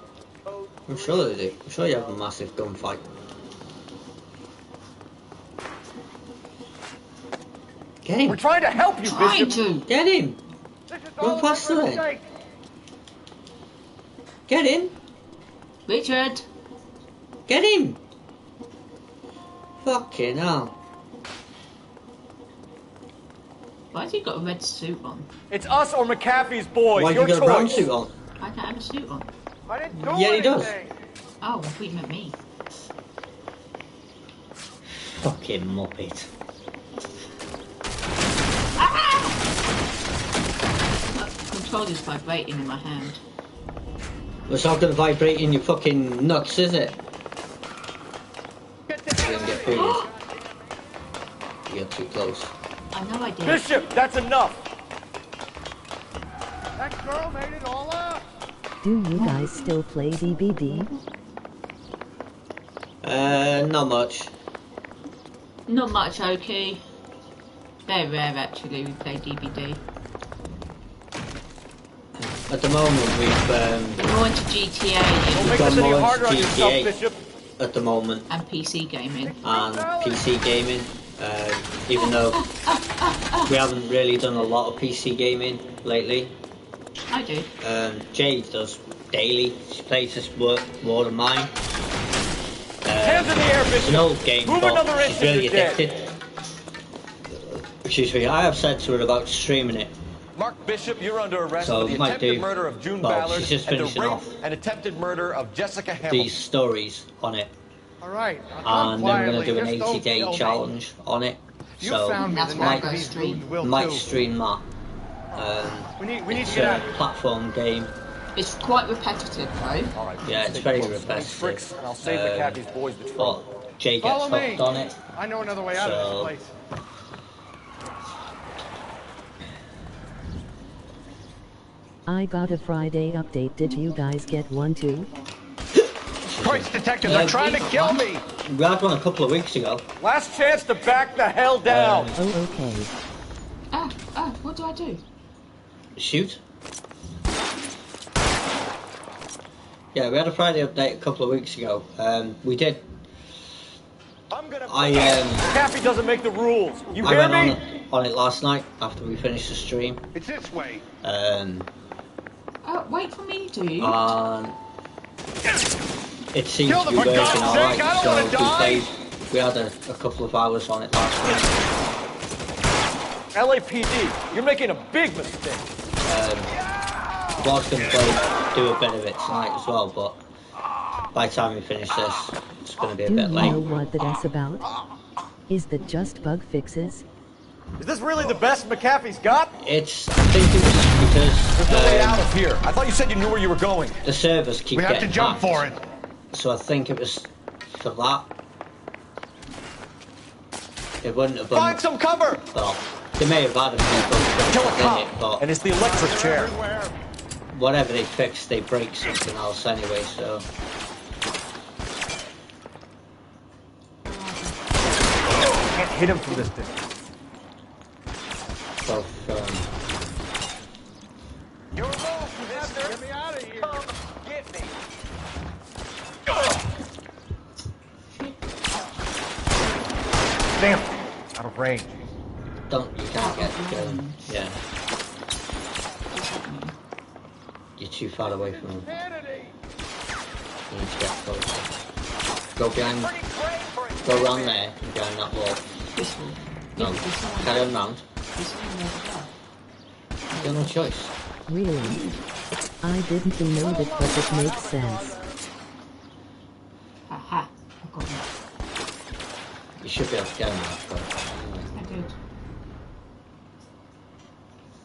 I'm sure they do. I'm sure you have a massive gunfight. Get him! We're trying to help you, Trying Bishop! to. Get him! Run faster then! Get him! Richard! Get him! Fucking hell. Why has he got a red suit on? It's us or McAfee's boys. Why Your you got choice. a brown suit on? I can't have a suit on. I didn't do Yeah, he does. Oh, I thought you meant me. Fucking muppet. The controller's vibrating in my hand. It's not going to vibrate in your fucking nuts, is it? You're going to get booted. You got too close. I know I did. Bishop, that's enough. That girl made it all up. Do you guys still play DBD? Not much. Not much, okay. Very rare, actually, we play DBD. At the moment, we've We're more into GTA we've got more into GTA at the moment. and PC gaming. And PC gaming. Even though we haven't really done a lot of PC gaming lately. I do. Jade does daily. She plays this work more than mine. Hands in the air, Bishop. It's an old game, Move but another she's inch really and you're dead. addicted. Excuse me, I have said to her about streaming it. Mark Bishop, you're under arrest So for the might attempted do. murder of June Well, Ballard she's just and the finishing rape off and attempted murder of Jessica Hamilton. these stories on it. All right. And then we're going to do an 80-day challenge on it. You So found me, That's then why I that go means stream. you will might too. stream that. We need It's to get out a of here. platform game. It's quite repetitive, though. All right, Yeah, it's stay very close. repetitive. Tricks, and I'll save McAfee's boys the But trouble. Jay gets Follow me. hooked on it. I know another way out of So- this place. I got a Friday update. Did you guys get one too? Christ, detectives are trying to kill me. We had one a couple of weeks ago. Last chance to back the hell down. Oh, okay. What do I do? Shoot. Yeah, we had a Friday update a couple of weeks ago. We did. McAfee doesn't make the rules. You I hear went me? on it last night after we finished the stream. It's this way. Wait for me to. It seems Kill to them, be for working God's alright, sake, I don't so wanna die. we had a couple of hours on it last week. LAPD, you're making a big mistake. I was going to do a bit of it tonight as well, but by the time we finish this, it's going to be a Do bit you late. know what that's about? Is that just bug fixes? Is this really the best McAfee's got? I think it was because There's no way out of here. I thought you said you knew where you were going. the servers keep We have to getting jump hacked. for it. So I think it was for that. It wouldn't have been. Find some cover. Well, they may have had a few Kill a bugs in cop. it, but And it's the electric chair. whatever they fix, they break something else anyway. So Can't hit him from this distance. both. Your move, mister. Get me out of here. Come get me. Damn, out of range. You can't get going. Yeah. You're too far away from them. You need to get closer. Go behind. Go around there and behind that wall. This one. No, carry on round. You have no choice. Really? I didn't know that, but it makes sense. Aha. I got it. You should be able to get him that, but I did.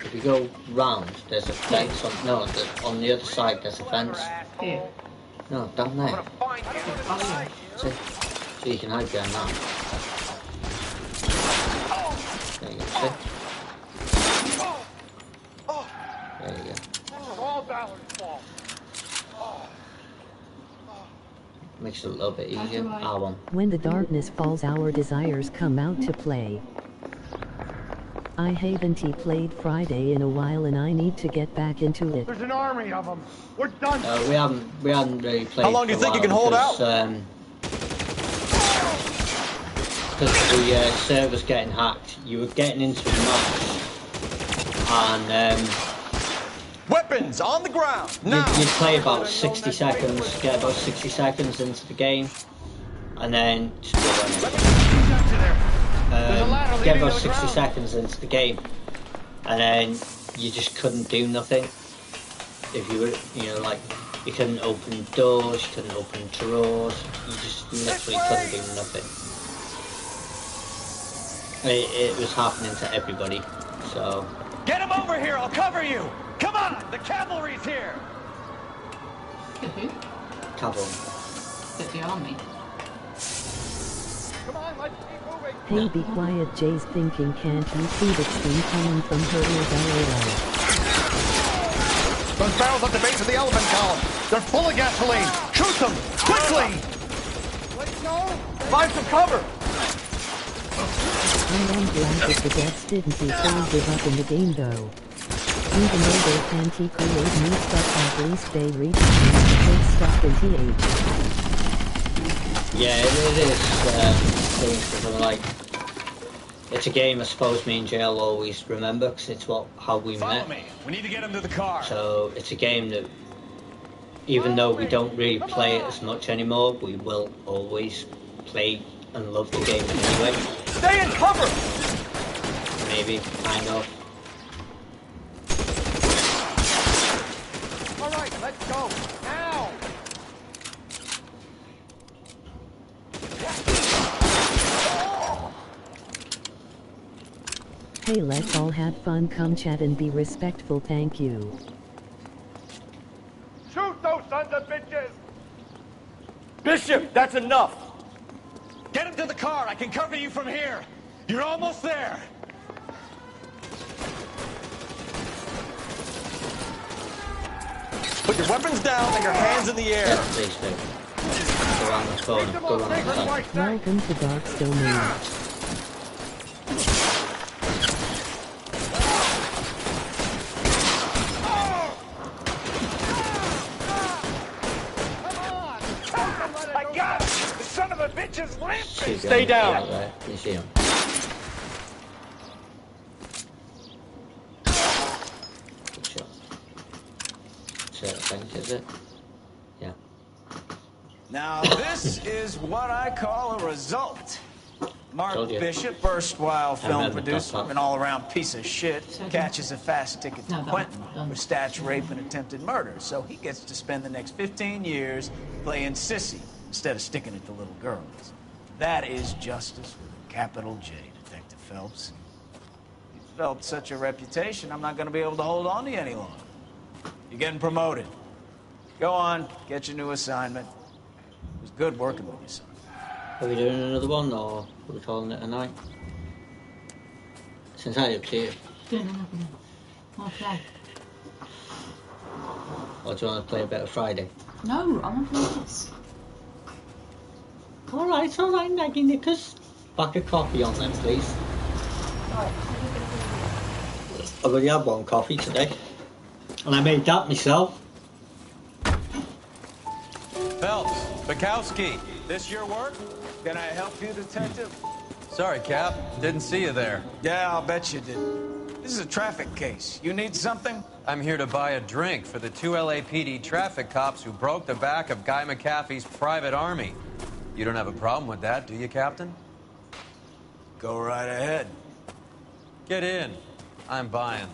if you go round, there's a fence on. No, on the other side there's a fence. Here. No, down there. Oh, yeah. See? So you can hide behind that. There you go. See? There you go. All Ballard's fault. Makes it a little bit easier. R1. When the darkness falls, our desires come out to play. I haven't played Friday in a while and I need to get back into it. There's an army of them. We're done. We haven't really played. How long do you think you can hold out? Because the server's getting hacked. You were getting into the match, and Weapons on the ground. you'd play about 60 seconds, get about 60 seconds into the game, and then just go on. Get about 60 seconds into the game, and then you just couldn't do nothing. If you were, you know, like, you couldn't open doors, you couldn't open drawers, you just literally couldn't do nothing. It was happening to everybody, so... Get him over here, I'll cover you! Come on, the cavalry's here! The who? Cavalry. The army. Come on, let's keep moving! Hey, be quiet, Jay's thinking, can't you see the steam coming from her ears? LOL. Those barrels at the base of the elephant column. They're full of gasoline. Shoot them! Quickly! Let's go! Find some cover! I am glad that the deaths didn't fully give up in the game though. Even though they can't create new stuff, at least they reach good stuff in TH. Yeah, it is things that are like... It's a game I suppose me and Jay will always remember, because it's how we met. Follow me. We need to get him to the car. So it's a game that, even though we don't really play it as much anymore, we will always play and love the game anyway. Stay in cover! Maybe, kind of. All right, let's go. Now! Hey, let's all have fun, come chat and be respectful, thank you. Shoot those sons of bitches! Bishop, that's enough! Get him to the car, I can cover you from here. You're almost there. Put your weapons down and your hands in the air. Yeah, please do. Go around the corner, go around the corner. Welcome to Dark's Domain. I got it! The son of a bitch is limping! Stay down! Right, you see him. Good shot. So I think, is it? Yeah. Now, this is what I call a result. Mark Bishop, erstwhile film producer, an all-around piece of shit, catches a fast ticket to Quentin for stats, rape, and attempted murder. So he gets to spend the next 15 years playing sissy instead of sticking it to little girls. That is justice with a capital J, Detective Phelps. You've developed such a reputation, I'm not going to be able to hold on to you any longer. You're getting promoted. Go on, get your new assignment. It was good working with you, son. Are we doing another one, or are we calling it a night? It's entirely up to you. Doing another one. More play. Or do you want to play a bit of Friday? No, I want to play this. Alright, Maggie Nickers. Back a coffee on them, please. I've already had one coffee today. And I made that myself. Phelps, Bukowski, this your work? Can I help you, Detective? Sorry, Cap. Didn't see you there. Yeah, I'll bet you did. This is a traffic case. You need something? I'm here to buy a drink for the 2 LAPD traffic cops who broke the back of Guy McAfee's private army. You don't have a problem with that, do you, Captain? Go right ahead. Get in. I'm buying.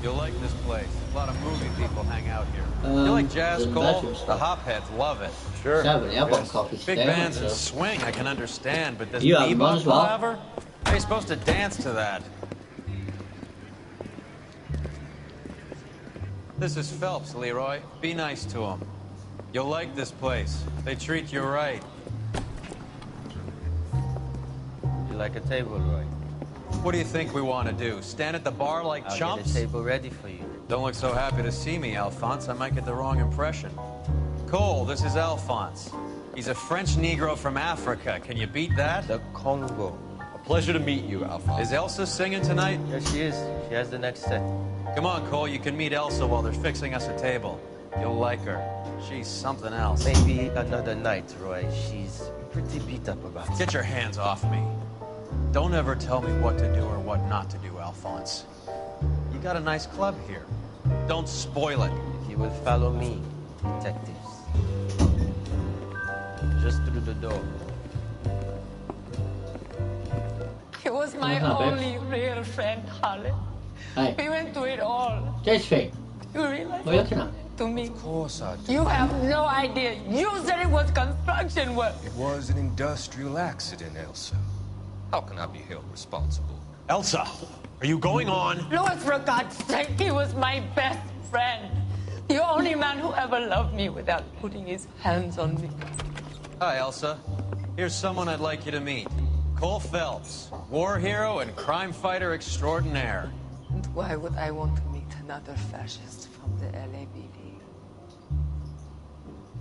You'll like this place. A lot of movie people hang out here. You like jazz, Cole? The hopheads love it. Sure. Yeah, I've got coffee Big today, bands and so. swing, I can understand, but this You have one bebop as well. palaver? How are you supposed to dance to that? This is Phelps, Leroy. Be nice to him. You'll like this place. They treat you right. You like a table, Roy? What do you think we want to do? Stand at the bar like I'll chumps? get a table ready for you. Don't look so happy to see me, Alphonse. I might get the wrong impression. Cole, this is Alphonse. He's a French Negro from Africa. Can you beat that? The Congo. A pleasure to meet you, Alphonse. Is Elsa singing tonight? Yes, she is. She has the next set. Come on, Cole. You can meet Elsa while they're fixing us a table. You'll like her. She's something else. Maybe another night, Roy. She's pretty beat up about it. Get your hands off me. Don't ever tell me what to do or what not to do, Alphonse. You got a nice club here. Don't spoil it. If you will follow me, detectives. Just through the door. He was my only real friend, Harley. Hey. We went through it all. JC. You realize What are you looking at? to me? Of course I do. You have no idea. You said it was construction work. It was an industrial accident, Elsa. How can I be held responsible? Elsa, are you going on? Louis, for God's sake, he was my best friend. The only man who ever loved me without putting his hands on me. Hi, Elsa. Here's someone I'd like you to meet. Cole Phelps, war hero and crime fighter extraordinaire. And why would I want to meet another fascist from the LAPD?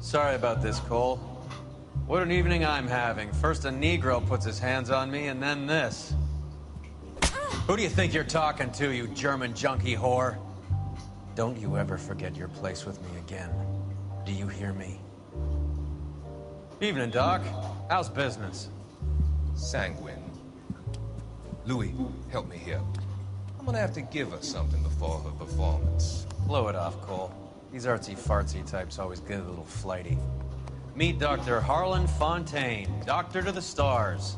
Sorry about this, Cole. What an evening I'm having. First a Negro puts his hands on me, and then this. Who do you think you're talking to, you German junkie whore? Don't you ever forget your place with me again. Do you hear me? Evening, Doc. How's business? Sanguine. Louis, help me here. I'm gonna have to give her something before her performance. Blow it off, Cole. These artsy-fartsy types always get a little flighty. Meet Dr. Harlan Fontaine, doctor to the stars.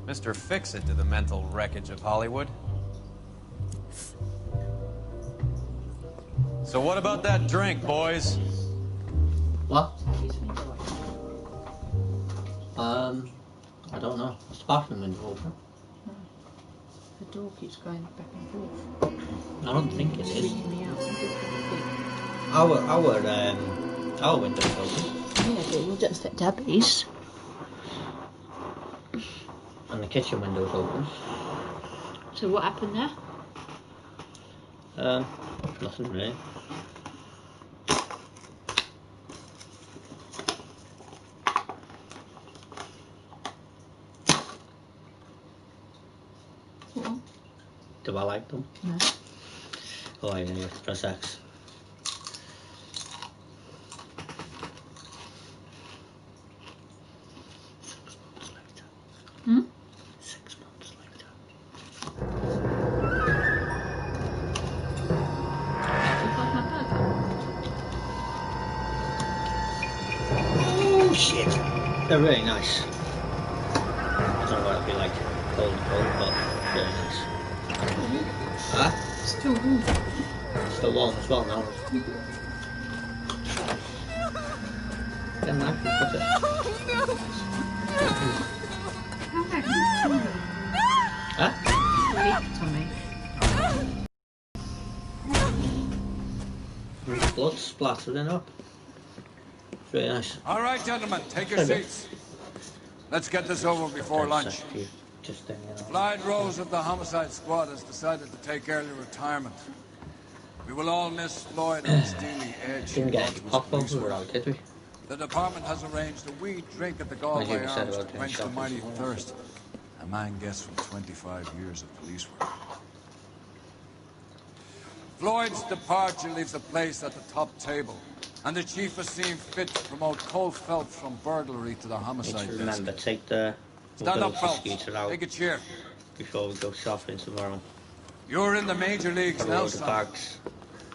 Mr. Fix-It to the mental wreckage of Hollywood. So what about that drink, boys? What? I don't know. What's the bathroom window open? The door keeps going back and forth. I don't think it is. Freaking me out. Our window's open. Yeah, but you're just at Debbie's. And the kitchen window's open. So what happened there? Nothing really. What? Do I like them? No. Oh yeah, yeah. Press X. Hmm? 6 months later. Oh shit! They're really nice. I don't know what it'd be like cold, but very nice. Huh? Still warm. Still warm as well now. Get a knife and put it. Huh? There's blood splattering up. It's really nice. All right, gentlemen, take your seats. Let's get this over before lunch. Clyde Rose of the Homicide Squad has decided to take early retirement. We will all miss Floyd and Steely Edge. Didn't get pop over out, did we? The department has arranged a wee drink at the Galway Arms to quench the mighty thirst. A man gets from 25 years of police work. Floyd's departure leaves the place at the top table, and the chief has seen fit to promote Cole Phelps from burglary to the homicide desk. Remember, take the Stand up, mobility Phelps. scooter out Take a chair. before we go shopping tomorrow. You're in the major leagues Have a now, load of son. bags.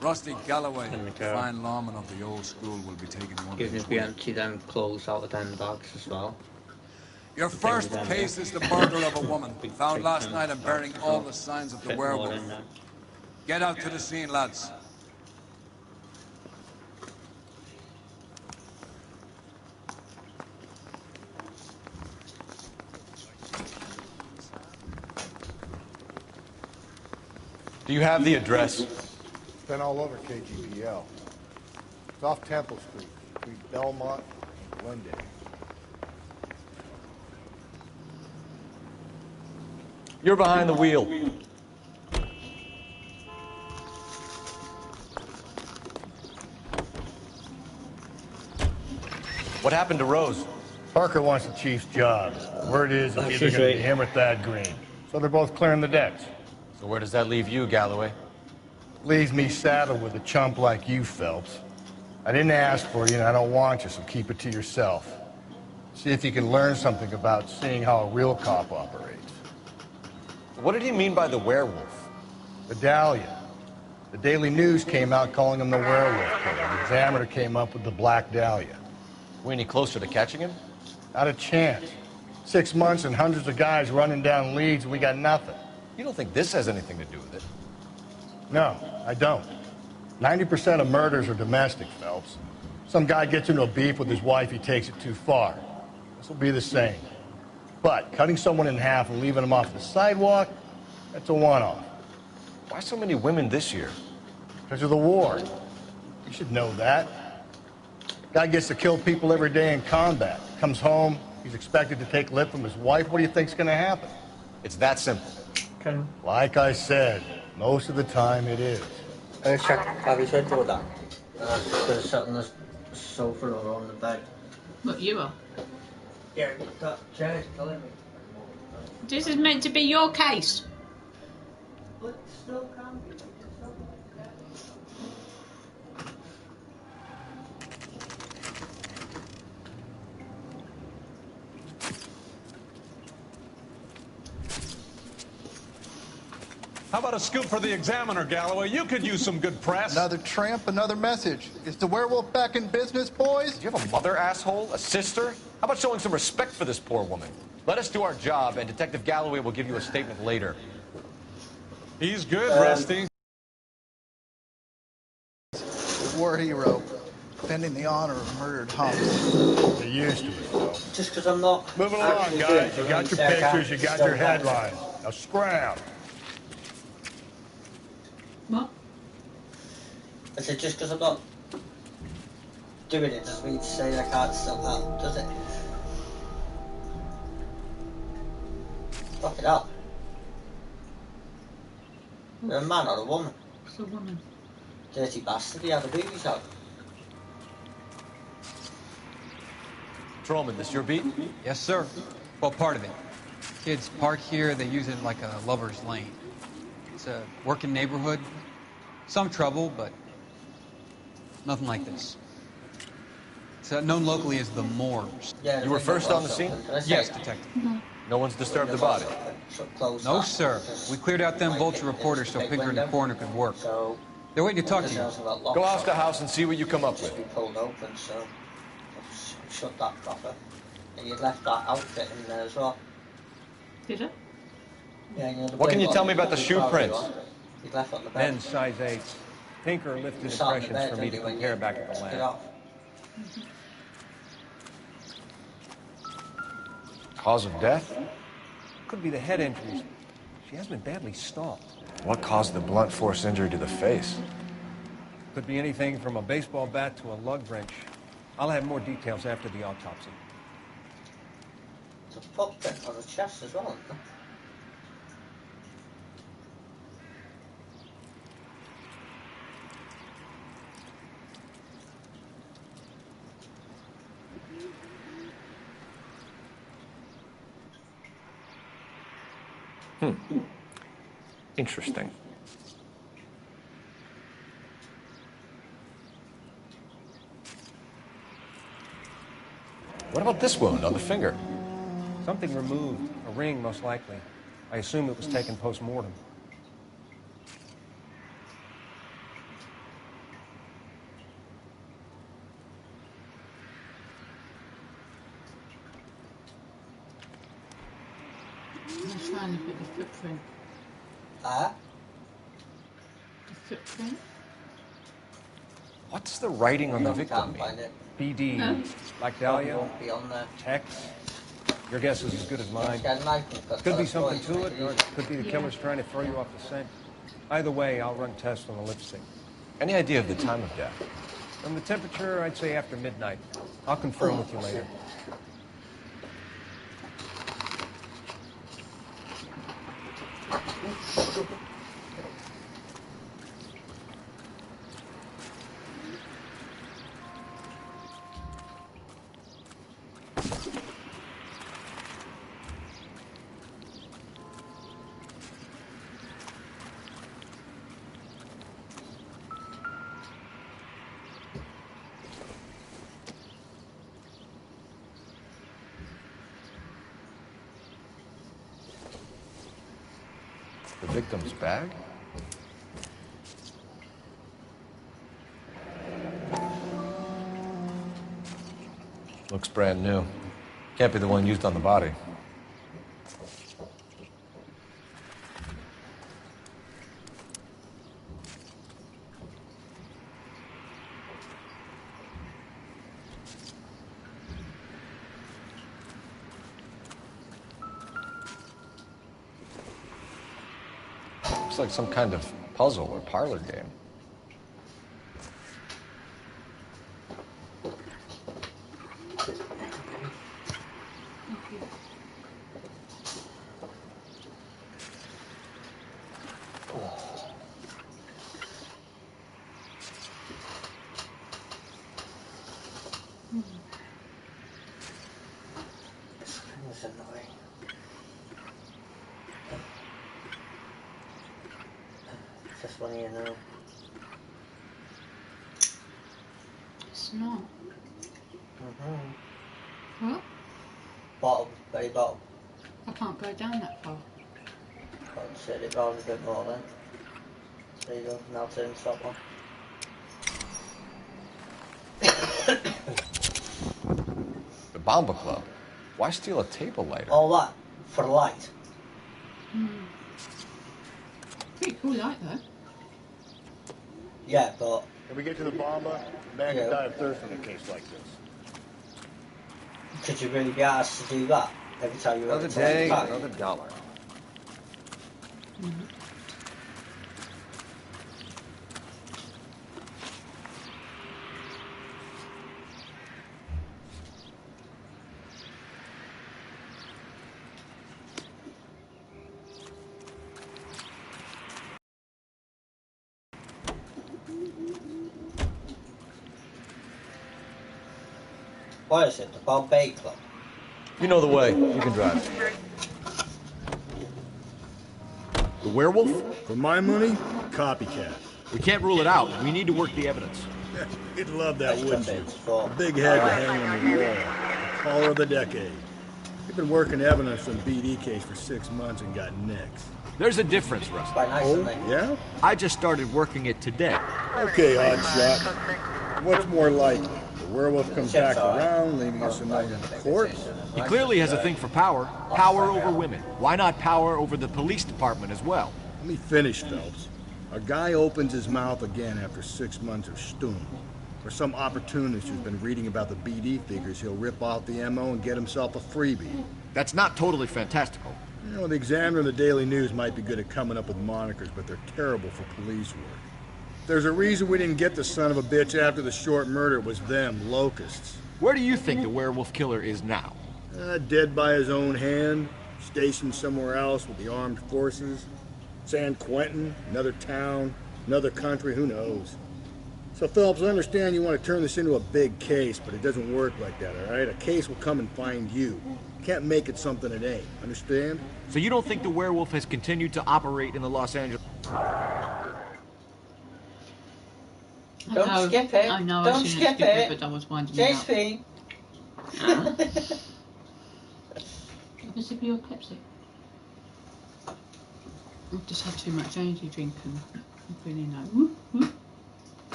Rusty Galloway, In the the car. fine lawman of the old school, will be taking you under Even his if we wing. empty them clothes out of them bags as well. Your first case is the murder of a woman, found last night and bearing all the signs of the Bit more werewolf. in there. Get out to the scene, lads. Do you have the address? It's been all over KGPL. It's off Temple Street, between Belmont and Glendale. You're behind the wheel. What happened to Rose? Parker wants the chief's job. The word is it's either she's going to right. be him or Thad Green. So they're both clearing the decks. So where does that leave you, Galloway? Leaves me saddled with a chump like you, Phelps. I didn't ask for you, and I don't want you, so keep it to yourself. See if you can learn something about seeing how a real cop operates. What did he mean by the werewolf? The Dahlia. The Daily News came out calling him the werewolf killer. The Examiner came up with the Black Dahlia. We any closer to catching him? Not a chance. 6 months and hundreds of guys running down leads, and we got nothing. You don't think this has anything to do with it? No, I don't. 90% of murders are domestic, Phelps. Some guy gets into a beef with his wife, he takes it too far. This will be the same. But cutting someone in half and leaving them off the sidewalk, that's a one-off. Why so many women this year? Because of the war. You should know that. Guy gets to kill people every day in combat. Comes home, he's expected to take lip from his wife. What do you think's going to happen? It's that simple. Like I said, most of the time it is. Have you said all that? They're sat on the sofa or on the bed. What, you are? Yeah, that chair's killing me. This is meant to be your case. But still can be. How about a scoop for the Examiner, Galloway? You could use some good press. Another tramp, another message. Is the werewolf back in business, boys? Do you have a mother, asshole? A sister? How about showing some respect for this poor woman? Let us do our job, and Detective Galloway will give you a statement later. He's good, Rusty. War hero, defending the honor of murdered humps. You're used to it, though. Just because I'm not... Moving along, guys. You got your pictures, you got your headlines. Now scram. What? I said, just because I'm not doing it doesn't mean to say I can't still help, does it? Fuck it up. You're a man or a woman? It's a woman. Dirty bastard, he had a boobies out. Trollman, this your beat? Yes, sir. Well, part of it. Kids park here, they use it like a lover's lane. It's a working neighborhood. Some trouble, but nothing like this. It's known locally as the Moors. You were first on the scene? Yes, Detective. No one's disturbed the body? No, sir. We cleared out them vulture reporters so Pinker and the coroner could work. They're waiting to talk to you. Go house to house and see what you come up with. Pulled open, so shut that proper. And you'd left that outfit in there as well. Did it? Yeah, What can you tell me about the shoe prints? Men's size 8. Pinker lifted impressions for me to compare back at the lab. Cause of death? Could be the head injuries. She has been badly stalked. What caused the blunt force injury to the face? Could be anything from a baseball bat to a lug wrench. I'll have more details after the autopsy. It's a footprint on the chest as well, isn't it? Interesting. What about this wound on the finger? Something removed. A ring, most likely. I assume it was taken post-mortem. I'm trying to put the footprint. The footprint? What's the writing on the victim mean? BD. No. Black Dahlia. Won't be on there. Tex. Your guess is as good as mine. Could be something to it, or it could be the killer's trying to throw you off the scent. Either way, I'll run tests on the lipstick. Any idea of the time of death? From the temperature, I'd say after midnight. I'll confirm with you later. victim's bag? Looks brand new. Can't be the one used on the body. Looks like some kind of puzzle or parlor game. That's annoying. Just one here now. It's not. What? Bottom, very bottom. I can't go down that far. I'll set it round a bit more then. There you go, now turn the top one. The Bomba Club. Why steal a table lighter? All that for light. Pretty cool light though. Yeah, but If we get to the Bomba, the man could die of thirst in a case like this. could you really be asked to do that every time you Another day, another dollar. What is it? The Bombay Club? You know the way. You can drive. The werewolf? For my money, copycat. We can't rule it out. We need to work the evidence. You'd love that, wouldn't you? A big head to hang on the wall. The caller of the decade. You've been working evidence on the BD case for 6 months and got nicks. There's a difference, Rusty. Oh, yeah? I just started working it today. Okay, Oddshot. What's more likely? The werewolf comes back around, leaving us a million corpse? He clearly has a thing for power. Power over women. Why not power over the police department as well? Let me finish, Phelps. A guy opens his mouth again after 6 months of stewing. Or some opportunist who's been reading about the BD figures, he'll rip off the MO and get himself a freebie. That's not totally fantastical. You know, the Examiner and the Daily News might be good at coming up with monikers, but they're terrible for police work. There's a reason we didn't get the son of a bitch after the short murder. It was them, locusts. Where do you think the werewolf killer is now? Dead by his own hand, stationed somewhere else with the armed forces. San Quentin, another town, another country, who knows? So, Phelps, I understand you want to turn this into a big case, but it doesn't work like that, all right? A case will come and find you. You can't make it something it ain't, understand? So you don't think the werewolf has continued to operate in the Los Angeles... Don't skip it. I know Don't I shouldn't skip skip it. But I was winding it up. JSP. Have a sip of your Pepsi. I've just had too much energy drink and I'm feeling like whoop, whoop.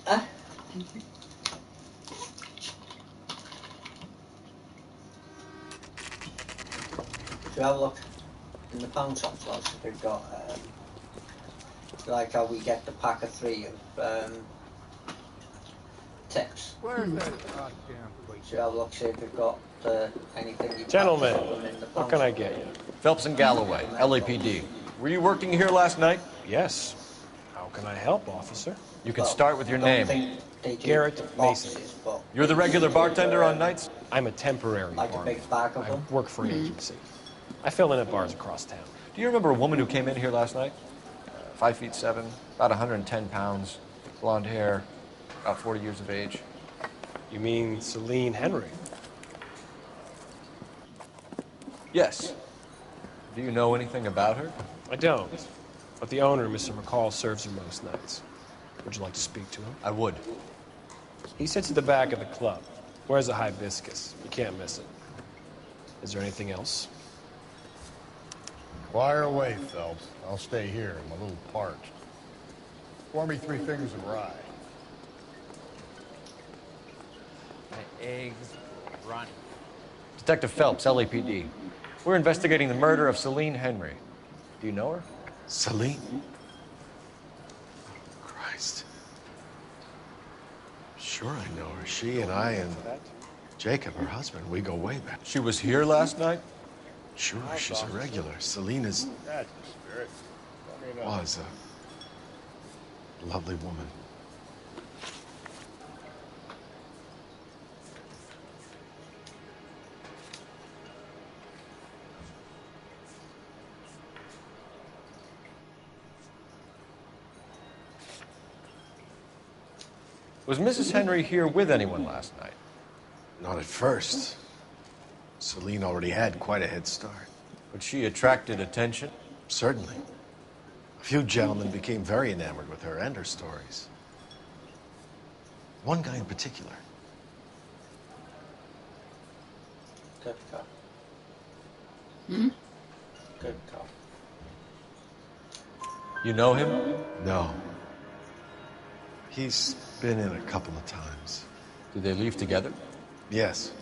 Thank you. Should we have a look in the pound shop slots if we've got, like how we get the pack of 3 of tips. Where's that goddamn place? Should we have a look, see if we've got anything you Gentlemen, in the what can I get you? Phelps and Galloway, LAPD. Were you working here last night? Yes. How can I help, officer? You can start with your name. Garrett Mason. You're the regular bartender on nights? I'm a temporary Like a barman. big bag of I them? work for an agency. I fill in at bars across town. Do you remember a woman who came in here last night? 5'7", about 110 pounds, blonde hair, about 40 years of age. You mean Celine Henry? Yes. Do you know anything about her? I don't. But the owner, Mr. McCall, serves her most nights. Would you like to speak to him? I would. He sits at the back of the club. Wears a hibiscus. You can't miss it. Is there anything else? Fire away, Phelps. I'll stay here. I'm a little parched. Pour me 3 fingers of rye. My eggs running. Detective Phelps, LAPD. We're investigating the murder of Celine Henry. Do you know her? Celine? Christ. Sure I know her. She and I and Jacob, her husband, we go way back. She was here last night? Sure, she's a regular. Celine is... That's the spirit. was a lovely woman. Was Mrs. Henry here with anyone last night? Not at first. Celine already had quite a head start. But she attracted attention? Certainly. A few gentlemen became very enamored with her and her stories. One guy in particular. Good cop. Hmm? Good cop. You know him? No. He's been in a couple of times. Did they leave together? Yes.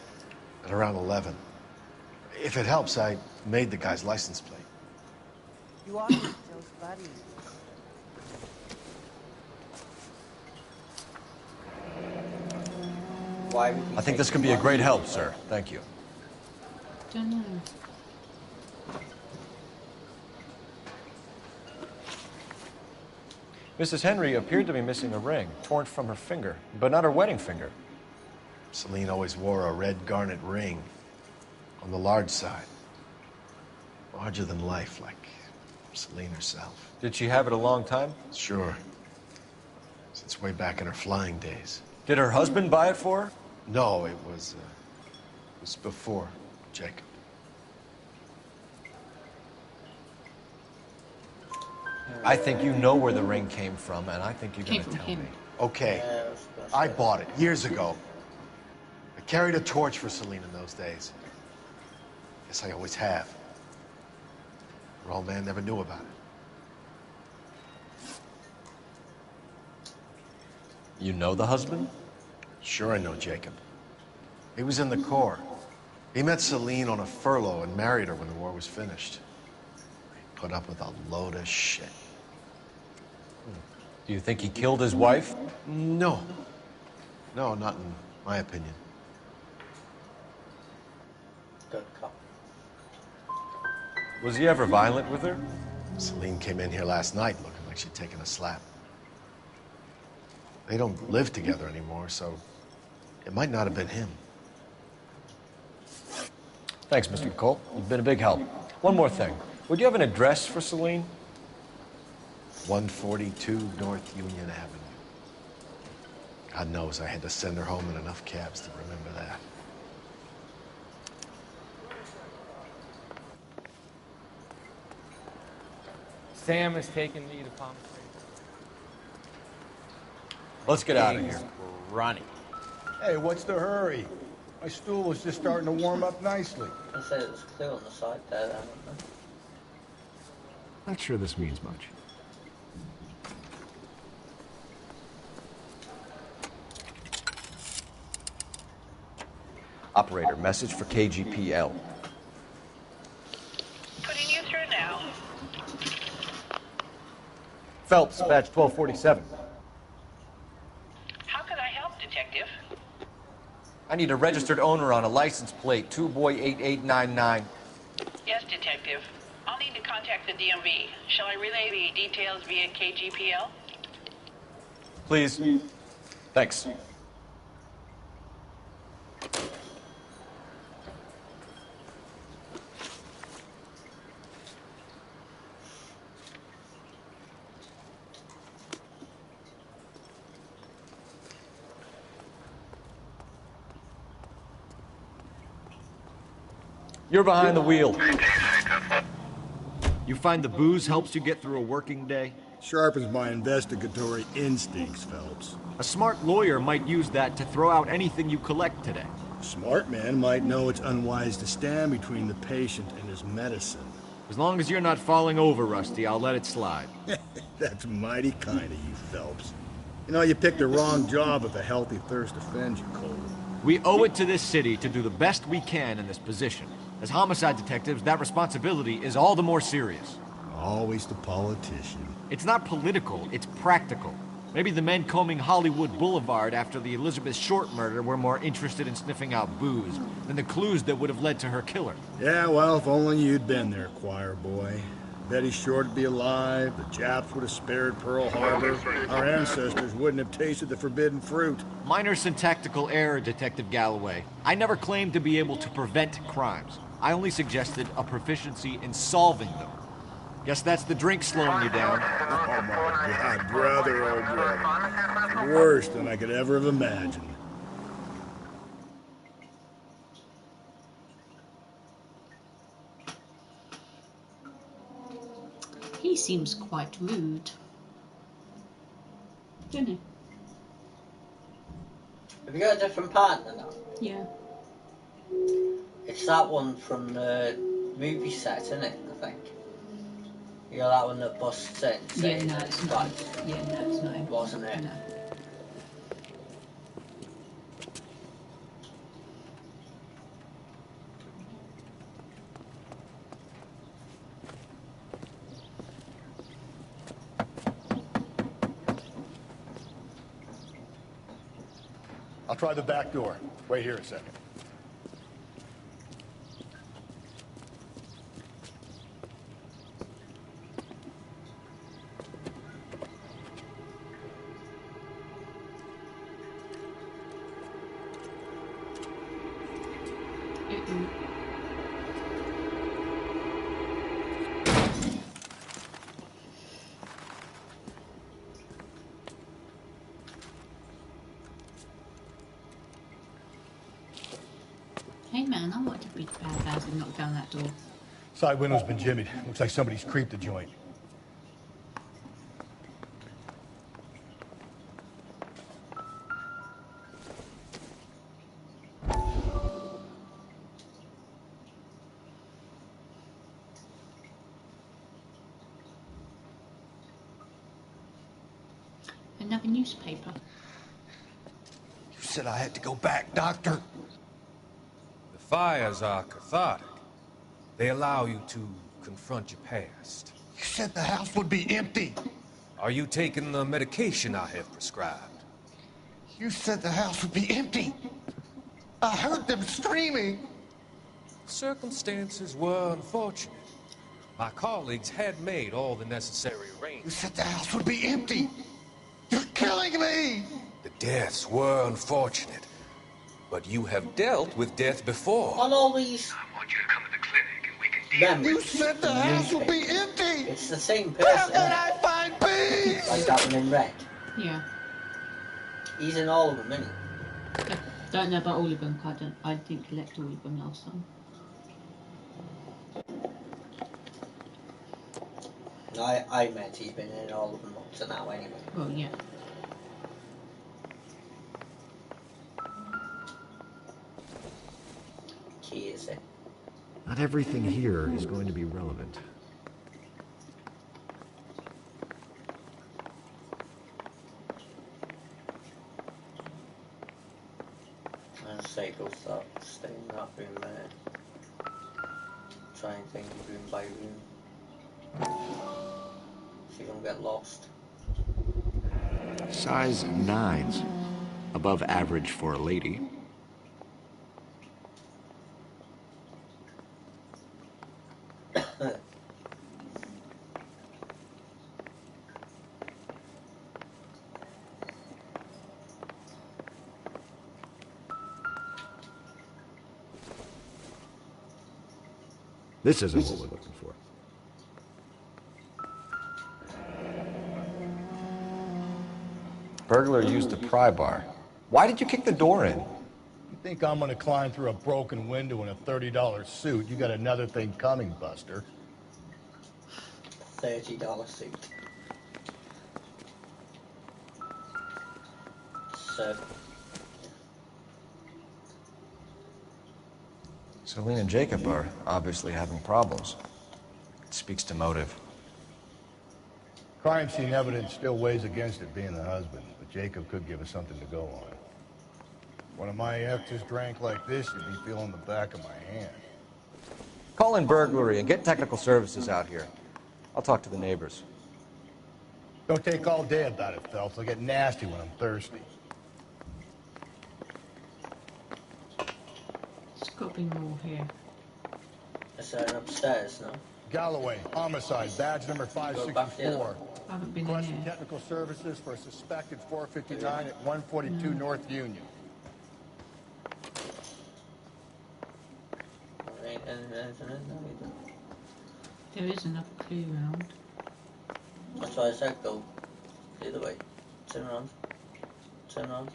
At around 11. If it helps, I made the guy's license plate. You are Joe's buddy. Why? I think this could be a great help, sir. Thank you. Don't know. Mrs. Henry appeared to be missing a ring, torn from her finger, but not her wedding finger. Celine always wore a red garnet ring on the large side. Larger than life, like Celine herself. Did she have it a long time? Sure. Since way back in her flying days. Did her husband buy it for her? No, it was before Jacob. I think you know where the ring came from, and I think you're going to tell me. Okay. I bought it years ago. I carried a torch for Celine in those days. Guess I always have. Her old man never knew about it. You know the husband? Sure I know Jacob. He was in the Corps. He met Celine on a furlough and married her when the war was finished. He put up with a load of shit. Do you think he killed his wife? No. No, not in my opinion. Good cop. Was he ever violent with her? Celine came in here last night looking like she'd taken a slap. They don't live together anymore, so it might not have been him. Thanks, Mr. Cole. You've been a big help. One more thing. Would you have an address for Celine? 142 North Union Avenue. God knows I had to send her home in enough cabs to remember that. Sam has taken me to Palm Springs. Let's get out of here. Running. Hey, what's the hurry? My stool was just starting to warm up nicely. I said it was clear on the side there, then. Not sure this means much. Operator, message for KGPL. Putting you through now. Phelps, badge 1247. How can I help, Detective? I need a registered owner on a license plate, 2boy8899. Yes, Detective. I'll need to contact the DMV. Shall I relay the details via KGPL? Please. Thanks. You're behind the wheel. You find the booze helps you get through a working day? Sharpens my investigatory instincts, Phelps. A smart lawyer might use that to throw out anything you collect today. A smart man might know it's unwise to stand between the patient and his medicine. As long as you're not falling over, Rusty, I'll let it slide. That's mighty kind of you, Phelps. You know, you picked the wrong job if a healthy thirst offends you, Cole. We owe it to this city to do the best we can in this position. As homicide detectives, that responsibility is all the more serious. Always the politician. It's not political, it's practical. Maybe the men combing Hollywood Boulevard after the Elizabeth Short murder were more interested in sniffing out booze than the clues that would have led to her killer. Yeah, well, if only you'd been there, choir boy. Betty Short would be alive, the Japs would have spared Pearl Harbor, our ancestors wouldn't have tasted the forbidden fruit. Minor syntactical error, Detective Galloway. I never claimed to be able to prevent crimes. I only suggested a proficiency in solving them. Guess that's the drink slowing you down. Oh my God, brother, oh brother. Worse than I could ever have imagined. He seems quite rude. Doesn't he? Have you got a different partner now? Yeah. It's that one from the movie set, isn't it, I think? You know that one that busts in? Yeah, no, it's not. Yeah, no, it's not. Wasn't it? No. I'll try the back door. Wait here a second. Hey man, I want to be badass and knock down that door. Side window's been jimmied. Looks like somebody's creeped the joint. Another newspaper. You said I had to go back, Doctor. The fires are cathartic. They allow you to confront your past. You said the house would be empty. Are you taking the medication I have prescribed? You said the house would be empty. I heard them screaming. Circumstances were unfortunate. My colleagues had made all the necessary You arrangements. said the house would be empty. You're killing me. The deaths were unfortunate, but you have dealt with death before. On all these... I want you to come to the clinic and we can You said the house would be empty. It's the same person. How can I find peace? Like that one in red. Yeah. He's in all of them, isn't he? I don't know about all of them. I didn't collect all of them last time. No, I meant he's been in all of them up to now anyway. Well, yeah. Key is it? Not everything here is going to be relevant. I'd say go start staying in that room there. Try and think room by room. So you don't get lost. Size 9s. Above average for a lady. This isn't what we're looking for. Burglar used the pry bar. Why did you kick the door in? You think I'm gonna climb through a broken window in a $30 suit? You got another thing coming, Buster. $30 suit. So. Celine and Jacob are obviously having problems. speaks to motive. Crime scene evidence still weighs against it being the husband, but Jacob could give us something to go on. One of my exes drank like this, you'd be feeling the back of my hand. Call in burglary and get technical services out here. I'll talk to the neighbors. Don't take all day about it, Phelps. I'll get nasty when I'm thirsty. There's got to be more here. Is that upstairs now? Galloway, homicide, badge number 564. I haven't been in Requesting here. technical services for a suspected 459 at 142 North Union. There is another clue round. That's why I said go the other way. Turn around. Turn around.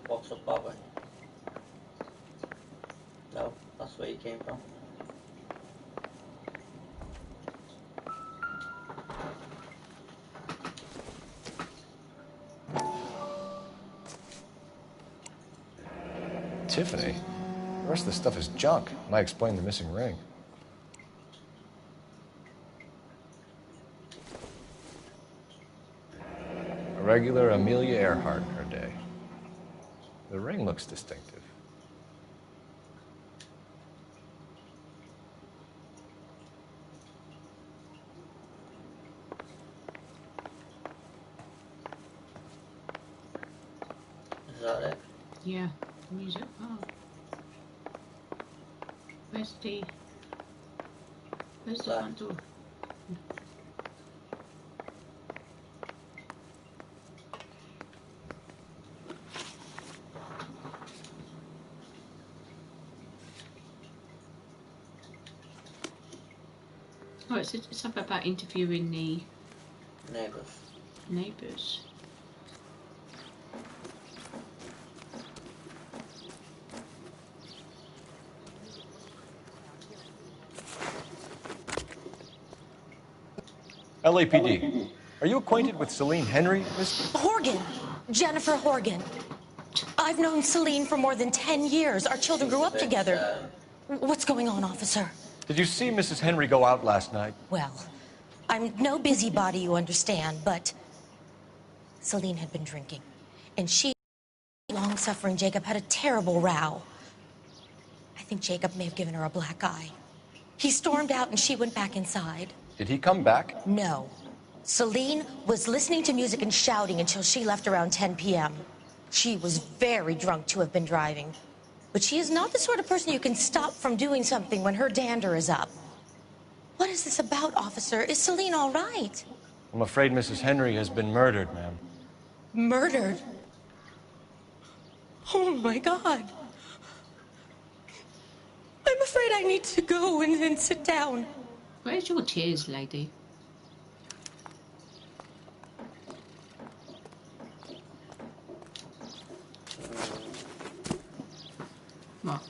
Walks up that way. No, that's where you came from. Tiffany? The rest of the stuff is junk. Might explain the missing ring. A regular Amelia Earhart in her day. The ring looks distinctive. Is that it? Yeah, music. Oh. Where's the front door? Oh, it's something about interviewing the neighbours. LAPD. Are you acquainted with Celine Henry, Miss? Horgan. Jennifer Horgan. I've known Celine for more than 10 years. Our children grew up together. What's going on, officer? Did you see Mrs. Henry go out last night? Well, I'm no busybody, you understand, but Celine had been drinking. And she and long-suffering Jacob had a terrible row. I think Jacob may have given her a black eye. He stormed out and she went back inside. Did he come back? No. Celine was listening to music and shouting until she left around 10 p.m. She was very drunk to have been driving. But she is not the sort of person you can stop from doing something when her dander is up. What is this about, officer? Is Celine all right? I'm afraid Mrs. Henry has been murdered, ma'am. Murdered? Oh, my God. I'm afraid I need to go and sit down. Where's your tears, lady? What?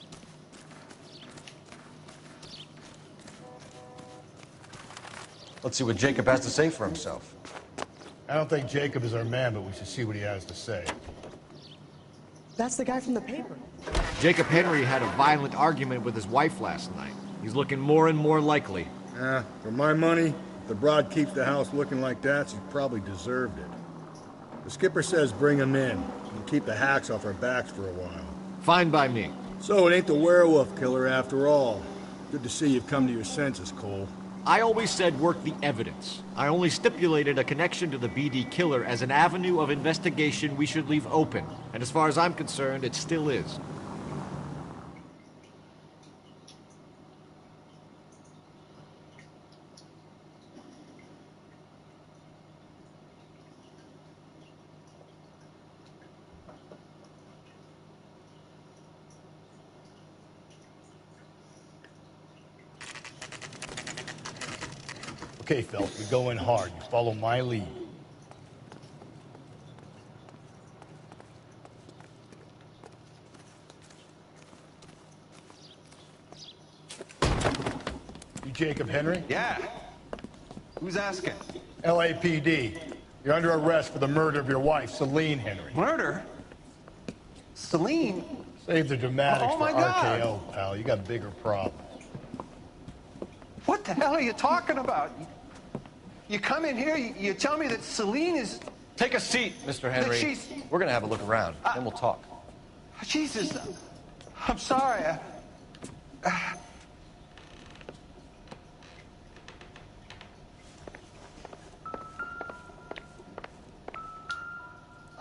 Let's see what Jacob has to say for himself. I don't think Jacob is our man, but we should see what he has to say. That's the guy from the paper. Jacob Henry had a violent argument with his wife last night. He's looking more and more likely. For my money, if the broad keeps the house looking like that, she probably deserved it. The skipper says bring him in and keep the hacks off our backs for a while. Fine by me. So it ain't the werewolf killer after all. Good to see you've come to your senses, Cole. I always said work the evidence. I only stipulated a connection to the BD killer as an avenue of investigation we should leave open. And as far as I'm concerned, it still is. Okay, Phelps, we go in hard. You follow my lead. You Jacob Henry? Yeah. Who's asking? LAPD. You're under arrest for the murder of your wife, Celine Henry. Murder? Celine? Save the dramatics Oh, my for God. RKO, pal. You got bigger problems. What the hell are you talking about? You come in here, you tell me that Celine is... Take a seat, Mr. Henry. We're gonna have a look around, then we'll talk. Jesus, I'm sorry.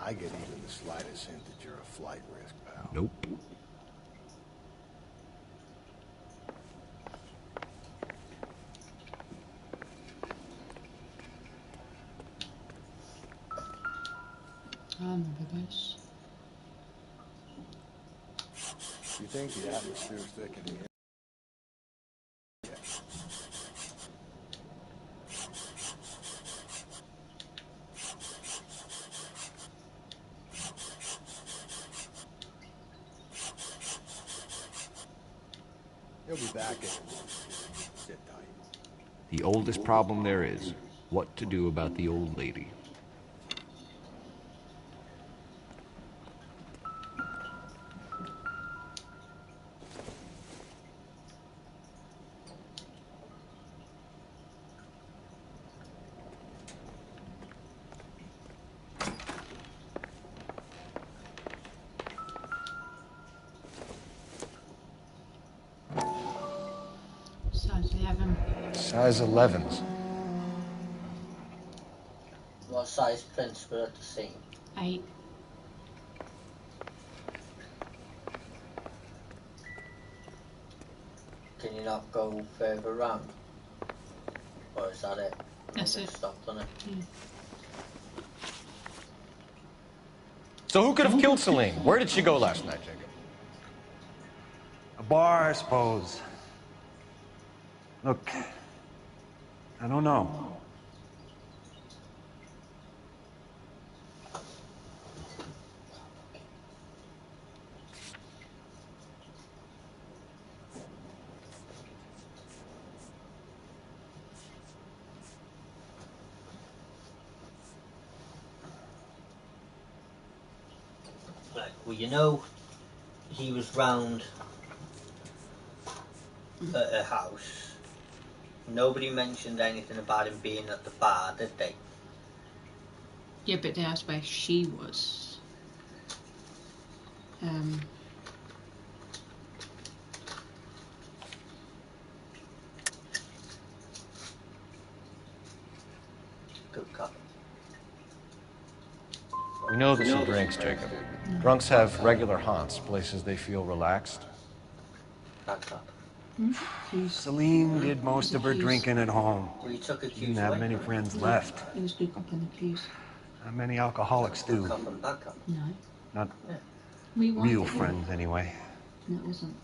I get even the slightest hint that you're a flight risk, pal. Nope. You think the atmosphere's thick in here? He'll be back in. Sit tight. The oldest problem there is, what to do about the old lady. Size 11. Size 11s. What size prints were at the scene? 8. Can you not go further around? Or is that it? That's it. Stopped on it. So who could have killed Celine? Where did she go last night, Jacob? A bar, I suppose. Look, I don't know. Well, you know, he was round at her house. Nobody mentioned anything about him being at the bar, did they? Yeah, but they asked where she was. Good cop. We know that she drinks, Jacob. Drunks have regular haunts, places they feel relaxed. Bad cop. Celine did most of her drinking at home. Well, you took a She didn't have many friends left. It was good cop on the keys. Not many alcoholics do. Good cop and bad cop. No. Not We wanted real it. friends, anyway. No, it wasn't.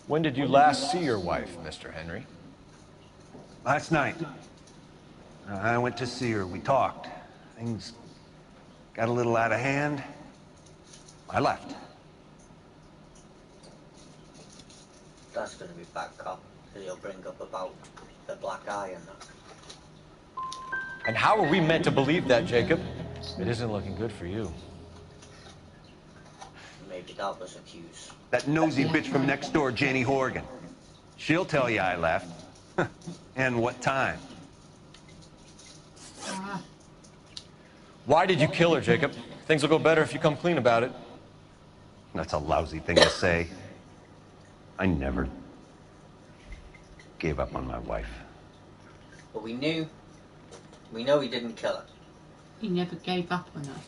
When did you last see your wife, Mr. Henry? Last night. I went to see her. We talked. Things got a little out of hand. I left. That's going to be bad cop. Because he'll bring up about the black eye and that. And how are we meant to believe that, Jacob? It isn't looking good for you. Maybe that was accused. That nosy bitch from next door, Jenny Horgan. She'll tell you I left. And what time. Why did you kill her, Jacob? Things will go better if you come clean about it. That's a lousy thing to say. I never gave up on my wife. But we know he didn't kill her. He never gave up on her.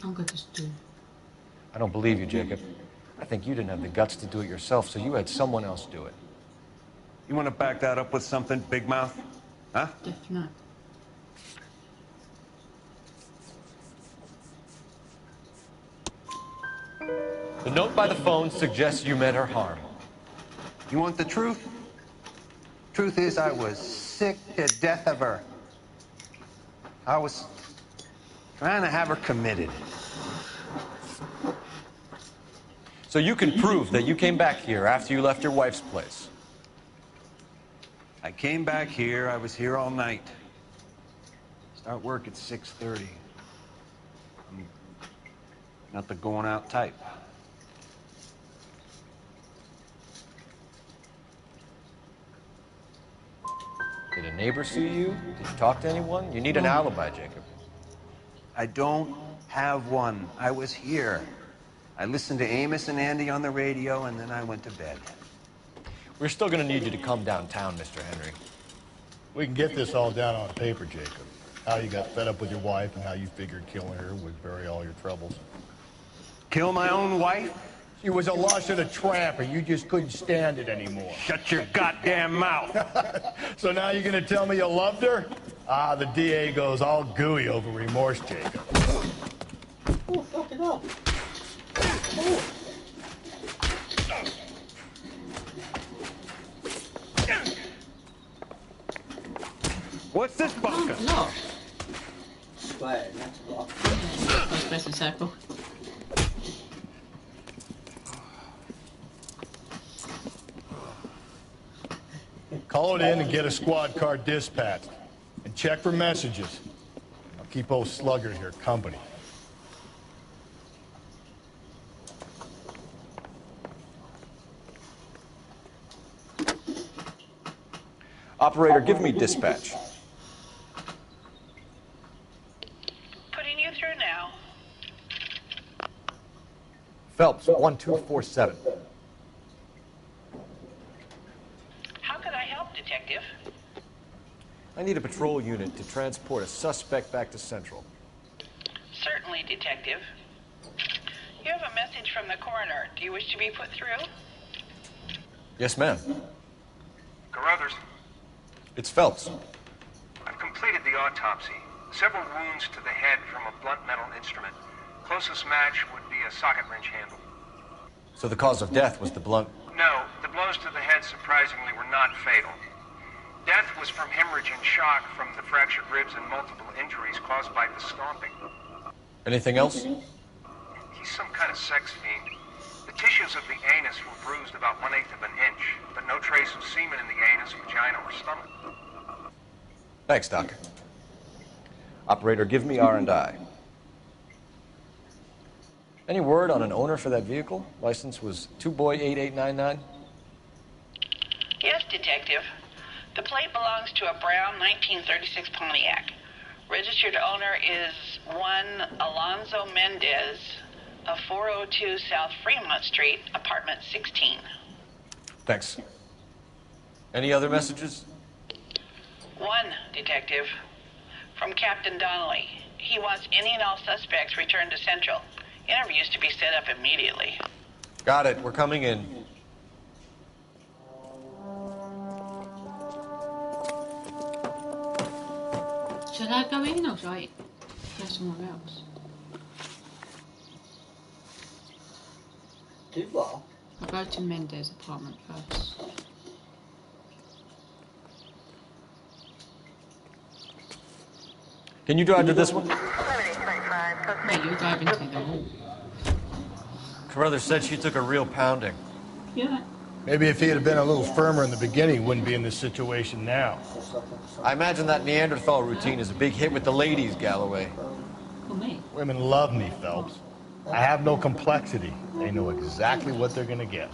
I'm going to just do. I don't believe you, Jacob. I think you didn't have the guts to do it yourself, so you had someone else do it. You want to back that up with something, Big Mouth? Huh? Definitely. The note by the phone suggests you meant her harm. You want the truth? Truth is, I was sick to death of her. I was trying to have her committed. So you can prove that you came back here after you left your wife's place? I came back here. I was here all night. Start work at 6:30. I'm not the going out type. Did a neighbor see you? Did you talk to anyone? You need an alibi, Jacob. I don't have one. I was here. I listened to Amos and Andy on the radio, and then I went to bed. We're still gonna need you to come downtown, Mr. Henry. We can get this all down on paper, Jacob. How you got fed up with your wife and how you figured killing her would bury all your troubles. Kill my own wife? She was a lush and a tramp, and you just couldn't stand it anymore. Shut your goddamn mouth. So now you're gonna tell me you loved her? Ah, the DA goes all gooey over remorse, Jacob. Oh, fucking hell. Oh. What's this bunker? No. Square, that's a block. Let's press a circle. Call it in and get a squad car dispatched. And check for messages. I'll keep old Slugger here company. Operator, give me dispatch. Putting you through now. Phelps, 1247. How could I help, Detective? I need a patrol unit to transport a suspect back to Central. Certainly, Detective. You have a message from the coroner. Do you wish to be put through? Yes, ma'am. Carruthers, It's Phelps. I've completed the autopsy. Several wounds to the head from a blunt metal instrument. Closest match would be a socket wrench handle. So the cause of death was the blunt... No, the blows to the head surprisingly were not fatal. Death was from hemorrhage and shock from the fractured ribs and multiple injuries caused by the stomping. Anything else? He's some kind of sex fiend. The tissues of the anus were bruised about 1/8 of an inch, but no trace of semen in the anus, vagina, or stomach. Thanks, Doc. Operator, give me R&I. Any word on an owner for that vehicle? License was 2boy8899. Yes, Detective. The plate belongs to a brown 1936 Pontiac. Registered owner is one Alonzo Mendez of 402 South Fremont Street, apartment 16. Thanks. Any other messages? One, Detective. From Captain Donnelly. He wants any and all suspects returned to Central. Interviews to be set up immediately. Got it. We're coming in. Should I go in or should I go somewhere else? Do what? I'll go to Mendez's apartment first. Can you drive to this one? Wait, you're driving to the hall. Carruthers said she took a real pounding. Yeah. Maybe if he had been a little firmer in the beginning, he wouldn't be in this situation now. I imagine that Neanderthal routine is a big hit with the ladies, Galloway. For me. Women love me, Phelps. I have no complexity. They know exactly what they're gonna get.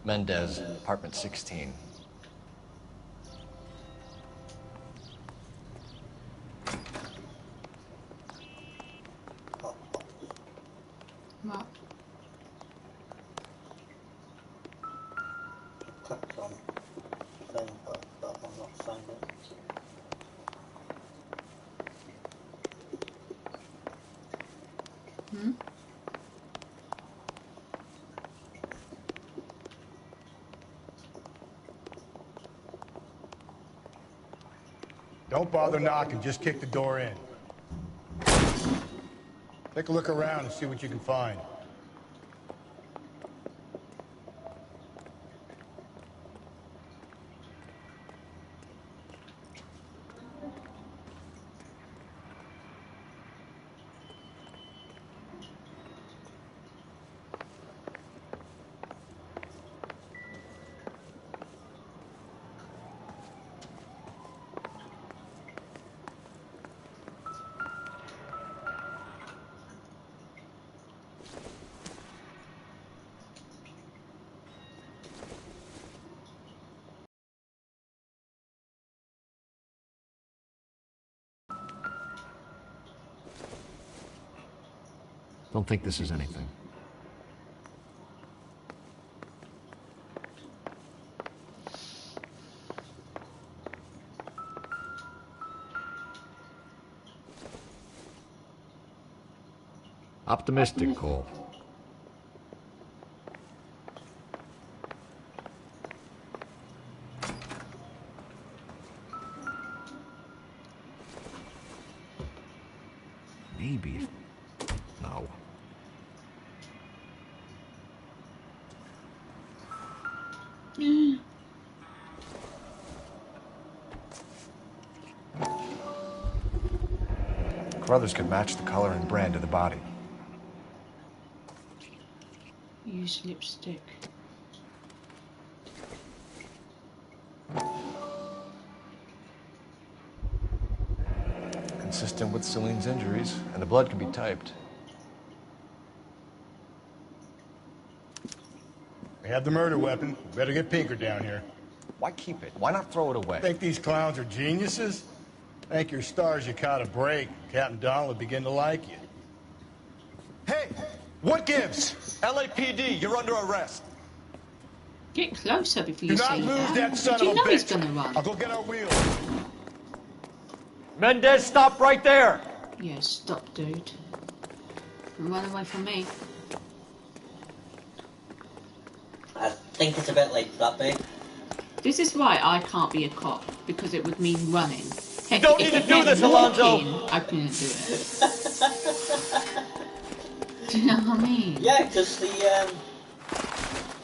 Mendez, apartment 16. What? Don't bother knocking, just kick the door in. Take a look around and see what you can find. Don't think this is anything. Optimistic, Cole. Maybe. No. Carruthers could match the color and brand of the body. Use lipstick. Consistent with Celine's injuries, and the blood can be typed. We have the murder weapon. We better get Pinker down here. Why keep it? Why not throw it away? Think these clowns are geniuses? Thank your stars you caught a break. Captain Donald will begin to like you. Hey! What gives? LAPD, you're under arrest. Get closer before Do you not say lose that son Do you of know a he's bitch. gonna run? I'll go get our wheels. Mendez, stop right there! Yeah, stop, dude. Run away from me. I think it's a bit late for that, babe. This is why I can't be a cop, because it would mean running. You don't need to do this, Alonzo! I couldn't do it. Do you know what I mean? Yeah, because the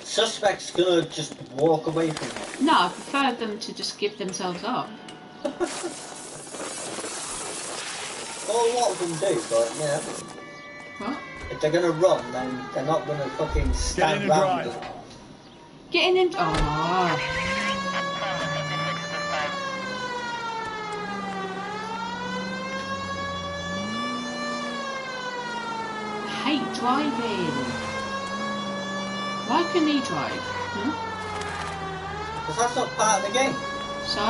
suspect's gonna just walk away from you. No, I prefer them to just give themselves up. Well, a lot of them do, but yeah. What? If they're gonna run, then they're not gonna fucking stand around. Get in and... Oh. I hate driving. Why can he drive? Because that's not part of the game. So?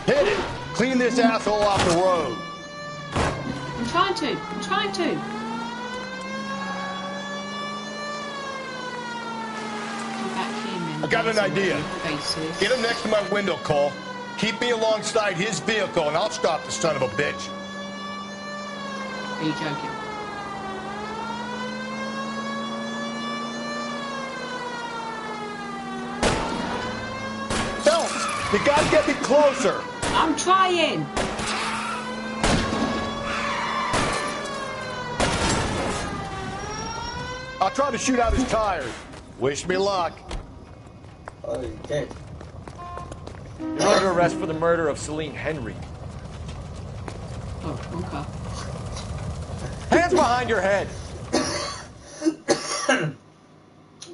Hit it! Clean this asshole off the road. I'm trying to. I got an idea. Get him next to my window, Cole. Keep me alongside his vehicle and I'll stop the son of a bitch. Are you joking? Help! You gotta get me closer. I'm trying. I'll try to shoot out his tires. Wish me luck. Oh, you did. You're under arrest for the murder of Celine Henry. Oh, okay. Hands behind your head!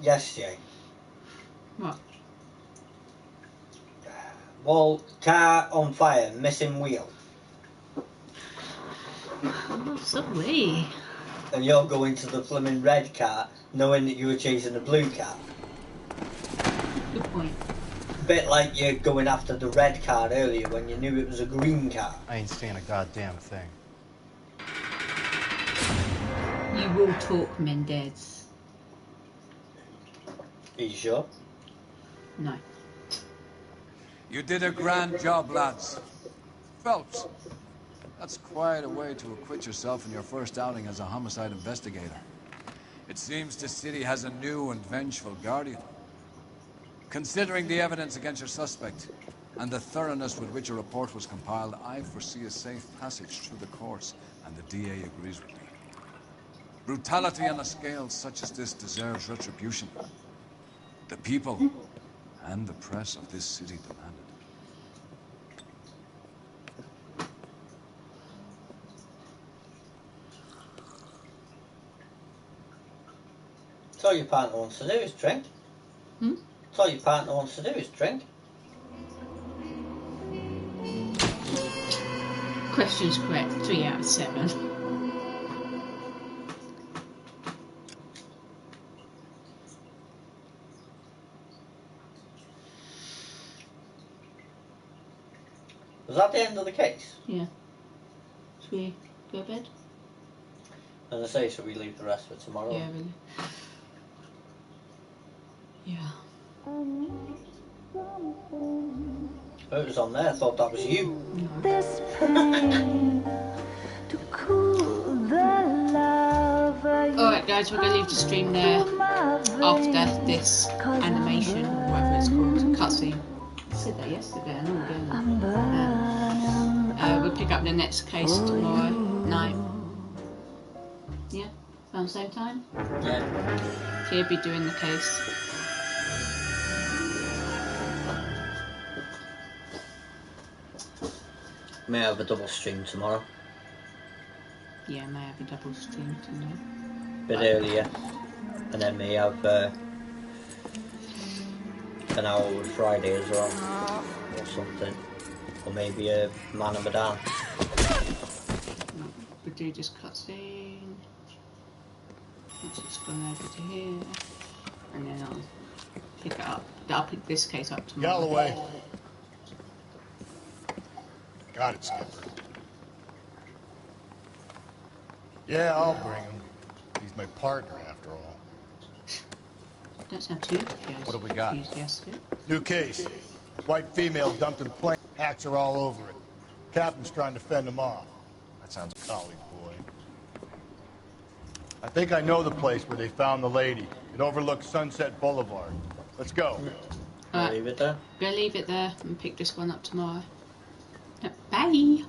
Yes, Jay. What? Well, car on fire, missing wheel. Oh, sorry. And you're going to the flimming red car, knowing that you were chasing the blue car. Good point. Bit like you're going after the red car earlier when you knew it was a green car. I ain't seeing a goddamn thing. You will talk, Mendez. Are you sure? No. You did a grand job, lads. Phelps, that's quite a way to acquit yourself in your first outing as a homicide investigator. It seems the city has a new and vengeful guardian. Considering the evidence against your suspect, and the thoroughness with which a report was compiled, I foresee a safe passage through the courts, and the DA agrees with me. Brutality on a scale such as this deserves retribution. The people and the press of this city demand it. That's all your partner wants to do is drink. That's all your partner wants to do is drink. Question's correct. 3 out of 7. Was that the end of the case? Yeah. Should we go to bed? As I say, should we leave the rest for tomorrow? Yeah, really. Yeah. Oh, it was on there. I thought that was you. This pain to cool the love. Alright guys, we're going to leave the stream there after this animation, or whatever it's called, cutscene. I said that yesterday, I know I'm going we'll pick up the next case tomorrow night. Yeah? Around the same time? Yeah. He'll be doing the case. May have a double stream tomorrow. Yeah, I may have a double stream tonight. A bit earlier. And then may have an hour with Friday as well. Or something. Or maybe a Man of Medan. We'll do this cutscene. Let's just go over to here. And then I'll pick it up. I'll pick this case up tomorrow. Galloway. Got it, Skipper. Yeah, I'll bring him. He's my partner, after all. Don't sound too What have we got? enthusiastic. New case. White female dumped in plane. Hacks are all over it. Captain's trying to fend them off. That sounds golly boy. I think I know the place where they found the lady. It overlooks Sunset Boulevard. Let's go. Alright, leave it there. We'll leave it there and pick this one up tomorrow. Bye!